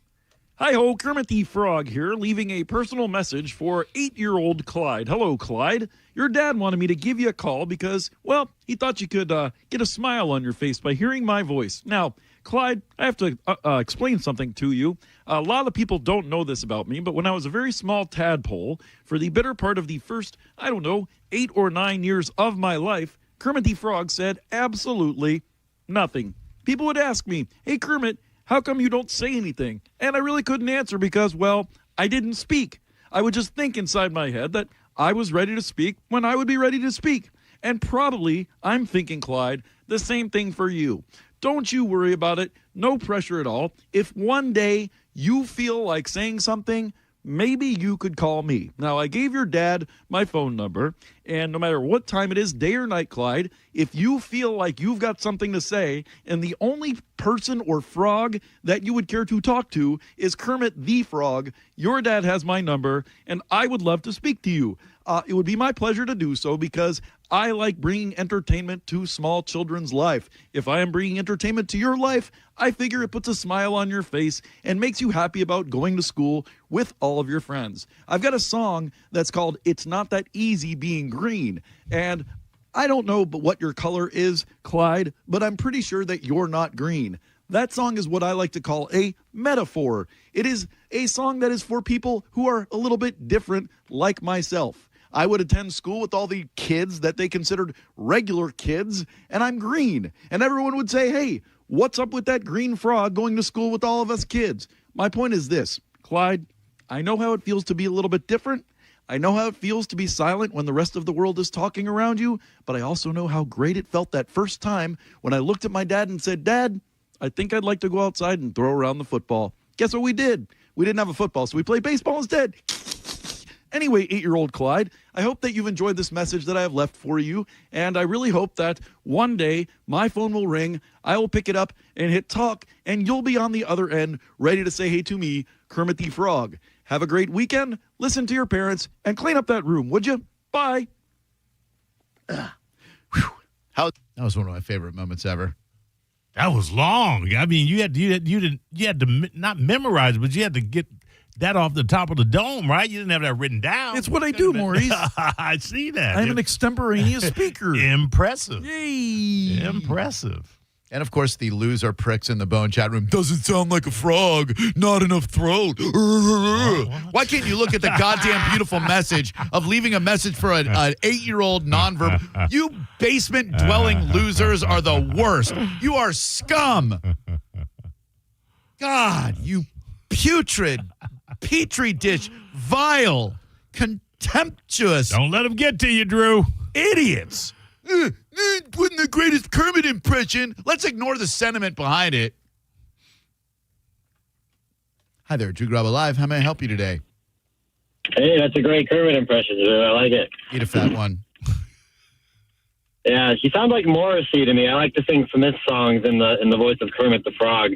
Hi-ho, Kermit the Frog here, leaving a personal message for 8-year-old Clyde. Hello, Clyde. Your dad wanted me to give you a call because, well, he thought you could get a smile on your face by hearing my voice. Now, Clyde, I have to explain something to you. A lot of people don't know this about me, but when I was a very small tadpole, for the better part of the first, 8 or 9 years of my life, Kermit the Frog said absolutely nothing. People would ask me, hey, Kermit, how come you don't say anything? And I really couldn't answer because, well, I didn't speak. I would just think inside my head that I was ready to speak when I would be ready to speak. And probably, I'm thinking, Clyde, the same thing for you. Don't you worry about it. No pressure at all. If one day you feel like saying something, maybe you could call me. Now, I gave your dad my phone number, and no matter what time it is, day or night, Clyde, if you feel like you've got something to say, and the only person or frog that you would care to talk to is Kermit the Frog, your dad has my number, and I would love to speak to you. It would be my pleasure to do so because I like bringing entertainment to small children's life. If I am bringing entertainment to your life, I figure it puts a smile on your face and makes you happy about going to school with all of your friends. I've got a song that's called It's Not That Easy Being Green, and I don't know what your color is, Clyde, but I'm pretty sure that you're not green. That song is what I like to call a metaphor. It is a song that is for people who are a little bit different, like myself. I would attend school with all the kids that they considered regular kids, and I'm green. And everyone would say, hey, what's up with that green frog going to school with all of us kids? My point is this, Clyde, I know how it feels to be a little bit different. I know how it feels to be silent when the rest of the world is talking around you, but I also know how great it felt that first time when I looked at my dad and said, Dad, I think I'd like to go outside and throw around the football. Guess what we did? We didn't have a football, so we played baseball instead. Anyway, 8-year-old Clyde, I hope that you've enjoyed this message that I have left for you, and I really hope that one day my phone will ring, I will pick it up and hit talk, and you'll be on the other end ready to say hey to me, Kermit the Frog. Have a great weekend, listen to your parents, and clean up that room, would you? Bye. That was one of my favorite moments ever. That was long. I mean, you had to not memorize, but you had to get that off the top of the dome, right? You didn't have that written down. It's what I do, Maurice. I see that. I'm an extemporaneous speaker. Impressive. Yay. Impressive. And, of course, the loser pricks in the bone chat room. Doesn't sound like a frog. Not enough throat. Why can't you look at the goddamn beautiful message of leaving a message for an 8-year-old nonverbal? You basement-dwelling losers are the worst. You are scum. God, you putrid, petri dish, vile, contemptuous. Don't let them get to you, Drew. Idiots. Wasn't the greatest Kermit impression. Let's ignore the sentiment behind it. Hi there, Drew Garabo Live. How may I help you today? Hey, that's a great Kermit impression, Drew. I like it. Eat a fat one. Yeah, he sounds like Morrissey to me. I like to sing Smith songs in the voice of Kermit the Frog.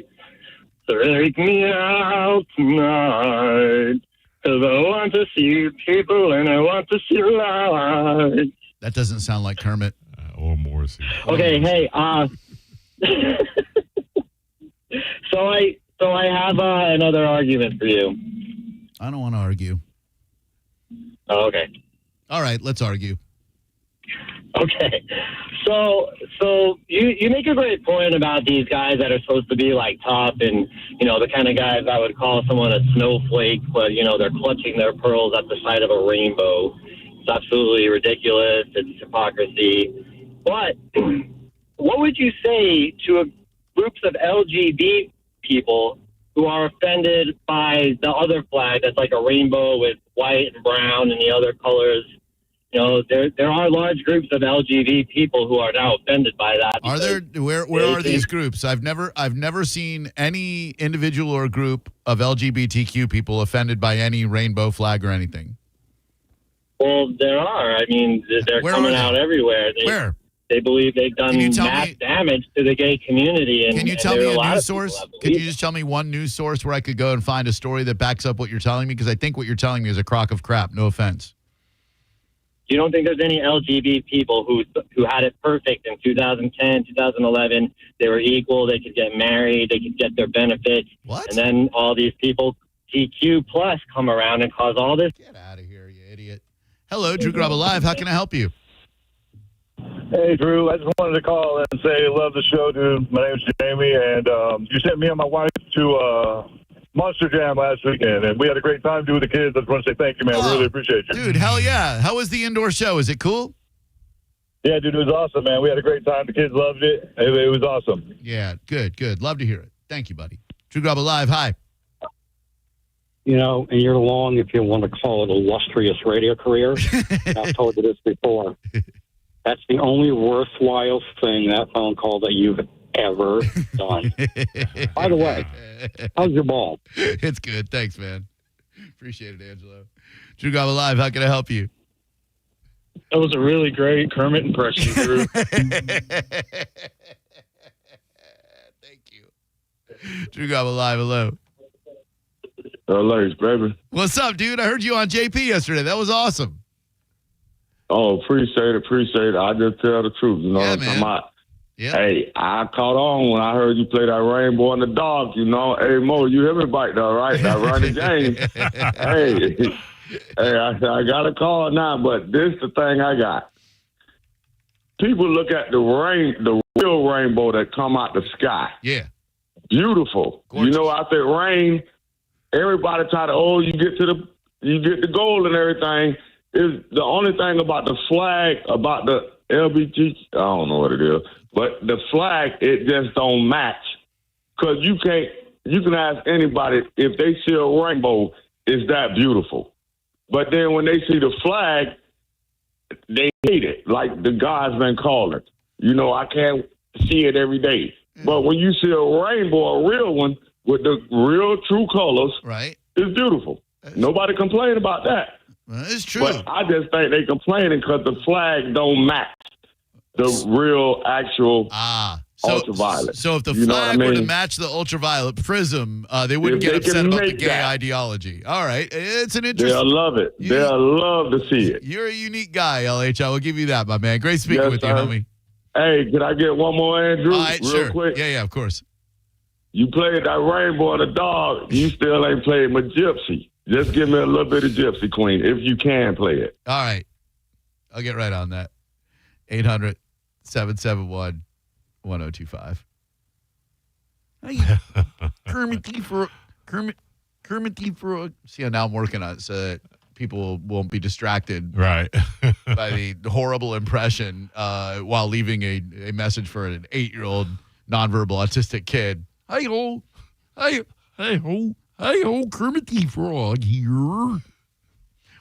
So take me out tonight, 'cause I want to see people and I want to see light. That doesn't sound like Kermit. Or Morrissey. Okay, hey, so I have another argument for you. I don't want to argue. Oh, okay. All right, let's argue. Okay. So you make a great point about these guys that are supposed to be like tough and, the kind of guys I would call someone a snowflake, but, they're clutching their pearls at the sight of a rainbow. It's absolutely ridiculous. It's hypocrisy. But what would you say to groups of LGBT people who are offended by the other flag that's like a rainbow with white and brown and the other colors? There are large groups of LGBT people who are now offended by that. Are there? Where are these groups? I've never seen any individual or group of LGBTQ people offended by any rainbow flag or anything. Well, there are. I mean, they're coming out everywhere. Where? They believe they've done mass damage to the gay community. And, can you tell me a news source? Can you that. just tell me one news source where I could go and find a story that backs up what you're telling me? Because I think what you're telling me is a crock of crap. No offense. You don't think there's any LGBT people who had it perfect in 2010, 2011? They were equal. They could get married. They could get their benefits. What? And then all these people LGBTQ plus come around and cause all this. Get out of here, you idiot. Hello, Drew Garabo Live. How can I help you? Hey, Drew. I just wanted to call and say I love the show, dude. My name's Jamie, and you sent me and my wife to Monster Jam last weekend, and we had a great time doing the kids. I just want to say thank you, man. I really appreciate you. Dude, hell yeah. How was the indoor show? Is it cool? Yeah, dude, it was awesome, man. We had a great time. The kids loved it. It was awesome. Yeah, good. Love to hear it. Thank you, buddy. Drew Garabo Live. Hi. You know, and you're long if you want to call it illustrious radio career. I've told you this before. That's the only worthwhile thing, that phone call that you've ever done. By the way, how's your ball? It's good. Thanks, man. Appreciate it, Angelo. Drew Garabo Live. How can I help you? That was a really great Kermit impression, Drew. Drew Garabo Live. Hello. Thanks, baby. What's up, dude? I heard you on JP yesterday. That was awesome. Oh, appreciate it. I just tell the truth. You know what I'm talking about? Yeah. Hey, I caught on when I heard you play that Rainbow and the Dog, you know. Hey, Mo, you hear me bite though, right? I run the game. Hey, I got a call now, but this the thing I got. People look at the real rainbow that come out the sky. Yeah. Beautiful. Gorgeous. You know, after it rain, everybody try to, you get the gold and everything. Is the only thing about the flag, about the LBG, I don't know what it is, but the flag, it just don't match. Because you can ask anybody if they see a rainbow, is that beautiful? But then when they see the flag, they hate it, like the God's been calling. You know, I can't see it every day. But when you see a rainbow, a real one, with the real true colors, right, it's beautiful. Nobody complain about that. Well, it's true. But I just think they complaining because the flag don't match the real, actual ultraviolet. So if the You know what flag I were to mean? match the ultraviolet prism, they wouldn't If get they upset can about the make gay that. ideology. All right. It's an interesting. They'll love it. They'll love to see it. You're a unique guy, LH. I will give you that, my man. Great speaking Yes, with you, sir. homie. Hey, can I get one more, Andrew? All right, real sure. quick? Yeah, of course. You played that Rainbow and the Dog. You still ain't played my Gypsy. Just give me a little bit of Gypsy Queen, if you can play it. All right. I'll get right on that. 800-771-1025. Hey, Kermit the Frog. Kermit the Frog. See how now I'm working on it so that people won't be distracted right by the horrible impression while leaving a message for an 8-year-old nonverbal autistic kid. Hey ho, Kermit the Frog here. What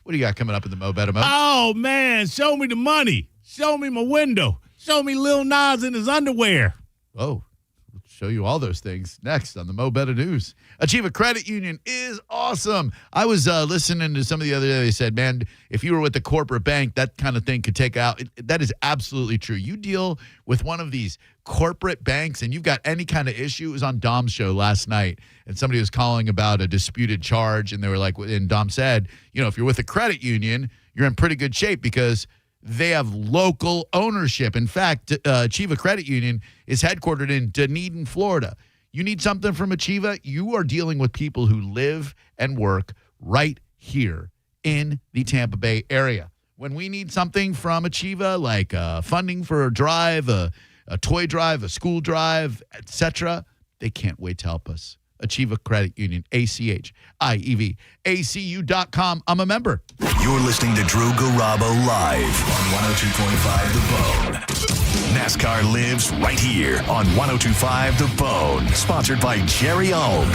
do you got coming up in the Mo Better Mo? Oh, man, show me the money. Show me my window. Show me Lil Nas in his underwear. Oh, we'll show you all those things next on the Mo Better News. Achieve a Credit Union is awesome. I was listening to some of the other day. They said, man, if you were with a corporate bank, that kind of thing could take out. That is absolutely true. You deal with one of these corporate banks and you've got any kind of issue. It was on Dom's show last night, and somebody was calling about a disputed charge, and they were like, and Dom said, you know, if you're with a credit union, you're in pretty good shape because they have local ownership. In fact, Achieva Credit Union is headquartered in Dunedin, Florida. You need something from Achieva, you are dealing with people who live and work right here in the Tampa Bay area. When we need something from Achieva, like funding for a drive, a toy drive, a school drive, etc., they can't wait to help us. Achieva Credit Union, ACHIEV, ACU.com. I'm a member. You're listening to Drew Garabo live on 102.5 The Bone. NASCAR lives right here on 102.5 The Bone. Sponsored by Jerry Ohm.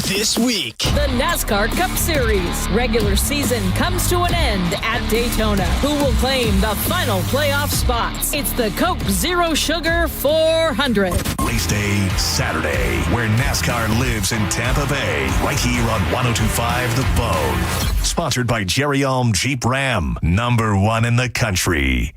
This week, the NASCAR Cup Series regular season comes to an end at Daytona. Who will claim the final playoff spots? It's the Coke Zero Sugar 400. Race day Saturday, where NASCAR lives in Tampa Bay, right here on 102.5 The Bone. Sponsored by Jerry Ohm Jeep Ram, #1 in the country.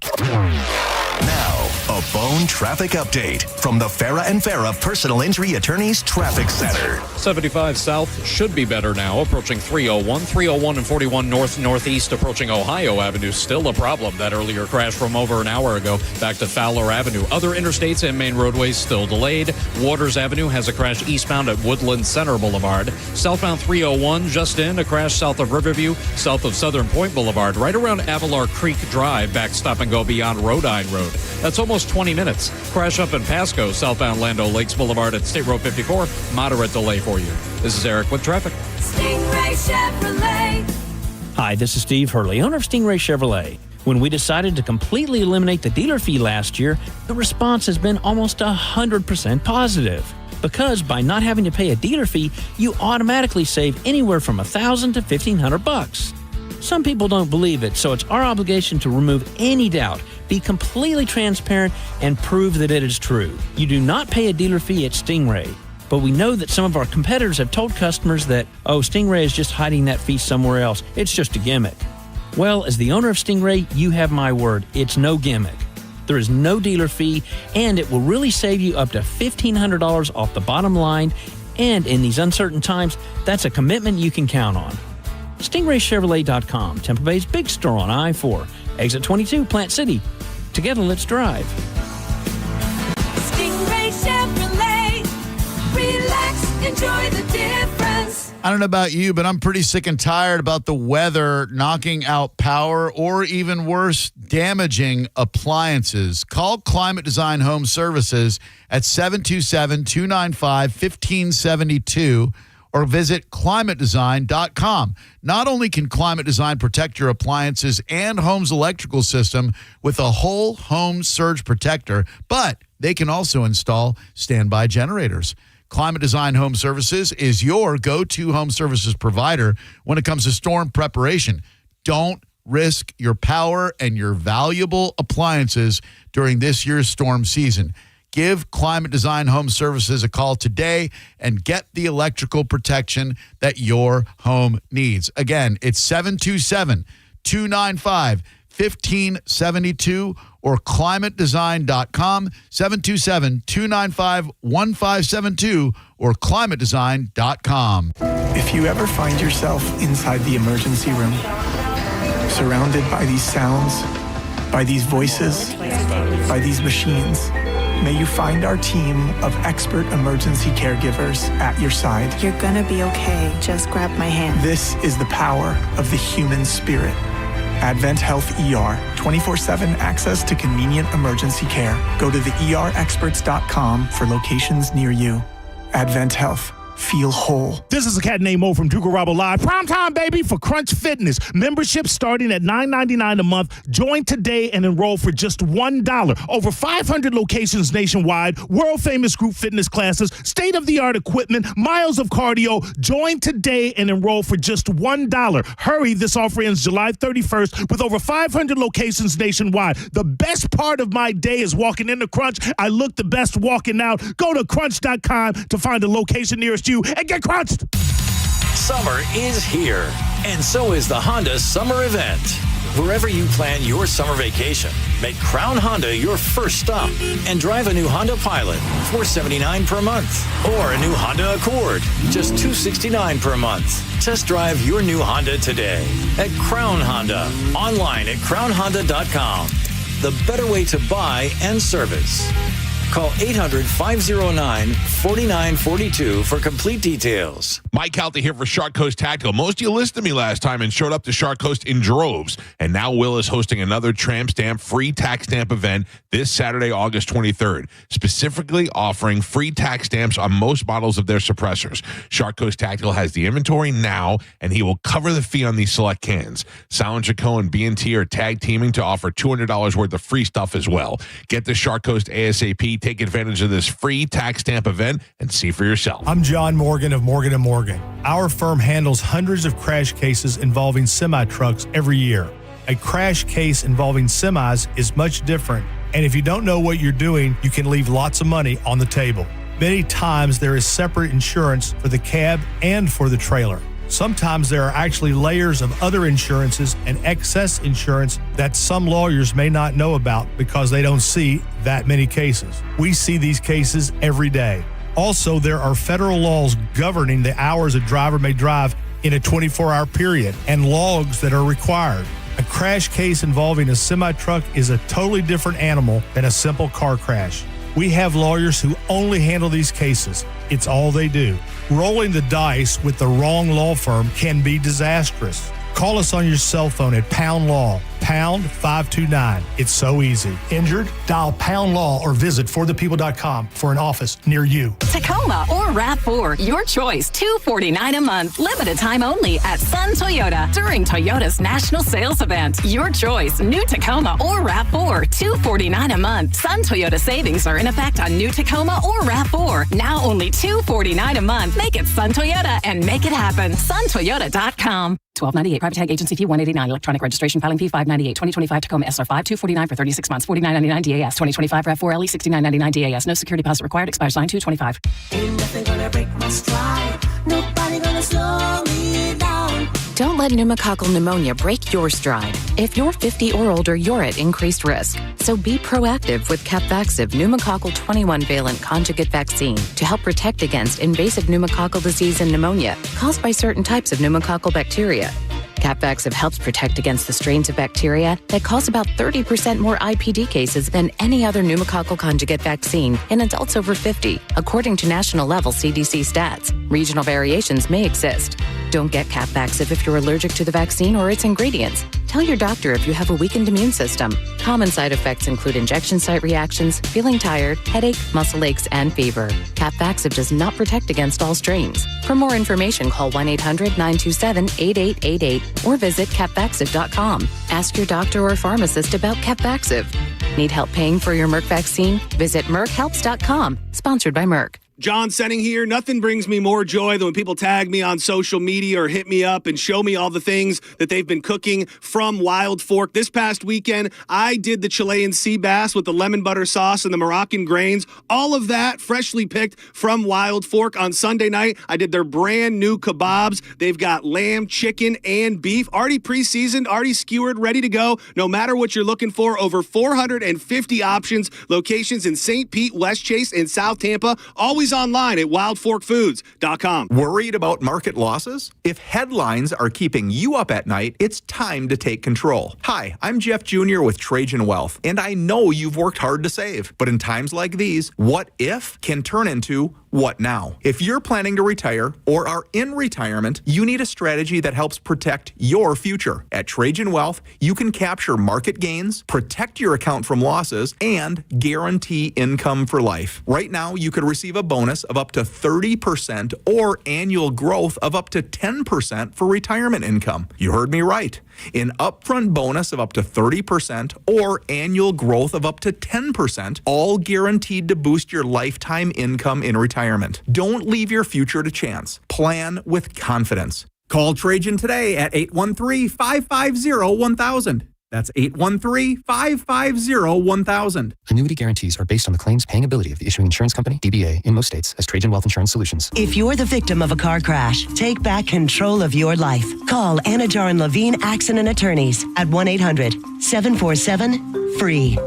Now, a Bone traffic update from the Farah and Farah Personal Injury Attorneys Traffic Center. 75 South should be better now, approaching 301. 301 and 41 North Northeast approaching Ohio Avenue. Still a problem. That earlier crash from over an hour ago. Back to Fowler Avenue. Other interstates and main roadways still delayed. Waters Avenue has a crash eastbound at Woodland Center Boulevard. Southbound 301 just in. A crash south of Riverview, south of Southern Point Boulevard, right around Avalar Creek Drive. Back stop and go beyond Rodine Road. That's almost 20 minutes. Crash up in Pasco, southbound Lando Lakes Boulevard at State Road 54. Moderate delay for you. This is Eric with traffic. Stingray Chevrolet. Hi, this is Steve Hurley, owner of Stingray Chevrolet. When we decided to completely eliminate the dealer fee last year, the response has been almost 100% positive. Because by not having to pay a dealer fee, you automatically save anywhere from $1,000 to $1,500. Some people don't believe it, so it's our obligation to remove any doubt, be completely transparent, and prove that it is true. You do not pay a dealer fee at Stingray. But we know that some of our competitors have told customers that, oh, Stingray is just hiding that fee somewhere else. It's just a gimmick. Well, as the owner of Stingray, you have my word. It's no gimmick. There is no dealer fee, and it will really save you up to $1,500 off the bottom line. And in these uncertain times, that's a commitment you can count on. StingrayChevrolet.com, Tampa Bay's big store on I-4, exit 22, Plant City. Together, let's drive. Stingray Chevrolet. Relax, enjoy the difference. I don't know about you, but I'm pretty sick and tired about the weather knocking out power or even worse, damaging appliances. Call Climate Design Home Services at 727-295-1572 or visit climatedesign.com. Not only can Climate Design protect your appliances and home's electrical system with a whole home surge protector, but they can also install standby generators. Climate Design Home Services is your go-to home services provider when it comes to storm preparation. Don't risk your power and your valuable appliances during this year's storm season. Give Climate Design Home Services a call today and get the electrical protection that your home needs. Again, it's 727-295-1572 or climatedesign.com, 727-295-1572 or climatedesign.com. If you ever find yourself inside the emergency room, surrounded by these sounds, by these voices, by these machines, may you find our team of expert emergency caregivers at your side. You're gonna be okay. Just grab my hand. This is the power of the human spirit. Advent Health ER, 24/7 access to convenient emergency care. Go to the erexperts.com for locations near you. Advent Health. Feel whole. This is a cat named Mo from Garabo Live. Prime time, baby, for Crunch Fitness. Membership starting at $9.99 a month. Join today and enroll for just $1. Over 500 locations nationwide. World-famous group fitness classes. State-of-the-art equipment. Miles of cardio. Join today and enroll for just $1. Hurry, this offer ends July 31st with over 500 locations nationwide. The best part of my day is walking into Crunch. I look the best walking out. Go to crunch.com to find a location nearest you and get crunched. Summer is here, and so is the Honda Summer Event. Wherever you plan your summer vacation, make Crown Honda your first stop and drive a new Honda Pilot, $479 per month, or a new Honda Accord, just $269 per month. Test drive your new Honda today at Crown Honda, online at crownhonda.com. The better way to buy and service. Call 800-509-4942 for complete details. Mike Calta here for Shark Coast Tactical. Most of you listened to me last time and showed up to Shark Coast in droves. And now Will is hosting another tramp stamp free tax stamp event this Saturday, August 23rd, specifically offering free tax stamps on most models of their suppressors. Shark Coast Tactical has the inventory now, and he will cover the fee on these select cans. Silent Co and B&T are tag teaming to offer $200 worth of free stuff as well. Get to Shark Coast ASAP. Take advantage of this free tax stamp event and see for yourself. I'm John Morgan of Morgan & Morgan. Our firm handles hundreds of crash cases involving semi-trucks every year. A crash case involving semis is much different, and if you don't know what you're doing, you can leave lots of money on the table. Many times there is separate insurance for the cab and for the trailer. Sometimes there are actually layers of other insurances and excess insurance that some lawyers may not know about because they don't see that many cases. We see these cases every day. Also, there are federal laws governing the hours a driver may drive in a 24-hour period and logs that are required. A crash case involving a semi-truck is a totally different animal than a simple car crash. We have lawyers who only handle these cases. It's all they do. Rolling the dice with the wrong law firm can be disastrous. Call us on your cell phone at Pound Law, pound 529. It's so easy. Injured? Dial Pound Law or visit forthepeople.com for an office near you. Tacoma or RAV4, your choice, $249 a month. Limited time only at Sun Toyota during Toyota's national sales event. Your choice, new Tacoma or RAV4, $249 a month. Sun Toyota savings are in effect on new Tacoma or RAV4. Now only $249 a month. Make it Sun Toyota and make it happen. SunToyota.com. $12.98 private tag agency fee $189 electronic registration filing fee $5.98 2025 Tacoma SR5 $249 for 36 months $49.99 DAS 2025 RAV4 LE $69.99 DAS no security deposit required expires 9/2/25. Ain't nothing gonna break my stride. Nobody gonna slow me down. Don't let pneumococcal pneumonia break your stride. If you're 50 or older, you're at increased risk. So be proactive with Capvaxive pneumococcal 21-valent conjugate vaccine to help protect against invasive pneumococcal disease and pneumonia caused by certain types of pneumococcal bacteria. Capvaxive helps protect against the strains of bacteria that cause about 30% more IPD cases than any other pneumococcal conjugate vaccine in adults over 50, according to national-level CDC stats. Regional variations may exist. Don't get Capvaxive if you're allergic to the vaccine or its ingredients. Tell your doctor if you have a weakened immune system. Common side effects include injection site reactions, feeling tired, headache, muscle aches, and fever. Capvaxive does not protect against all strains. For more information, call 1-800-927-8888 or visit capvaxive.com. Ask your doctor or pharmacist about Capvaxive. Need help paying for your Merck vaccine? Visit merckhelps.com. Sponsored by Merck. John Senning here. Nothing brings me more joy than when people tag me on social media or hit me up and show me all the things that they've been cooking from Wild Fork. This past weekend, I did the Chilean sea bass with the lemon butter sauce and the Moroccan grains. All of that freshly picked from Wild Fork. On Sunday night, I did their brand new kebabs. They've got lamb, chicken, and beef. Already pre-seasoned, already skewered, ready to go. No matter what you're looking for, over 450 options. Locations in St. Pete, West Chase, and South Tampa. Always online at wildforkfoods.com. Worried about market losses? If headlines are keeping you up at night, it's time to take control. Hi, I'm Jeff Jr. with Trajan Wealth, and I know you've worked hard to save. But in times like these, what if can turn into what now? If you're planning to retire or are in retirement, you need a strategy that helps protect your future. At Trajan Wealth, you can capture market gains, protect your account from losses, and guarantee income for life. Right now, you could receive a bonus of up to 30% or annual growth of up to 10% for retirement income. You heard me right. An upfront bonus of up to 30% or annual growth of up to 10%, all guaranteed to boost your lifetime income in retirement. Don't leave your future to chance. Plan with confidence. Call Trajan today at 813-550-1000. That's 813-550-1000. Annuity guarantees are based on the claims paying ability of the issuing insurance company, DBA, in most states as Trajan Wealth Insurance Solutions. If you're the victim of a car crash, take back control of your life. Call Anajar and Levine Accident Attorneys at 1-800-747-FREE.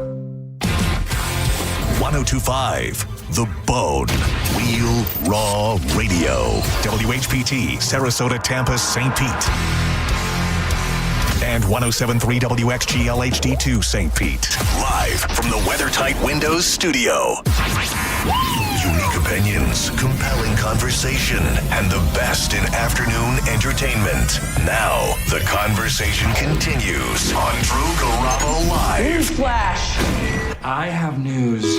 1025 The Bone. Real Raw Radio. WHPT, Sarasota, Tampa, St. Pete. And 107.3 WXGL HD2 St. Pete. Live from the WeatherTight Windows studio. Unique opinions, compelling conversation, and the best in afternoon entertainment. Now, the conversation continues on Drew Garabo Live. Newsflash! I have news.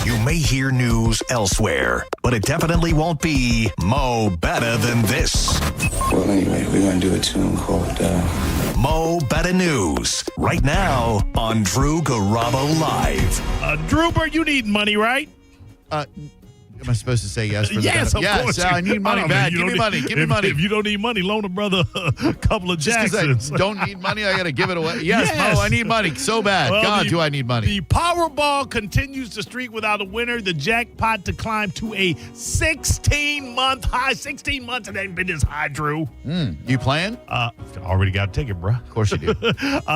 You may hear news elsewhere, but it definitely won't be Mo Better Than This. Well, anyway, we're going to do a tune called Mo Better News, right now on Drew Garabo Live. Drooper, you need money, right? Am I supposed to say yes for the Yes, of benefit? course. Yes, I need money back. Give me money. Give me money. If you don't need money, loan a brother a couple of Just Jacksons. because I don't need money, I got to give it away. Yes, Mo, I need money so bad. Well, God, do I need money. The Powerball continues to streak without a winner. The jackpot to climb to a 16-month high. 16 months it ain't been this high, Drew. You playing? Already got a ticket, bro. Of course you do.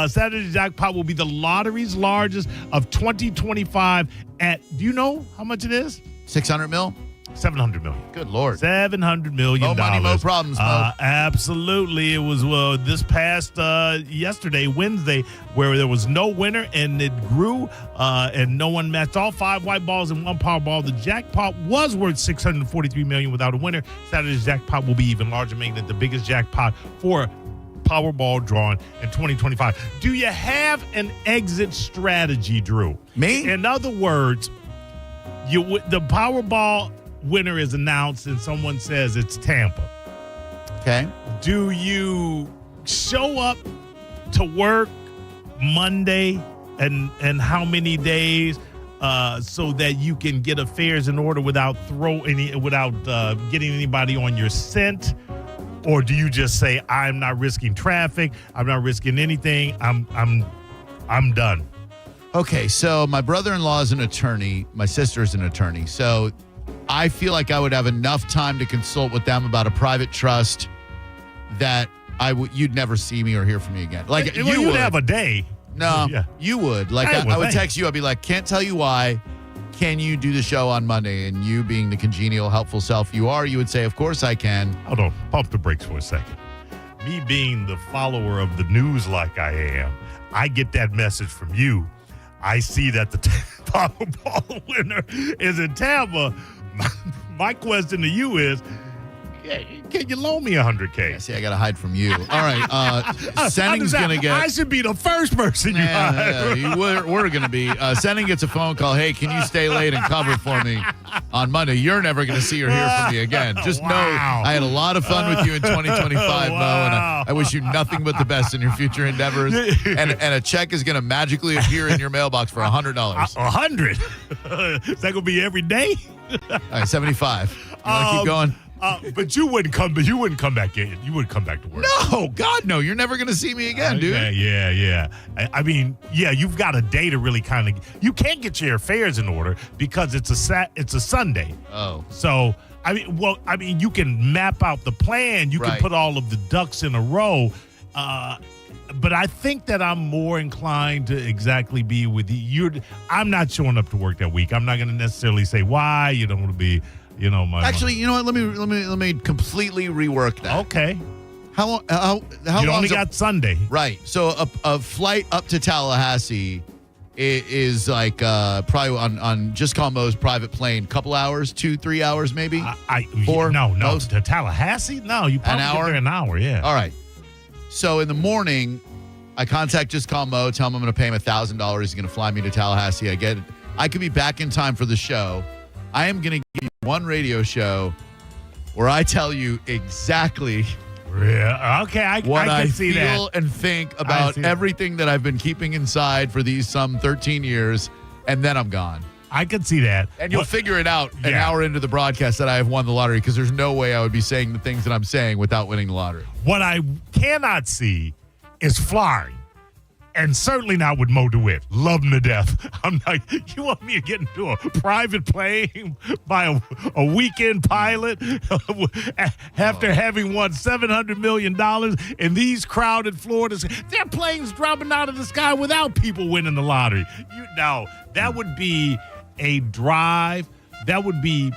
Saturday's jackpot will be the lottery's largest of 2025 at, do you know how much it is? 600 mil? 700 million. Good Lord. $700 million. No money, no problems, Mo. Absolutely. It was this past yesterday, Wednesday, where there was no winner and it grew and no one matched all 5 white balls and 1 Powerball. The jackpot was worth $643 million without a winner. Saturday's jackpot will be even larger, making it the biggest jackpot for Powerball drawn in 2025. Do you have an exit strategy, Drew? Me? In other words, the Powerball winner is announced and someone says it's Tampa. Okay. Do you show up to work Monday and how many days so that you can get affairs in order without getting anybody on your scent? Or do you just say, I'm not risking traffic, I'm not risking anything, I'm done? Okay, so my brother-in-law is an attorney. My sister is an attorney. So I feel like I would have enough time to consult with them about a private trust that you'd never see me or hear from me again. Like Well, you would have a day. No, Yeah. you would. Like I would text you. I'd be like, can't tell you why. Can you do the show on Monday? And you being the congenial, helpful self you are, you would say, of course I can. Hold on. Pump the brakes for a second. Me being the follower of the news like I am, I get that message from you. I see that the Powerball winner is in Tampa. My question to you is, can you loan me $100K? See, I got to hide from you. All right. Sending's going to get... I should be the first person you hire. We're going to be. Sending gets a phone call. Hey, can you stay late and cover for me on Monday? You're never going to see or hear from me again. Just know I had a lot of fun with you in 2025, Mo, and I wish you nothing but the best in your future endeavors. And a check is going to magically appear in your mailbox for $100. $100? Is that going to be every day? All right, 75. You want to keep going? But you wouldn't come back in. You wouldn't come back to work. No, God, no. You're never going to see me again, dude. Yeah. I mean, you've got a day to really kind of. You can't get your affairs in order because it's a Sunday. Oh, so I mean, you can map out the plan. You can put all of the ducks in a row. But I think that I'm more inclined to exactly be with you. I'm not showing up to work that week. I'm not going to necessarily say why. You don't want to be. Actually, you know what? Let me completely rework that. Okay. How you only got Sunday, right? So a flight up to Tallahassee is like probably on Just Call Mo's private plane, couple hours, 2-3 hours maybe. 4? No, most? to Tallahassee. No, you probably get there an hour. Yeah. All right. So in the morning, I contact Just Call Mo, tell him I'm going to pay him $1,000. He's going to fly me to Tallahassee. I could be back in time for the show. I am going to give you one radio show where I tell you exactly okay, I can see that. feel and think about everything that I've been keeping inside for these some 13 years, and then I'm gone. I can see that. And you'll figure it out an hour into the broadcast that I have won the lottery, because there's no way I would be saying the things that I'm saying without winning the lottery. What I cannot see is flying. And certainly not with Mo DeWitt. Love him to death. I'm like, you want me to get into a private plane by a weekend pilot after having won $700 million in these crowded Floridas? There are planes dropping out of the sky without people winning the lottery. That would be a drive. That would be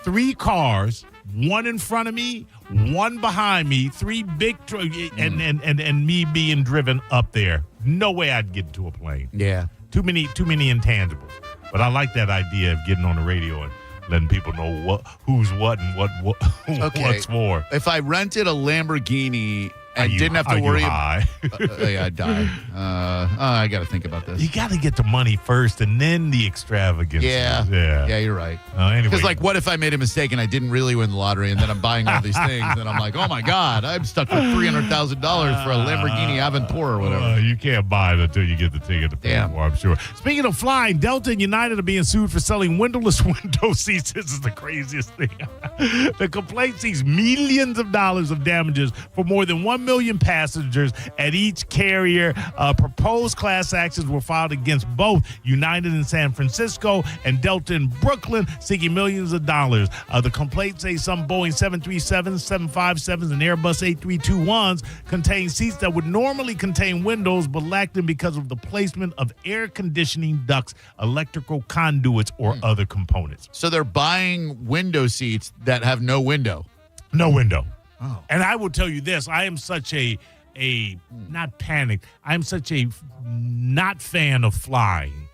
3 cars, one in front of me, one behind me, 3 big and me being driven up there. No way I'd get into a plane. Yeah. Too many intangibles. But I like that idea of getting on the radio and letting people know who's what and what's for. If I rented a Lamborghini and didn't have to worry. High? Yeah, I'd die. I got to think about this. You got to get the money first and then the extravagance. Yeah, you're right. Anyway. Because, like, what if I made a mistake and I didn't really win the lottery and then I'm buying all these things and I'm like, oh, my God, I'm stuck with $300,000 for a Lamborghini Aventador or whatever. You can't buy it until you get the ticket to pay for, I'm sure. Speaking of flying, Delta and United are being sued for selling windowless window seats. This is the craziest thing. The complaint seeks millions of dollars of damages for more than 1 million passengers at each carrier. Proposed class actions were filed against both United in San Francisco and Delta in Brooklyn, seeking millions of dollars. The complaint says some Boeing 737s, 757s, and Airbus A321s contain seats that would normally contain windows but lacked them because of the placement of air conditioning ducts, electrical conduits, or other components. So they're buying window seats that have no window. No window. Oh. And I will tell you this, I am such a not panicked, I'm such a not fan of flying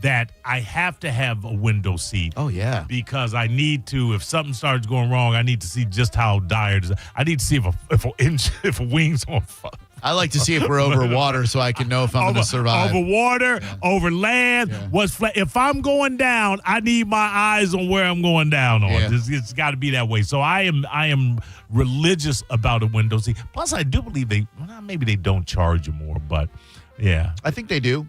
that I have to have a window seat. Oh, yeah. Because I need to, if something starts going wrong, I need to see just how dire it is. I need to see if a wing's on fire. I like to see if we're over water so I can know if I'm going to survive. Over water, over land, what's flat. If I'm going down, I need my eyes on where I'm going down on. Yeah. It's got to be that way. So I am religious about a window seat. Plus, I do believe maybe they don't charge you more, but yeah. I think they do.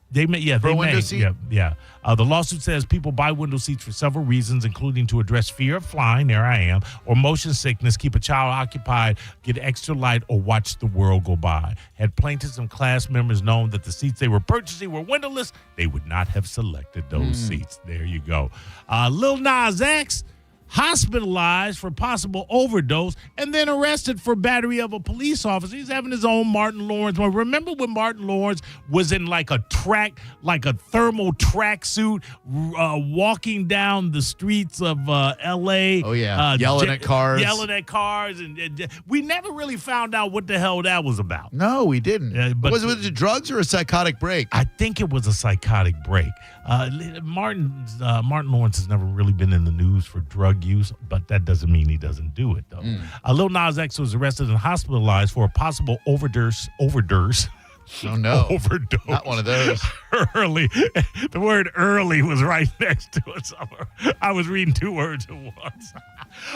They may, yeah, for they a window may. seat? Yeah. The lawsuit says people buy window seats for several reasons, including to address fear of flying, there I am, or motion sickness, keep a child occupied, get extra light, or watch the world go by. Had plaintiffs and class members known that the seats they were purchasing were windowless, they would not have selected those seats. There you go. Lil Nas X hospitalized for possible overdose and then arrested for battery of a police officer. He's having his own Martin Lawrence. Remember when Martin Lawrence was in like a thermal track suit, walking down the streets of L.A. Oh, yeah. Yelling at cars. And we never really found out what the hell that was about. No, we didn't. Was it drugs or a psychotic break? I think it was a psychotic break. Martin Lawrence has never really been in the news for drug use, but that doesn't mean he doesn't do it, though. Lil Nas X was arrested and hospitalized for a possible overdose. Oh, no. Overdose. Not one of those. Early. The word early was right next to it. I was reading two words at once.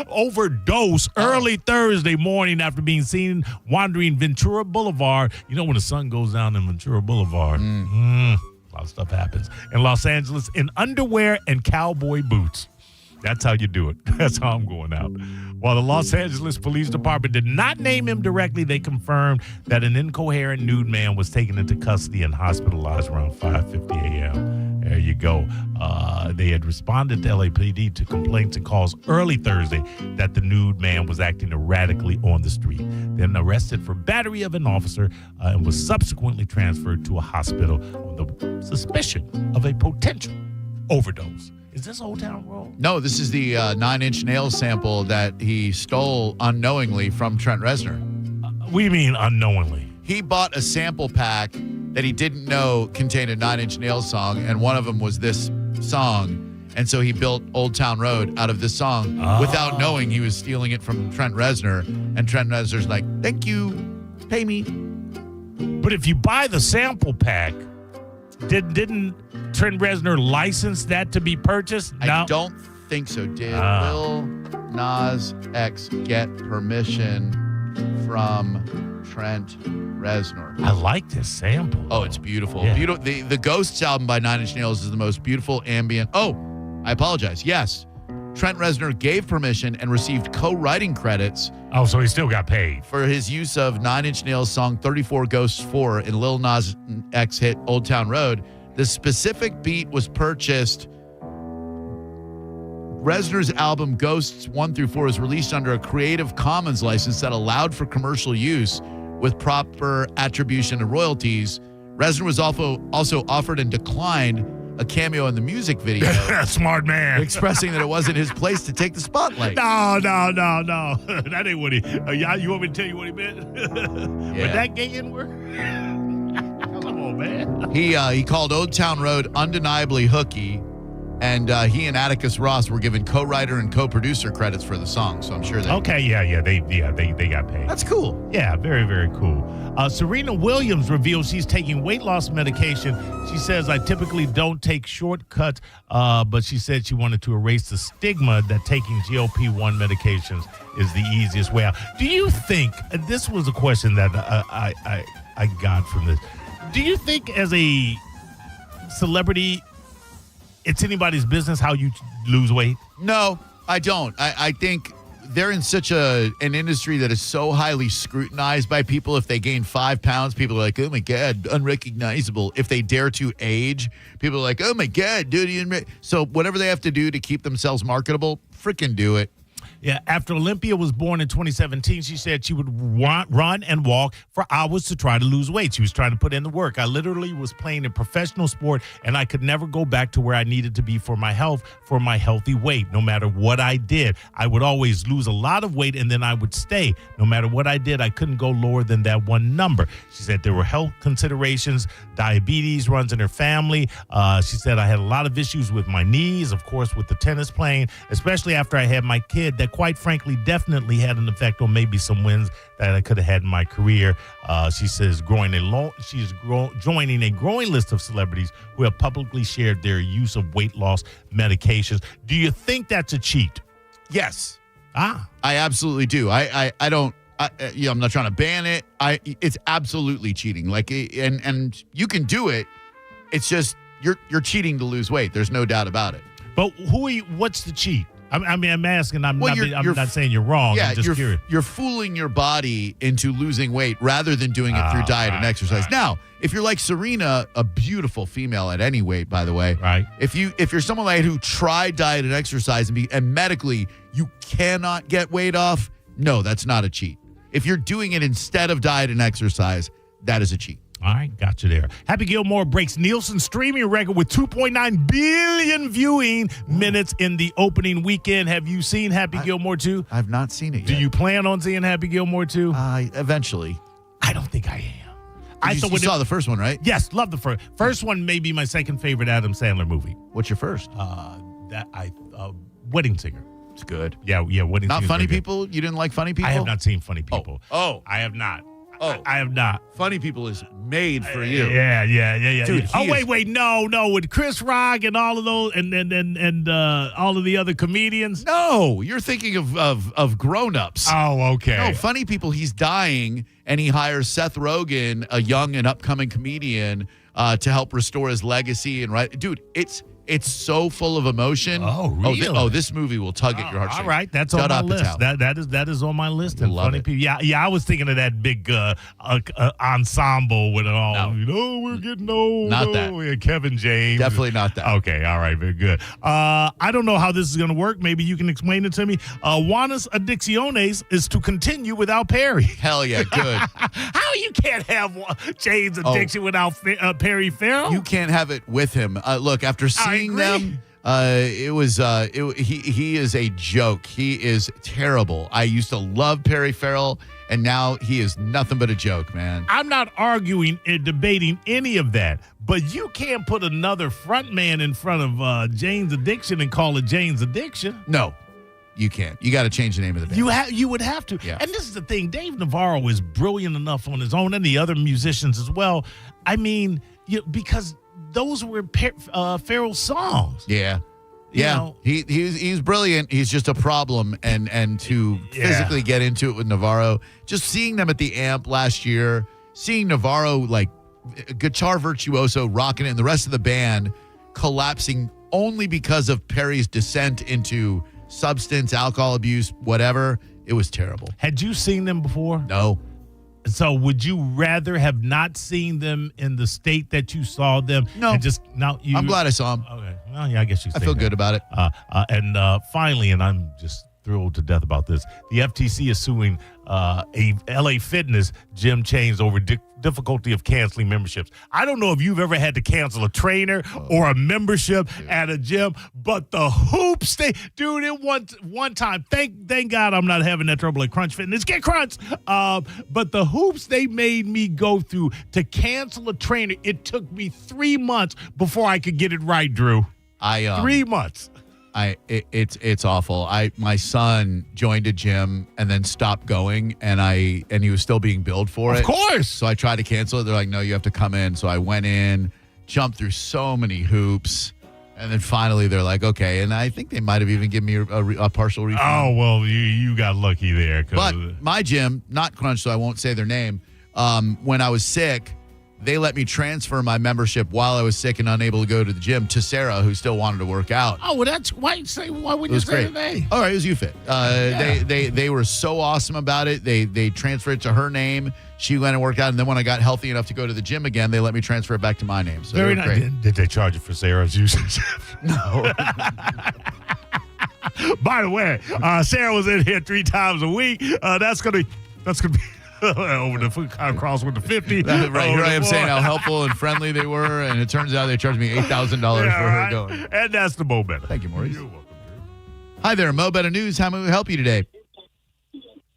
Overdose early Thursday morning after being seen wandering Ventura Boulevard. You know when the sun goes down in Ventura Boulevard, a lot of stuff happens. In Los Angeles in underwear and cowboy boots. That's how you do it. That's how I'm going out. While the Los Angeles Police Department did not name him directly, they confirmed that an incoherent nude man was taken into custody and hospitalized around 5:50 a.m. There you go. They had responded to LAPD to complaints and calls early Thursday that the nude man was acting erratically on the street. Then arrested for battery of an officer and was subsequently transferred to a hospital on the suspicion of a potential overdose. Is this Old Town Road? No, this is the 9 Inch Nails sample that he stole unknowingly from Trent Reznor. What do you mean unknowingly? He bought a sample pack that he didn't know contained a 9 Inch Nails song, and one of them was this song. And so he built Old Town Road out of this song without knowing he was stealing it from Trent Reznor. And Trent Reznor's like, thank you, pay me. But if you buy the sample pack, didn't Trent Reznor license that to be purchased? No. I don't think so. Did Lil Nas X get permission from Trent Reznor? I like this sample. Oh, it's beautiful. Yeah. Beautiful. The Ghosts album by 9 Inch Nails is the most beautiful ambient. Oh, I apologize. Yes. Trent Reznor gave permission and received co-writing credits. Oh, so he still got paid. For his use of 9 Inch Nails' song 34 Ghosts 4 in Lil Nas X hit Old Town Road. The specific beat was purchased. Reznor's album Ghosts 1 through 4 is released under a Creative Commons license that allowed for commercial use with proper attribution and royalties. Reznor was also offered and declined a cameo in the music video. Smart man. Expressing that it wasn't his place to take the spotlight. No. That ain't what he... you want me to tell you what he meant? Would that get in word? Come on, man. He called Old Town Road undeniably hooky. And he and Atticus Ross were given co-writer and co-producer credits for the song, so I'm sure they... Okay, they got paid. That's cool. Yeah, very, very cool. Serena Williams reveals she's taking weight loss medication. She says, I typically don't take shortcuts, but she said she wanted to erase the stigma that taking GLP-1 medications is the easiest way out. Do you think, this was a question that I got from this, do you think as a celebrity, it's anybody's business how you lose weight? No, I don't. I think they're in such an industry that is so highly scrutinized by people. If they gain 5 pounds, people are like, oh my God, unrecognizable. If they dare to age, people are like, oh my God, dude. So whatever they have to do to keep themselves marketable, freaking do it. Yeah, after Olympia was born in 2017, she said she would run and walk for hours to try to lose weight. She was trying to put in the work. I literally was playing a professional sport, and I could never go back to where I needed to be for my health, for my healthy weight. No matter what I did, I would always lose a lot of weight, and then I would stay. No matter what I did, I couldn't go lower than that one number. She said there were health considerations, diabetes runs in her family. She said I had a lot of issues with my knees, of course, with the tennis playing, especially after I had my kid, that quite frankly definitely had an effect on maybe some wins that I could have had in my career. She says she's joining a growing list of celebrities who have publicly shared their use of weight loss medications. Do you think that's a cheat? Yes. I absolutely do. I don't. I'm not trying to ban it. It's absolutely cheating. Like, and you can do it. It's just you're cheating to lose weight. There's no doubt about it. But what's the cheat? I mean, I'm asking. I'm not saying you're wrong. Yeah, I'm just curious. You're fooling your body into losing weight rather than doing it through diet and exercise. Right. Now, if you're like Serena, a beautiful female at any weight, by the way, right? If you're someone like who tried diet and exercise and medically you cannot get weight off, no, that's not a cheat. If you're doing it instead of diet and exercise, that is a cheat. All right, got you there. Happy Gilmore breaks Nielsen's streaming record with 2.9 billion viewing minutes in the opening weekend. Have you seen Happy Gilmore 2? I've not seen it yet. Do you plan on seeing Happy Gilmore 2? Eventually. I don't think I am. You saw the first one, right? Yes, love the first. First one may be my second favorite Adam Sandler movie. What's your first? Wedding Singer. It's good. Yeah, Wedding Singer. Not Funny People? You didn't like Funny People? I have not seen Funny People. Oh. I have not. Oh, I have not. Funny People is made for you. Yeah. Dude, wait, no, with Chris Rock and all of those, and all of the other comedians. No, you're thinking of grown-ups. Oh, okay. No, Funny People. He's dying, and he hires Seth Rogen, a young and upcoming comedian, to help restore his legacy. And dude, it's so full of emotion. Oh, really? This movie will tug at your heartstrings. All right, that's on my list. That is on my list. And Funny People. Yeah. I was thinking of that big ensemble with it all. No. We're getting old. Not that. Yeah, Kevin James. Definitely not that. Okay. All right. Very good. I don't know how this is going to work. Maybe you can explain it to me. Juanas Adicciones is to continue without Perry. Hell yeah, good. How you can't have Jane's Addiction without Perry Farrell? You can't have it with him. Look, after seeing them, he is a joke. He is terrible. I used to love Perry Farrell, and now he is nothing but a joke, man. I'm not arguing and debating any of that, but you can't put another front man in front of Jane's Addiction and call it Jane's Addiction. No, you can't. You got to change the name of the band. You would have to. Yeah. And this is the thing. Dave Navarro is brilliant enough on his own, and the other musicians as well. I mean, because those were Farrell's songs. Yeah. He's brilliant. He's just a problem, and to physically get into it with Navarro, just seeing them at the Amp last year, seeing Navarro like guitar virtuoso rocking it, and the rest of the band collapsing only because of Perry's descent into substance, alcohol abuse, whatever. It was terrible. Had you seen them before? No. So would you rather have not seen them in the state that you saw them? No. I'm glad I saw them. Okay. Well, yeah, I guess you. I feel good about it. And finally, and I'm just thrilled to death about this, the FTC is suing a LA Fitness gym chains over difficulty of canceling memberships. I don't know if you've ever had to cancel a trainer or a membership at a gym, but the hoops it one time. Thank God I'm not having that trouble at Crunch Fitness. Get Crunch. But the hoops they made me go through to cancel a trainer, it took me 3 months before I could get it right, Drew. 3 months. It's awful. My son joined a gym and then stopped going, and he was still being billed for it. Of course. So I tried to cancel it. They're like, no, you have to come in. So I went in, jumped through so many hoops, and then finally they're like, okay. And I think they might have even given me a partial refund. Oh, well, you got lucky there. But my gym, not Crunch, so I won't say their name. When I was sick, they let me transfer my membership while I was sick and unable to go to the gym to Sarah, who still wanted to work out. Oh, well, why wouldn't you say the name? All right, it was UFit. They were so awesome about it. They transferred it to her name. She went and worked out, and then when I got healthy enough to go to the gym again, they let me transfer it back to my name. So very nice. Did they charge you for Sarah's usage? No. By the way, Sarah was in here 3 times a week. That's gonna be over the cross with the 50. Right. Here I am saying how helpful and friendly they were, and it turns out they charged me $8,000 for her going. And that's the Mo Better. Thank you, Maurice. You're welcome. Hi there, Mo Better News. How may we help you today?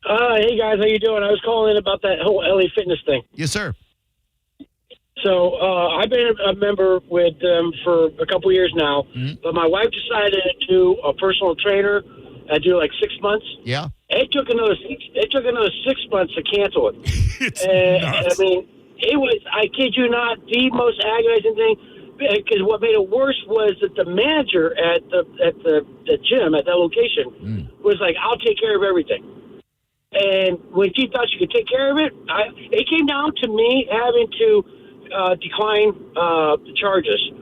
Hey, guys. How you doing? I was calling in about that whole LA Fitness thing. Yes, sir. So I've been a member with them for a couple years now, but my wife decided to do a personal trainer. I do like 6 months. Yeah. It took another 6 months to cancel it. I mean, it was, I kid you not, the most agonizing thing. Because what made it worse was that the manager at the gym at that location was like, "I'll take care of everything." And when she thought she could take care of it, it came down to me having to decline the charges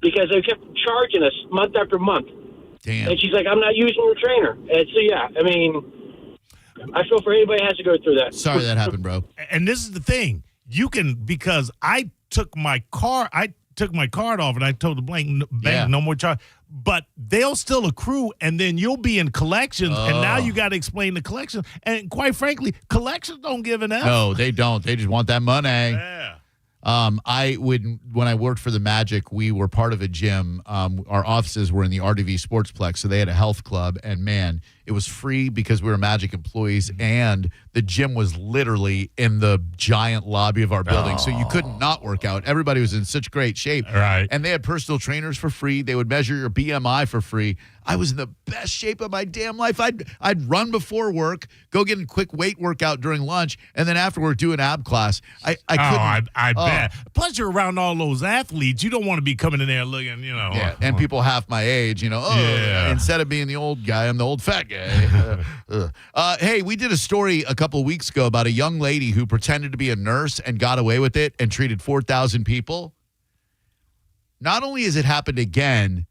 because they kept charging us month after month. Damn. And she's like, "I'm not using your trainer." And so, yeah, I mean, I feel for anybody who has to go through that. Sorry that happened, bro. And this is the thing. You can, because I took my card off and I told the bank no more charge. But they'll still accrue, and then you'll be in collections, and now you got to explain the collections. And quite frankly, collections don't give an F. No, they don't. They just want that money. Yeah. When I worked for the Magic, we were part of a gym. Our offices were in the RDV Sportsplex, so they had a health club, and man, it was free because we were Magic employees, and the gym was literally in the giant lobby of our building, so you couldn't not work out. Everybody was in such great shape. Right. And they had personal trainers for free. They would measure your BMI for free. I was in the best shape of my damn life. I'd run before work, go get a quick weight workout during lunch, and then afterward do an ab class. I couldn't. I bet. Plus, you're around all those athletes. You don't want to be coming in there looking, Yeah, and people half my age, instead of being the old guy, I'm the old fat guy. Hey, we did a story a couple of weeks ago about a young lady who pretended to be a nurse and got away with it and treated 4,000 people. Not only has it happened again,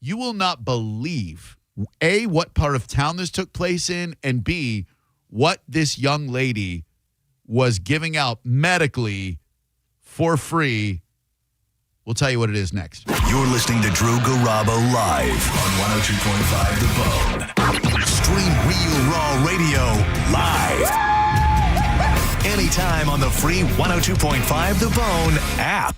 you will not believe, A, what part of town this took place in, and B, what this young lady was giving out medically for free. We'll tell you what it is next. You're listening to Drew Garabo live on 102.5 The Bone. Stream Real Raw Radio live. Anytime on the free 102.5 The Bone app.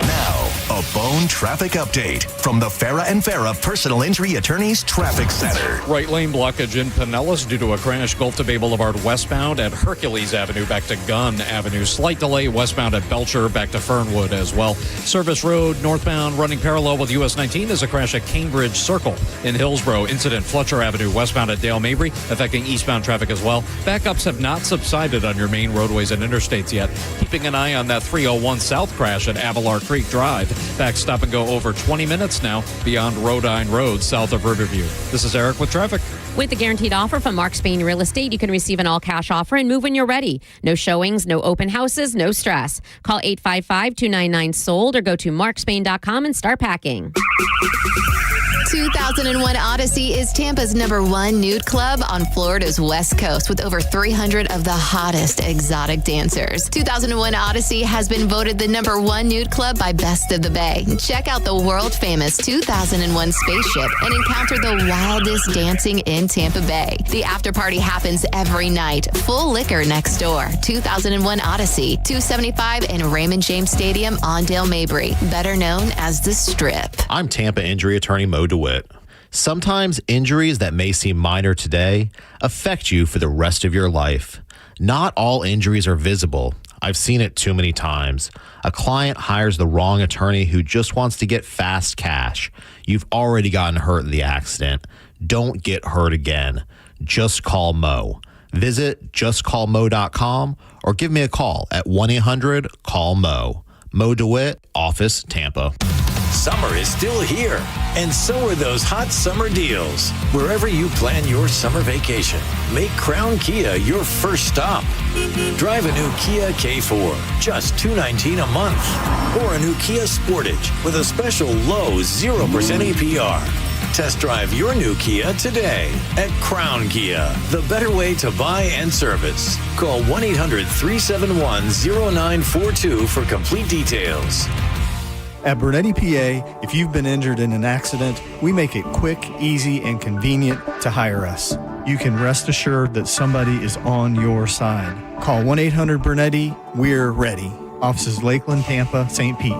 Now, a Bone traffic update from the Farah and Farah Personal Injury Attorneys Traffic Center. Right lane blockage in Pinellas due to a crash. Gulf to Bay Boulevard westbound at Hercules Avenue back to Gunn Avenue. Slight delay westbound at Belcher back to Fernwood as well. Service Road northbound running parallel with US 19 is a crash at Cambridge Circle in Hillsborough. Incident Fletcher Avenue westbound at Dale Mabry affecting eastbound traffic as well. Backups have not subsided on your main roadways and interstates yet. Keeping an eye on that 301 south crash at Avalar Creek Drive. Back stop and go over 20 minutes now beyond Rodine Road south of Riverview. This is Eric with traffic. With the guaranteed offer from Mark Spain Real Estate, you can receive an all-cash offer and move when you're ready. No showings, no open houses, no stress. Call 855-299-SOLD or go to markspain.com and start packing. 2001 Odyssey is Tampa's #1 nude club on Florida's West Coast with over 300 of the hottest exotic dancers. 2001 Odyssey has been voted the #1 nude club by Best of the Bay. Check out the world-famous 2001 spaceship and encounter the wildest dancing in Tampa Bay. The after party happens every night. Full liquor next door. 2001 Odyssey, 275 in Raymond James Stadium on Dale Mabry, better known as the Strip. I'm Tampa injury attorney Mo DeWitt. Sometimes injuries that may seem minor today affect you for the rest of your life. Not all injuries are visible. I've seen it too many times. A client hires the wrong attorney who just wants to get fast cash. You've already gotten hurt in the accident. Don't get hurt again. Just call Mo. Visit justcallmo.com or give me a call at 1-800-CALL-MO. Mo DeWitt, Office, Tampa. Summer is still here, and so are those hot summer deals. Wherever you plan your summer vacation, make Crown Kia your first stop. Drive a new Kia K4, just $219 a month. Or a new Kia Sportage with a special low 0% APR. Test drive your new Kia today at Crown Kia, the better way to buy and service. Call 1-800-371-0942 for complete details. At Bernetti PA, if you've been injured in an accident, we make it quick, easy, and convenient to hire us. You can rest assured that somebody is on your side. Call 1-800-BERNETTI. We're ready. Offices Lakeland, Tampa, St. Pete.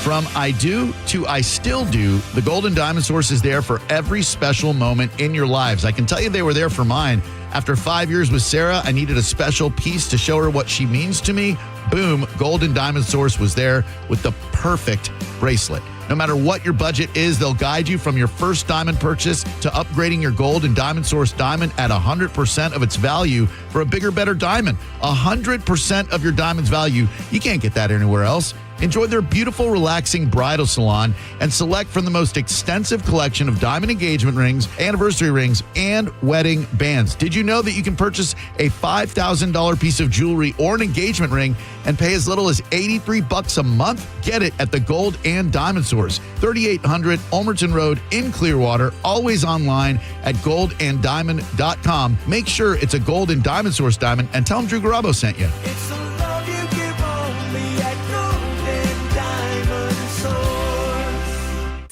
From I do to I still do, the Golden Diamond Source is there for every special moment in your lives. I can tell you they were there for mine. After 5 years with Sarah, I needed a special piece to show her what she means to me. Boom, Golden Diamond Source was there with the perfect bracelet. No matter what your budget is, they'll guide you from your first diamond purchase to upgrading your gold and diamond source diamond at 100% of its value for a bigger, better diamond. 100% of your diamond's value. You can't get that anywhere else. Enjoy their beautiful, relaxing bridal salon and select from the most extensive collection of diamond engagement rings, anniversary rings, and wedding bands. Did you know that you can purchase a $5,000 piece of jewelry or an engagement ring and pay as little as $83 a month? Get it at the Gold and Diamond Source, 3800 Ulmerton Road in Clearwater, always online at goldanddiamond.com. Make sure it's a Gold and Diamond Source diamond and tell them Drew Garabo sent you.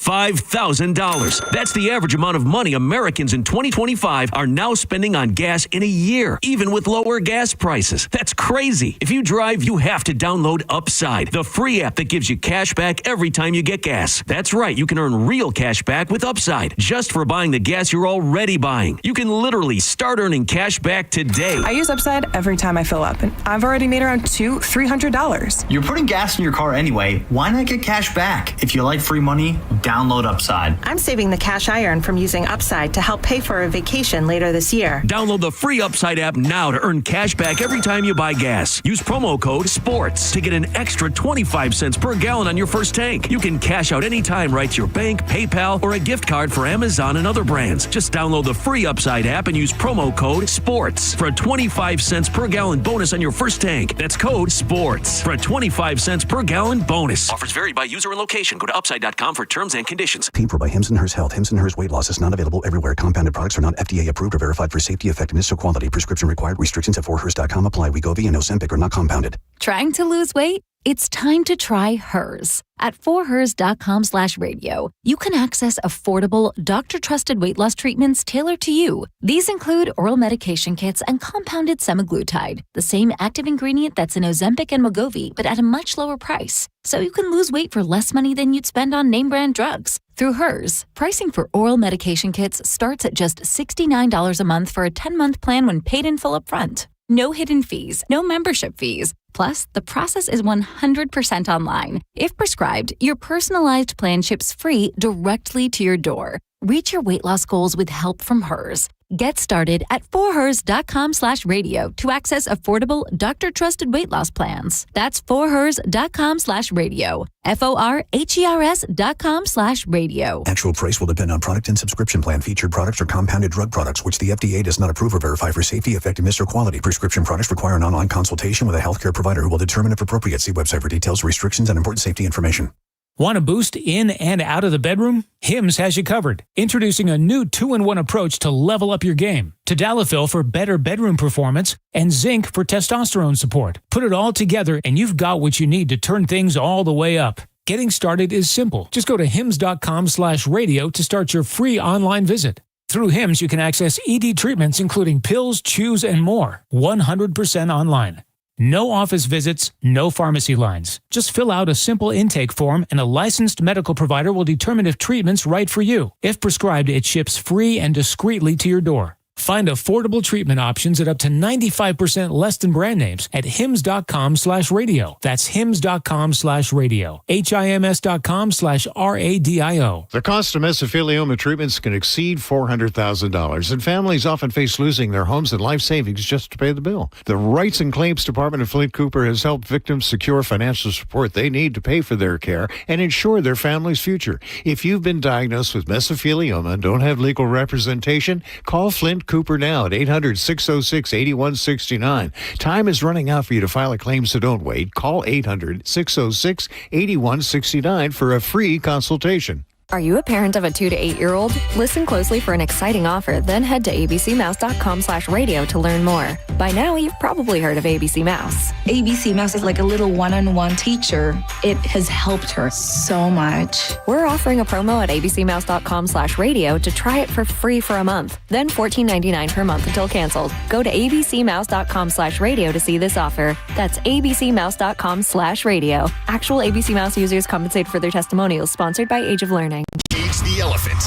$5,000. That's the average amount of money Americans in 2025 are now spending on gas in a year, even with lower gas prices. That's crazy. If you drive, you have to download Upside, the free app that gives you cash back every time you get gas. That's right, you can earn real cash back with Upside, just for buying the gas you're already buying. You can literally start earning cash back today. I use Upside every time I fill up, and I've already made around $300. You're putting gas in your car anyway. Why not get cash back? If you like free money, download Upside. I'm saving the cash I earn from using Upside to help pay for a vacation later this year. Download the free Upside app now to earn cash back every time you buy gas. Use promo code SPORTS to get an extra 25 cents per gallon on your first tank. You can cash out anytime right to your bank, PayPal, or a gift card for Amazon and other brands. Just download the free Upside app and use promo code SPORTS for a 25 cents per gallon bonus on your first tank. That's code SPORTS for a 25 cents per gallon bonus. Offers vary by user and location. Go to upside.com for terms and conditions. Paid for by Hims & Hers Health. Hims & Hers Weight Loss is not available everywhere. Compounded products are not FDA approved or verified for safety, effectiveness, or quality. Prescription required. Restrictions at 4hers.com apply. Wegovy and Ozempic are not compounded. Trying to lose weight? It's time to try Hers. At 4hers.com/radio, you can access affordable, doctor-trusted weight loss treatments tailored to you. These include oral medication kits and compounded semaglutide, the same active ingredient that's in Ozempic and Wegovy, but at a much lower price. So you can lose weight for less money than you'd spend on name-brand drugs. Through Hers, pricing for oral medication kits starts at just $69 a month for a 10-month plan when paid in full upfront. No hidden fees, no membership fees. Plus, the process is 100% online. If prescribed, your personalized plan ships free directly to your door. Reach your weight loss goals with help from Hers. Get started at 4hers.com/radio to access affordable, doctor-trusted weight loss plans. That's 4hers.com/radio. FORHERS.com/radio. Actual price will depend on product and subscription plan. Featured products are compounded drug products, which the FDA does not approve or verify for safety, effectiveness, or quality. Prescription products require an online consultation with a healthcare provider who will determine if appropriate. See website for details, restrictions, and important safety information. Want a boost in and out of the bedroom? Hims has you covered. Introducing a new 2-in-1 approach to level up your game. Tadalafil for better bedroom performance and zinc for testosterone support. Put it all together and you've got what you need to turn things all the way up. Getting started is simple. Just go to hims.com/radio to start your free online visit. Through Hims, you can access ED treatments including pills, chews, and more. 100% online. No office visits, no pharmacy lines. Just fill out a simple intake form and a licensed medical provider will determine if treatment's right for you. If prescribed, it ships free and discreetly to your door. Find affordable treatment options at up to 95% less than brand names at hims.com/radio. That's hims.com/radio. HIMS.com/RADIO. The cost of mesothelioma treatments can exceed $400,000, and families often face losing their homes and life savings just to pay the bill. The Rights and Claims Department of Flint Cooper has helped victims secure financial support they need to pay for their care and ensure their family's future. If you've been diagnosed with mesothelioma and don't have legal representation, call Flint Cooper now at 800-606-8169. Time is running out for you to file a claim, so don't wait. Call 800-606-8169 for a free consultation. Are you a parent of a 2 to 8 year old? Listen closely for an exciting offer, then head to abcmouse.com/radio to learn more. By now, you've probably heard of ABC Mouse. ABC Mouse is like a little one-on-one teacher. It has helped her so much. We're offering a promo at abcmouse.com/radio to try it for free for a month, then $14.99 per month until canceled. Go to abcmouse.com/radio to see this offer. That's abcmouse.com/radio. Actual ABC Mouse users compensate for their testimonials, sponsored by Age of Learning. Cage the Elephant.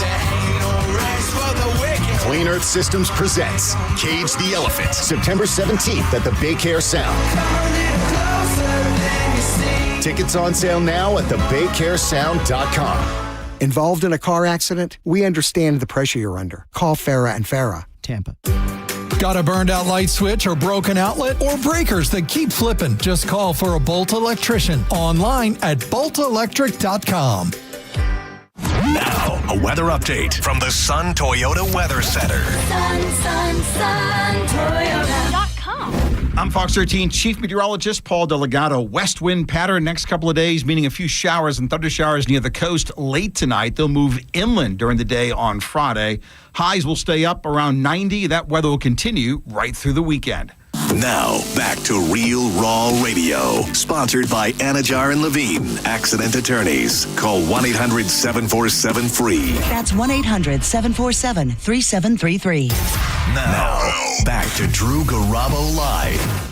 Clean Earth Systems presents Cage the Elephant, September 17th at the Baycare Sound. Tickets on sale now at thebaycaresound.com. Involved in a car accident? We understand the pressure you're under. Call Farah and Farah, Tampa. Got a burned out light switch or broken outlet or breakers that keep flipping? Just call for a Bolt electrician online at boltelectric.com. Now, a weather update from the Sun Toyota Weather Center. Toyota.com. I'm Fox 13 Chief Meteorologist Paul Delgado. West wind pattern next couple of days, meaning a few showers and thunder showers near the coast late tonight. They'll move inland during the day on Friday. Highs will stay up around 90. That weather will continue right through the weekend. Now, back to Real Raw Radio. Sponsored by Anajar and Levine, Accident Attorneys. Call 1-800-747-FREE. That's 1-800-747-3733. Now, back to Drew Garabo Live.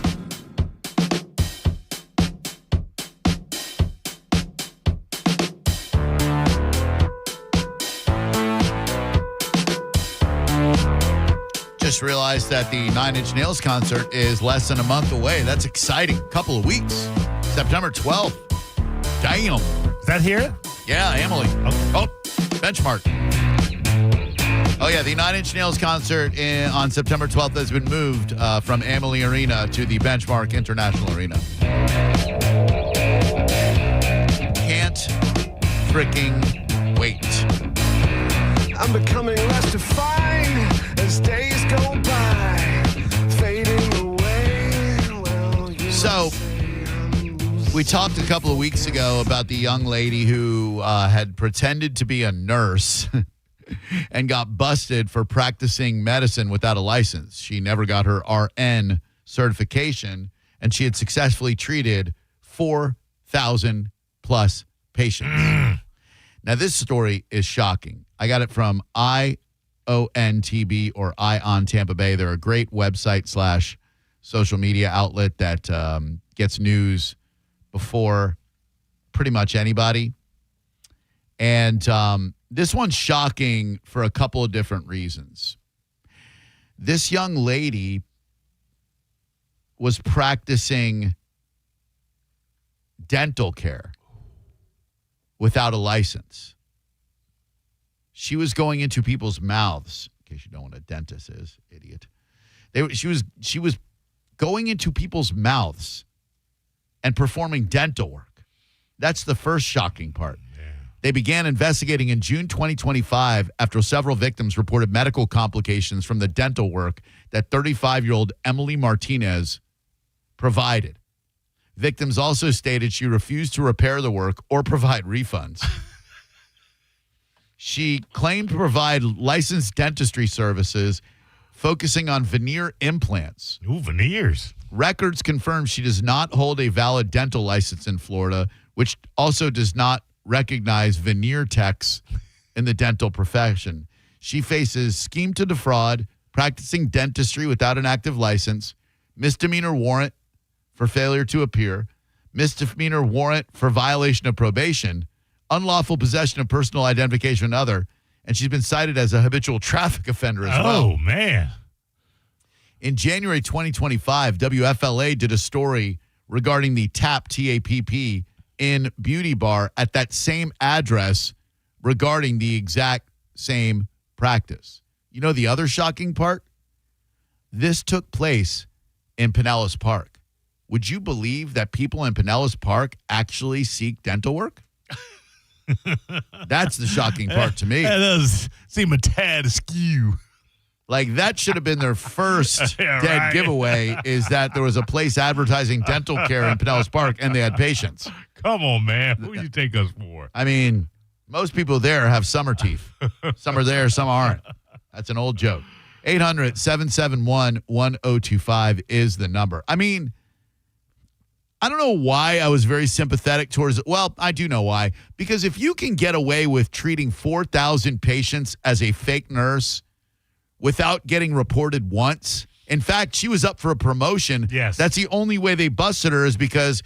Just realized that the 9 Inch Nails concert is less than a month away. That's exciting. Couple of weeks. September 12th. Damn. Is that here? Yeah, Emily. Okay. Oh, Benchmark. Oh, yeah, the 9 Inch Nails concert on September 12th has been moved from Amalie Arena to the Benchmark International Arena. Can't freaking wait. I'm becoming less defined as days go by, fading away. Well, so, we talked a couple of weeks ago about the young lady who had pretended to be a nurse and got busted for practicing medicine without a license. She never got her RN certification, and she had successfully treated 4,000 plus patients. Now, this story is shocking. I got it from IONTB or ION Tampa Bay. They're a great website / social media outlet that gets news before pretty much anybody. And this one's shocking for a couple of different reasons. This young lady was practicing dental care without a license. She was going into people's mouths. In case you don't know what a dentist is, idiot. She was going into people's mouths and performing dental work. That's the first shocking part. They began investigating in June 2025 after several victims reported medical complications from the dental work that 35-year-old Emily Martinez provided. Victims also stated she refused to repair the work or provide refunds. She claimed to provide licensed dentistry services focusing on veneer implants. Ooh, veneers. Records confirm she does not hold a valid dental license in Florida, which also does not recognize veneer techs in the dental profession. She faces scheme to defraud, practicing dentistry without an active license, misdemeanor warrant for failure to appear, misdemeanor warrant for violation of probation, unlawful possession of personal identification and other, and she's been cited as a habitual traffic offender as well. Oh, man. In January 2025, WFLA did a story regarding the TAP, T-A-P-P, in Beauty Bar at that same address regarding the exact same practice. You know the other shocking part? This took place in Pinellas Park. Would you believe that people in Pinellas Park actually seek dental work? That's the shocking part to me. That does seem a tad askew. Like, that should have been their first dead giveaway, is that there was a place advertising dental care in Pinellas Park, and they had patients. Come on, man. Who you take us for? I mean, most people there have summer teeth. Some are there, some aren't. That's an old joke. 800-771-1025 is the number. I mean, I don't know why I was very sympathetic towards it. Well, I do know why. Because if you can get away with treating 4,000 patients as a fake nurse without getting reported once. In fact, she was up for a promotion. Yes. That's the only way they busted her, is because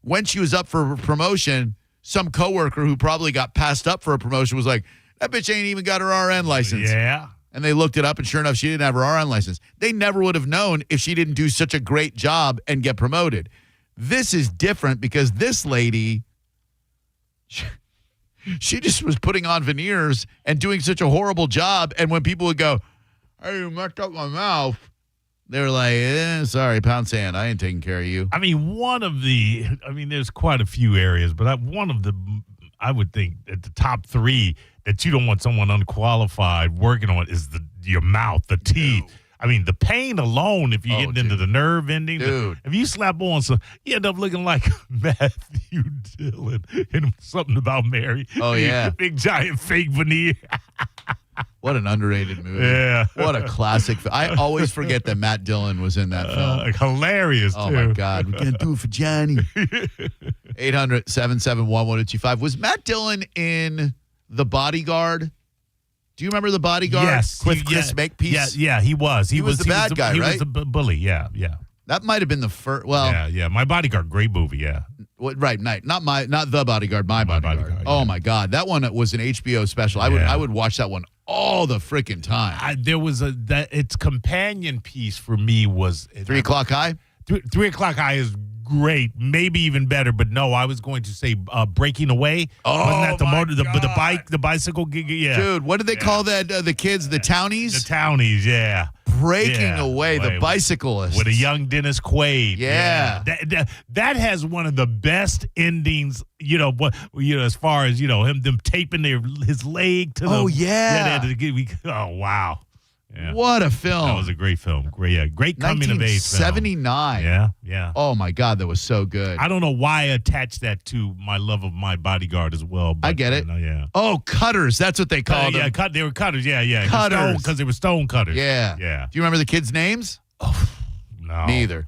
when she was up for a promotion, some coworker who probably got passed up for a promotion was like, that bitch ain't even got her RN license. Yeah. And they looked it up, and sure enough, she didn't have her RN license. They never would have known if she didn't do such a great job and get promoted. This is different because this lady, she just was putting on veneers and doing such a horrible job. And when people would go, hey, you messed up my mouth, they were like, sorry, pound sand, I ain't taking care of you. I mean, there's quite a few areas, but I would think at the top three that you don't want someone unqualified working on is your mouth, the teeth. Dude. I mean, the pain alone, if you get into the nerve ending, if you slap on some, you end up looking like Matthew Dillon in Something About Mary. Oh, yeah. Big, giant fake veneer. What an underrated movie. Yeah. What a classic. I always forget that Matt Dillon was in that film. Hilarious, Oh, too. my God. We can't do it for Johnny. 800-771-1025. Was Matt Dillon in The Bodyguard? Do you remember The Bodyguard? Yes. With Chris Makepeace? Yeah, he was. He was the bad guy, he right? He was the bully, yeah. That might have been the first. Well, yeah. My Bodyguard, great movie, yeah. Right, not The Bodyguard, My Bodyguard. Oh, my God. That one was an HBO special. I would watch that one all the freaking time. There was its companion piece for me was 3 O'Clock High? 3 O'Clock High is great, maybe even better, but no, I was going to say Breaking Away. Wasn't that the bicycle gig? Yeah. Dude, what did they call that? The kids, the townies? The townies, yeah. Breaking Away, the bicyclists. With a young Dennis Quaid. Yeah. That has one of the best endings, as far as, them taping his leg to Oh, yeah. Oh, wow. Yeah. What a film. That was a great film. Great coming of age film. 1979. Yeah. Oh, my God, that was so good. I don't know why I attached that to my love of My Bodyguard as well. But, I get it. Yeah. Oh, cutters. That's what they called them. Yeah, they were cutters. Yeah. Cutters. Because they were stone cutters. Yeah. Do you remember the kids' names? No. Me either.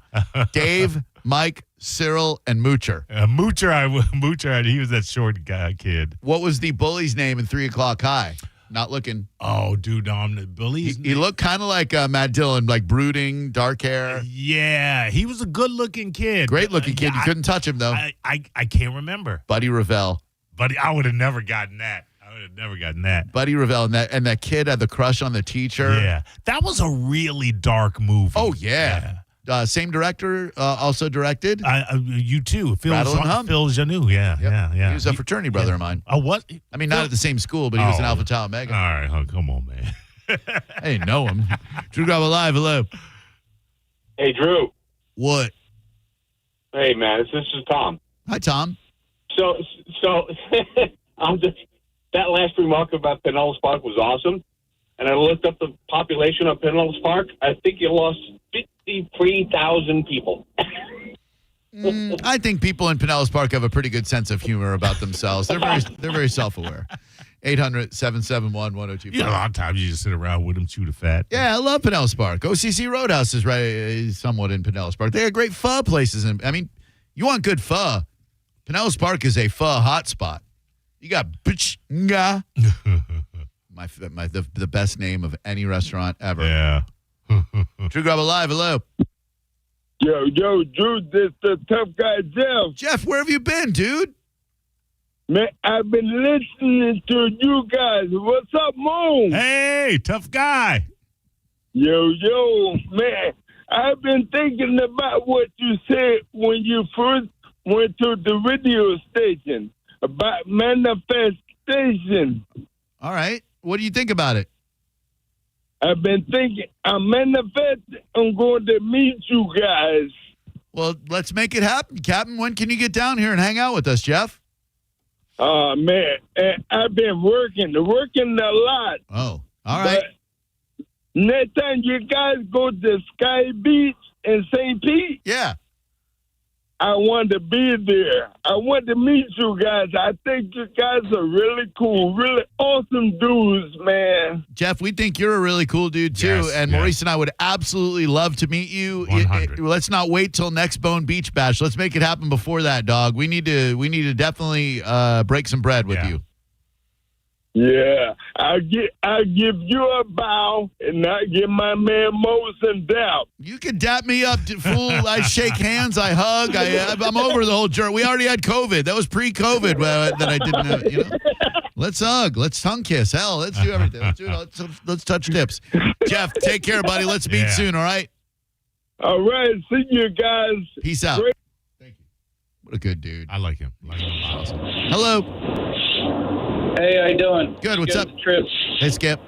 Dave, Mike, Cyril, and Moocher. Moocher, he was that short guy kid. What was the bully's name in 3 O'Clock High? Not looking. Oh, dude, the bully's He looked kind of like Matt Dillon, like brooding, dark hair. Yeah, he was a good-looking kid. Great-looking kid. You couldn't touch him, though. I can't remember. Buddy Revell. I would have never gotten that. Buddy Revell, and that kid had the crush on the teacher. Yeah. That was a really dark movie. Oh, yeah. Same director, also directed. You too. Phil Janou. Yeah. He was a fraternity brother of mine. Oh, what? I mean, not at the same school, but he was an Alpha Tau Omega. All right, come on, man. I didn't know him. Drew Garabo Live, hello. Hey, Drew. What? Hey, man, this is Tom. Hi, Tom. So that last remark about Pinellas Park was awesome, and I looked up the population of Pinellas Park. I think you lost 53,000 people. I think people in Pinellas Park have a pretty good sense of humor about themselves. They're very self-aware. 800-771-1025. A lot of times you just sit around with them, chew the fat. Yeah, I love Pinellas Park. OCC Roadhouse is somewhat in Pinellas Park. They have great pho places. You want good pho. Pinellas Park is a pho hotspot. You got the best name of any restaurant ever. Yeah. Drew Garabo Live, hello. Yo, Drew, this the tough guy, Jeff. Jeff, where have you been, dude? Man, I've been listening to you guys. What's up, Moon? Hey, tough guy. Yo, man. I've been thinking about what you said when you first went to the radio station about manifestation. All right. What do you think about it? I've been thinking, I'm manifesting. I'm going to meet you guys. Well, let's make it happen, Captain. When can you get down here and hang out with us, Jeff? Man, I've been working a lot. Oh, all right. But next time you guys go to Sky Beach in St. Pete, yeah, I want to be there. I want to meet you guys. I think you guys are really cool, really awesome dudes, man. Jeff, we think you're a really cool dude, too. Yes, and Maurice and I would absolutely love to meet you. 100. Let's not wait till next Bone Beach Bash. Let's make it happen before that, dog. We need to definitely break some bread with you. Yeah, I give you a bow and I give my man Moses and dap. You can dap me up, fool. I shake hands, I hug. I'm over the whole journey. We already had COVID. That was pre-COVID that I didn't have. You know, let's hug. Let's tongue kiss. Hell, let's do everything. Let's touch tips. Jeff, take care, buddy. Let's meet soon. All right. All right. See you guys. Peace out. Great. Thank you. What a good dude. I like him. Awesome. Hello. Hey, how you doing? Good. What's up? Trip. Hey, Skip.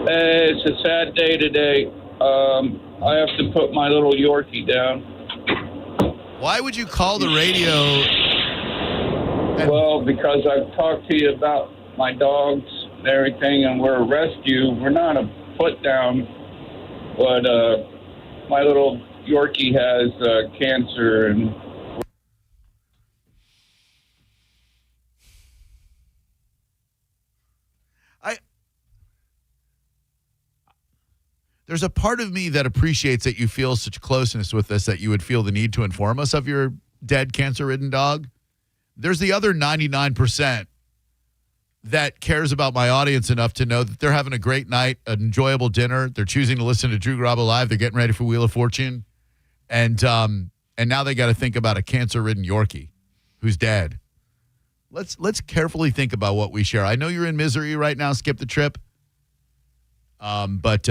It's a sad day today. I have to put my little Yorkie down. Why would you call the radio? Well, because I've talked to you about my dogs and everything, and we're a rescue. We're not a put down, but my little Yorkie has cancer and. There's a part of me that appreciates that you feel such closeness with us that you would feel the need to inform us of your dead, cancer-ridden dog. There's the other 99% that cares about my audience enough to know that they're having a great night, an enjoyable dinner. They're choosing to listen to Drew Garabo Live. They're getting ready for Wheel of Fortune. And now they got to think about a cancer-ridden Yorkie who's dead. Let's carefully think about what we share. I know you're in misery right now. Skip the trip. But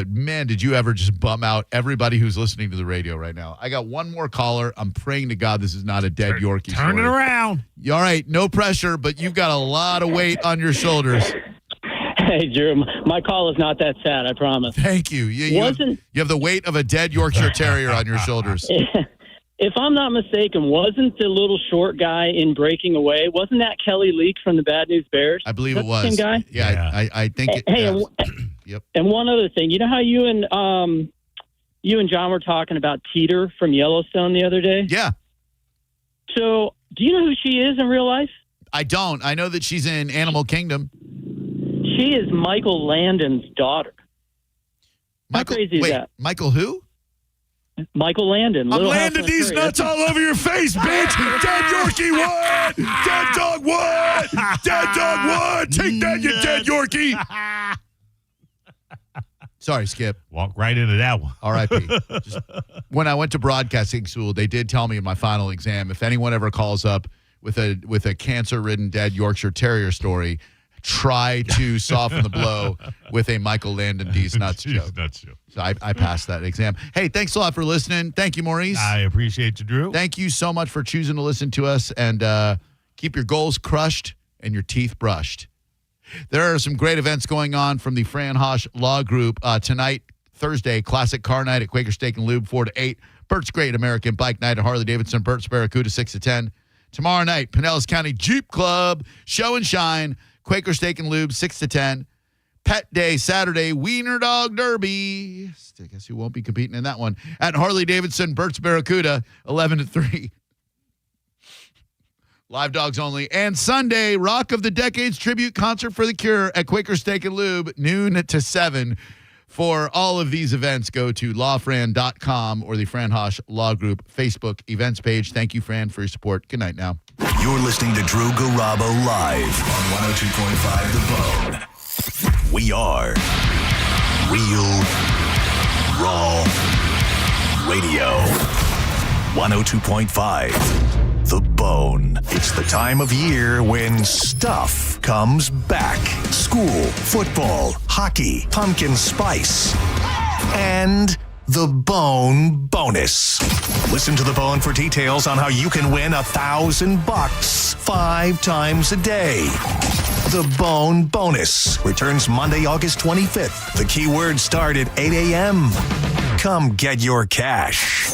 man, did you ever just bum out everybody who's listening to the radio right now? I got one more caller. I'm praying to God this is not a dead Yorkie. Turn it around. All right, no pressure, but you've got a lot of weight on your shoulders. Hey, Drew, my call is not that sad, I promise. Thank you. You have the weight of a dead Yorkshire Terrier on your shoulders. If I'm not mistaken, wasn't the little short guy in Breaking Away, wasn't that Kelly Leak from the Bad News Bears? I believe it was. The same guy? Yeah. I think it Hey, yep. And one other thing, you know how you and John were talking about Teeter from Yellowstone the other day? Yeah. So, do you know who she is in real life? I don't. I know that she's in Animal Kingdom. She is Michael Landon's daughter. How crazy is that? Michael who? Michael Landon. I'm landing these nuts all over your face, bitch. Dead Yorkie won. Dead dog won. Dead dog won. Take that, you dead Yorkie. Sorry, Skip. Walk right into that one. R.I.P. When I went to broadcasting school, they did tell me in my final exam, if anyone ever calls up with a cancer-ridden dead Yorkshire Terrier story, try to soften the blow with a Michael Landon D's Nuts joke. So I passed that exam. Hey, thanks a lot for listening. Thank you, Maurice. I appreciate you, Drew. Thank you so much for choosing to listen to us, and keep your goals crushed and your teeth brushed. There are some great events going on from the Fran Hosh Law Group. Tonight, Thursday, Classic Car Night at Quaker Steak and Lube, 4 to 8. Bert's Great American Bike Night at Harley-Davidson, Bert's Barracuda, 6 to 10. Tomorrow night, Pinellas County Jeep Club, Show and Shine, Quaker Steak and Lube, 6 to 10. Pet Day Saturday, Wiener Dog Derby. I guess you won't be competing in that one. At Harley-Davidson, Bert's Barracuda, 11 to 3. Live dogs only. And Sunday, Rock of the Decades tribute concert for The Cure at Quaker Steak and Lube, noon to 7. For all of these events, go to lawfran.com or the Fran Hosh Law Group Facebook events page. Thank you, Fran, for your support. Good night now. You're listening to Drew Garabo live on 102.5 The Bone. We are Real Raw Radio. 102.5 The Bone. It's the time of year when stuff comes back. School, football, hockey, pumpkin spice, and The Bone Bonus. Listen to The Bone for details on how you can win $1,000 5 times a day. The Bone Bonus returns Monday, August 25th. The keywords start at 8 a.m. Come get your cash.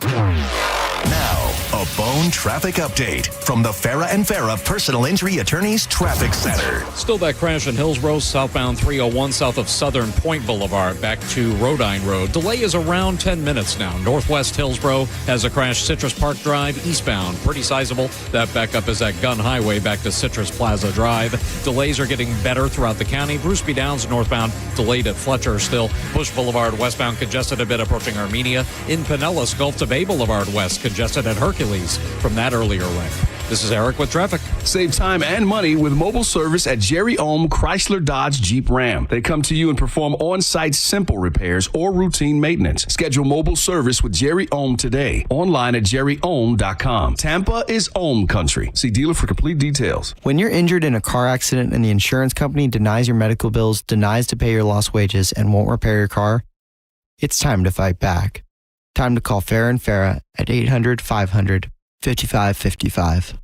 Now, a Bone traffic update from the Farah and Farah Personal Injury Attorneys Traffic Center. Still that crash in Hillsborough, southbound 301 south of Southern Point Boulevard back to Rodine Road. Delay is around 10 minutes now. Northwest Hillsborough has a crash Citrus Park Drive eastbound. Pretty sizable. That backup is at Gun Highway back to Citrus Plaza Drive. Delays are getting better throughout the county. Bruce B. Downs northbound delayed at Fletcher still. Bush Boulevard westbound congested a bit approaching Armenia. In Pinellas, Gulf to Bay Boulevard west congested at Hercules from that earlier wreck. This is Eric with traffic. Save time and money with mobile service at Jerry Ohm Chrysler Dodge Jeep Ram. They come to you and perform on-site simple repairs or routine maintenance. Schedule mobile service with Jerry Ohm today. Online at jerryohm.com. Tampa is Ohm country. See dealer for complete details. When you're injured in a car accident and the insurance company denies your medical bills, denies to pay your lost wages, and won't repair your car, it's time to fight back. Time to call Farah and Farah at 800-500-5555.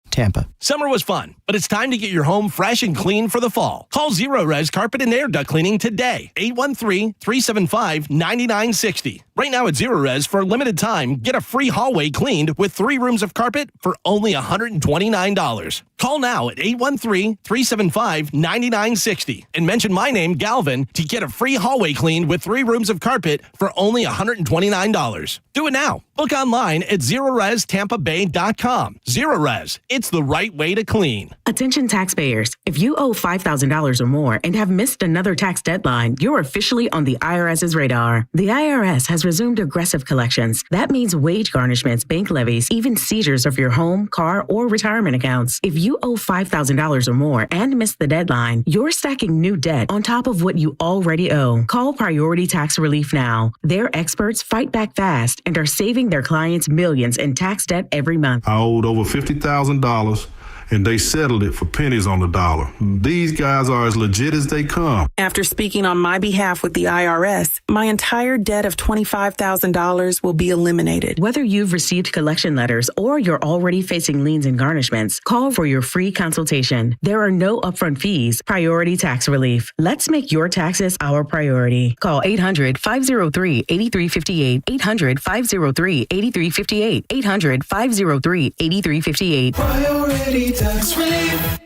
Tampa. Summer was fun, but it's time to get your home fresh and clean for the fall. Call Zero Res Carpet and Air Duct Cleaning today. 813-375-9960. Right now at Zero Res, for a limited time, get a free hallway cleaned with 3 rooms of carpet for only $129. Call now at 813-375-9960 and mention my name, Galvin, to get a free hallway cleaned with 3 rooms of carpet for only $129. Do it now. Book online at ZeroResTampaBay.com. Zero Res. It's the right way to clean. Attention taxpayers. If you owe $5,000 or more and have missed another tax deadline, you're officially on the IRS's radar. The IRS has resumed aggressive collections. That means wage garnishments, bank levies, even seizures of your home, car, or retirement accounts. If you owe $5,000 or more and missed the deadline, you're stacking new debt on top of what you already owe. Call Priority Tax Relief now. Their experts fight back fast and are saving their clients millions in tax debt every month. I owed over $50,000 and they settled it for pennies on the dollar. These guys are as legit as they come. After speaking on my behalf with the IRS, my entire debt of $25,000 will be eliminated. Whether you've received collection letters or you're already facing liens and garnishments, call for your free consultation. There are no upfront fees. Priority Tax Relief. Let's make your taxes our priority. Call 800-503-8358. 800-503-8358. 800-503-8358. Priority Tax Relief.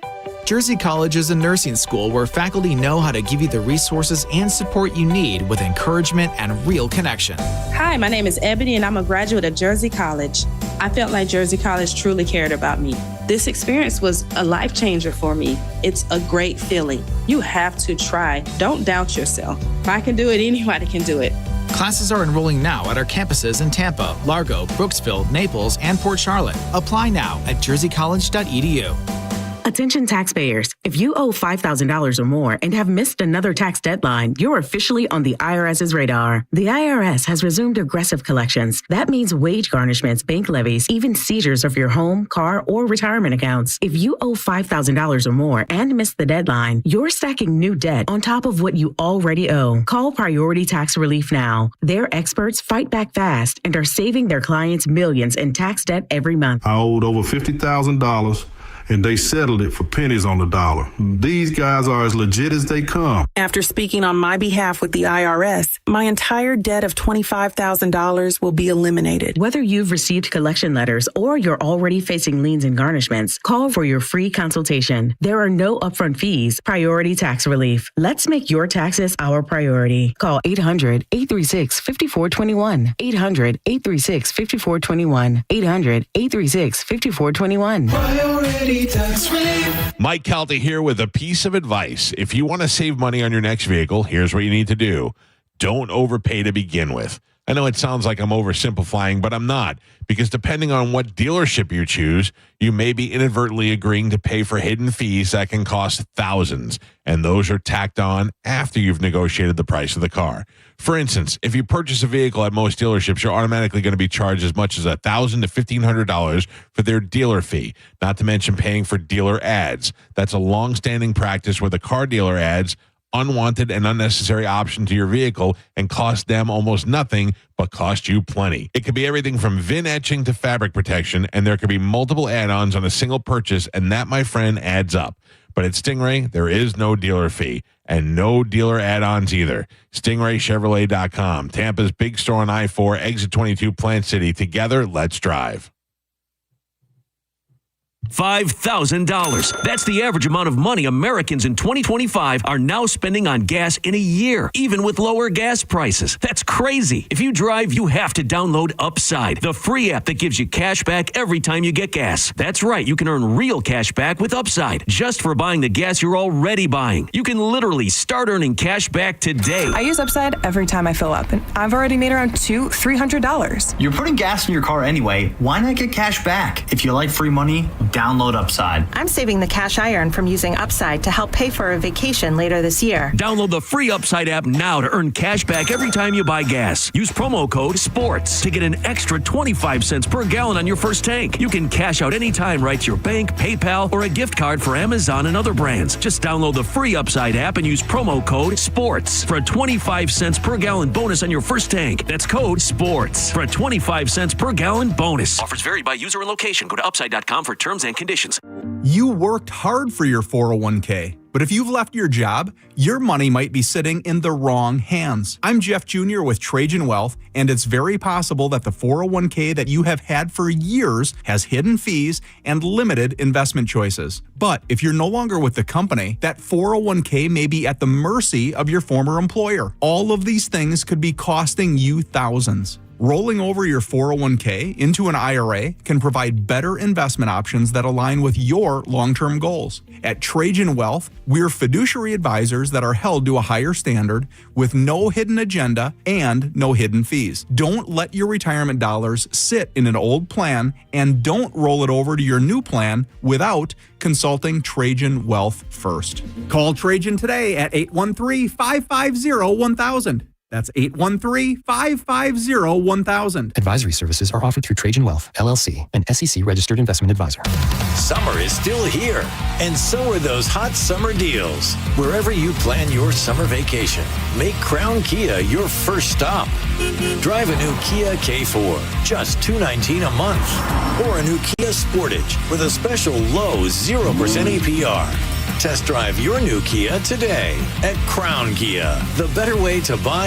Jersey College is a nursing school where faculty know how to give you the resources and support you need with encouragement and real connection. Hi, my name is Ebony and I'm a graduate of Jersey College. I felt like Jersey College truly cared about me. This experience was a life changer for me. It's a great feeling. You have to try. Don't doubt yourself. If I can do it, anybody can do it. Classes are enrolling now at our campuses in Tampa, Largo, Brooksville, Naples, and Port Charlotte. Apply now at jerseycollege.edu. Attention taxpayers. If you owe $5,000 or more and have missed another tax deadline, you're officially on the IRS's radar. The IRS has resumed aggressive collections. That means wage garnishments, bank levies, even seizures of your home, car, or retirement accounts. If you owe $5,000 or more and missed the deadline, you're stacking new debt on top of what you already owe. Call Priority Tax Relief now. Their experts fight back fast and are saving their clients millions in tax debt every month. I owed over $50,000 and they settled it for pennies on the dollar. These guys are as legit as they come. After speaking on my behalf with the IRS, my entire debt of $25,000 will be eliminated. Whether you've received collection letters or you're already facing liens and garnishments, call for your free consultation. There are no upfront fees. Priority Tax Relief. Let's make your taxes our priority. Call 800-836-5421. 800-836-5421. 800-836-5421. Priority Tax Relief. Mike Calta here with a piece of advice. If you want to save money on your next vehicle, here's what you need to do. Don't overpay to begin with. I know it sounds like I'm oversimplifying, but I'm not, because depending on what dealership you choose, you may be inadvertently agreeing to pay for hidden fees that can cost thousands, and those are tacked on after you've negotiated the price of the car. For instance, if you purchase a vehicle at most dealerships, you're automatically going to be charged as much as $1,000 to $1,500 for their dealer fee, not to mention paying for dealer ads. That's a long-standing practice where the car dealer ads unwanted and unnecessary option to your vehicle and cost them almost nothing, but cost you plenty. It could be everything from VIN etching to fabric protection, and there could be multiple add-ons on a single purchase, and that, my friend, adds up. But at Stingray, there is no dealer fee and no dealer add-ons either. StingrayChevrolet.com, Tampa's big store on I-4, exit 22, Plant City. Together, let's drive. $5,000. That's the average amount of money Americans in 2025 are now spending on gas in a year, even with lower gas prices. That's crazy. If you drive, you have to download Upside, the free app that gives you cash back every time you get gas. That's right, you can earn real cash back with Upside, just for buying the gas you're already buying. You can literally start earning cash back today. I use Upside every time I fill up, and I've already made around $300. You're putting gas in your car anyway. Why not get cash back? If you like free money, download Upside. I'm saving the cash I earn from using Upside to help pay for a vacation later this year. Download the free Upside app now to earn cash back every time you buy gas. Use promo code SPORTS to get an extra 25 cents per gallon on your first tank. You can cash out anytime right to your bank, PayPal, or a gift card for Amazon and other brands. Just download the free Upside app and use promo code SPORTS for a 25 cents per gallon bonus on your first tank. That's code SPORTS for a 25 cents per gallon bonus. Offers vary by user and location. Go to upside.com for terms and conditions. You worked hard for your 401k, but if you've left your job, your money might be sitting in the wrong hands. I'm Jeff Jr. with Trajan Wealth, and it's very possible that the 401k that you have had for years has hidden fees and limited investment choices. But if you're no longer with the company, that 401k may be at the mercy of your former employer. All of these things could be costing you thousands. Rolling over your 401k into an IRA can provide better investment options that align with your long-term goals. At Trajan Wealth, we're fiduciary advisors that are held to a higher standard with no hidden agenda and no hidden fees. Don't let your retirement dollars sit in an old plan, and don't roll it over to your new plan without consulting Trajan Wealth first. Call Trajan today at 813-550-1000. That's 813-550-1000. Advisory services are offered through Trajan Wealth, LLC, an SEC-registered investment advisor. Summer is still here, and so are those hot summer deals. Wherever you plan your summer vacation, make Crown Kia your first stop. Drive a new Kia K4, just $219 a month. Or a new Kia Sportage with a special low 0% APR. Test drive your new Kia today at Crown Kia, the better way to buy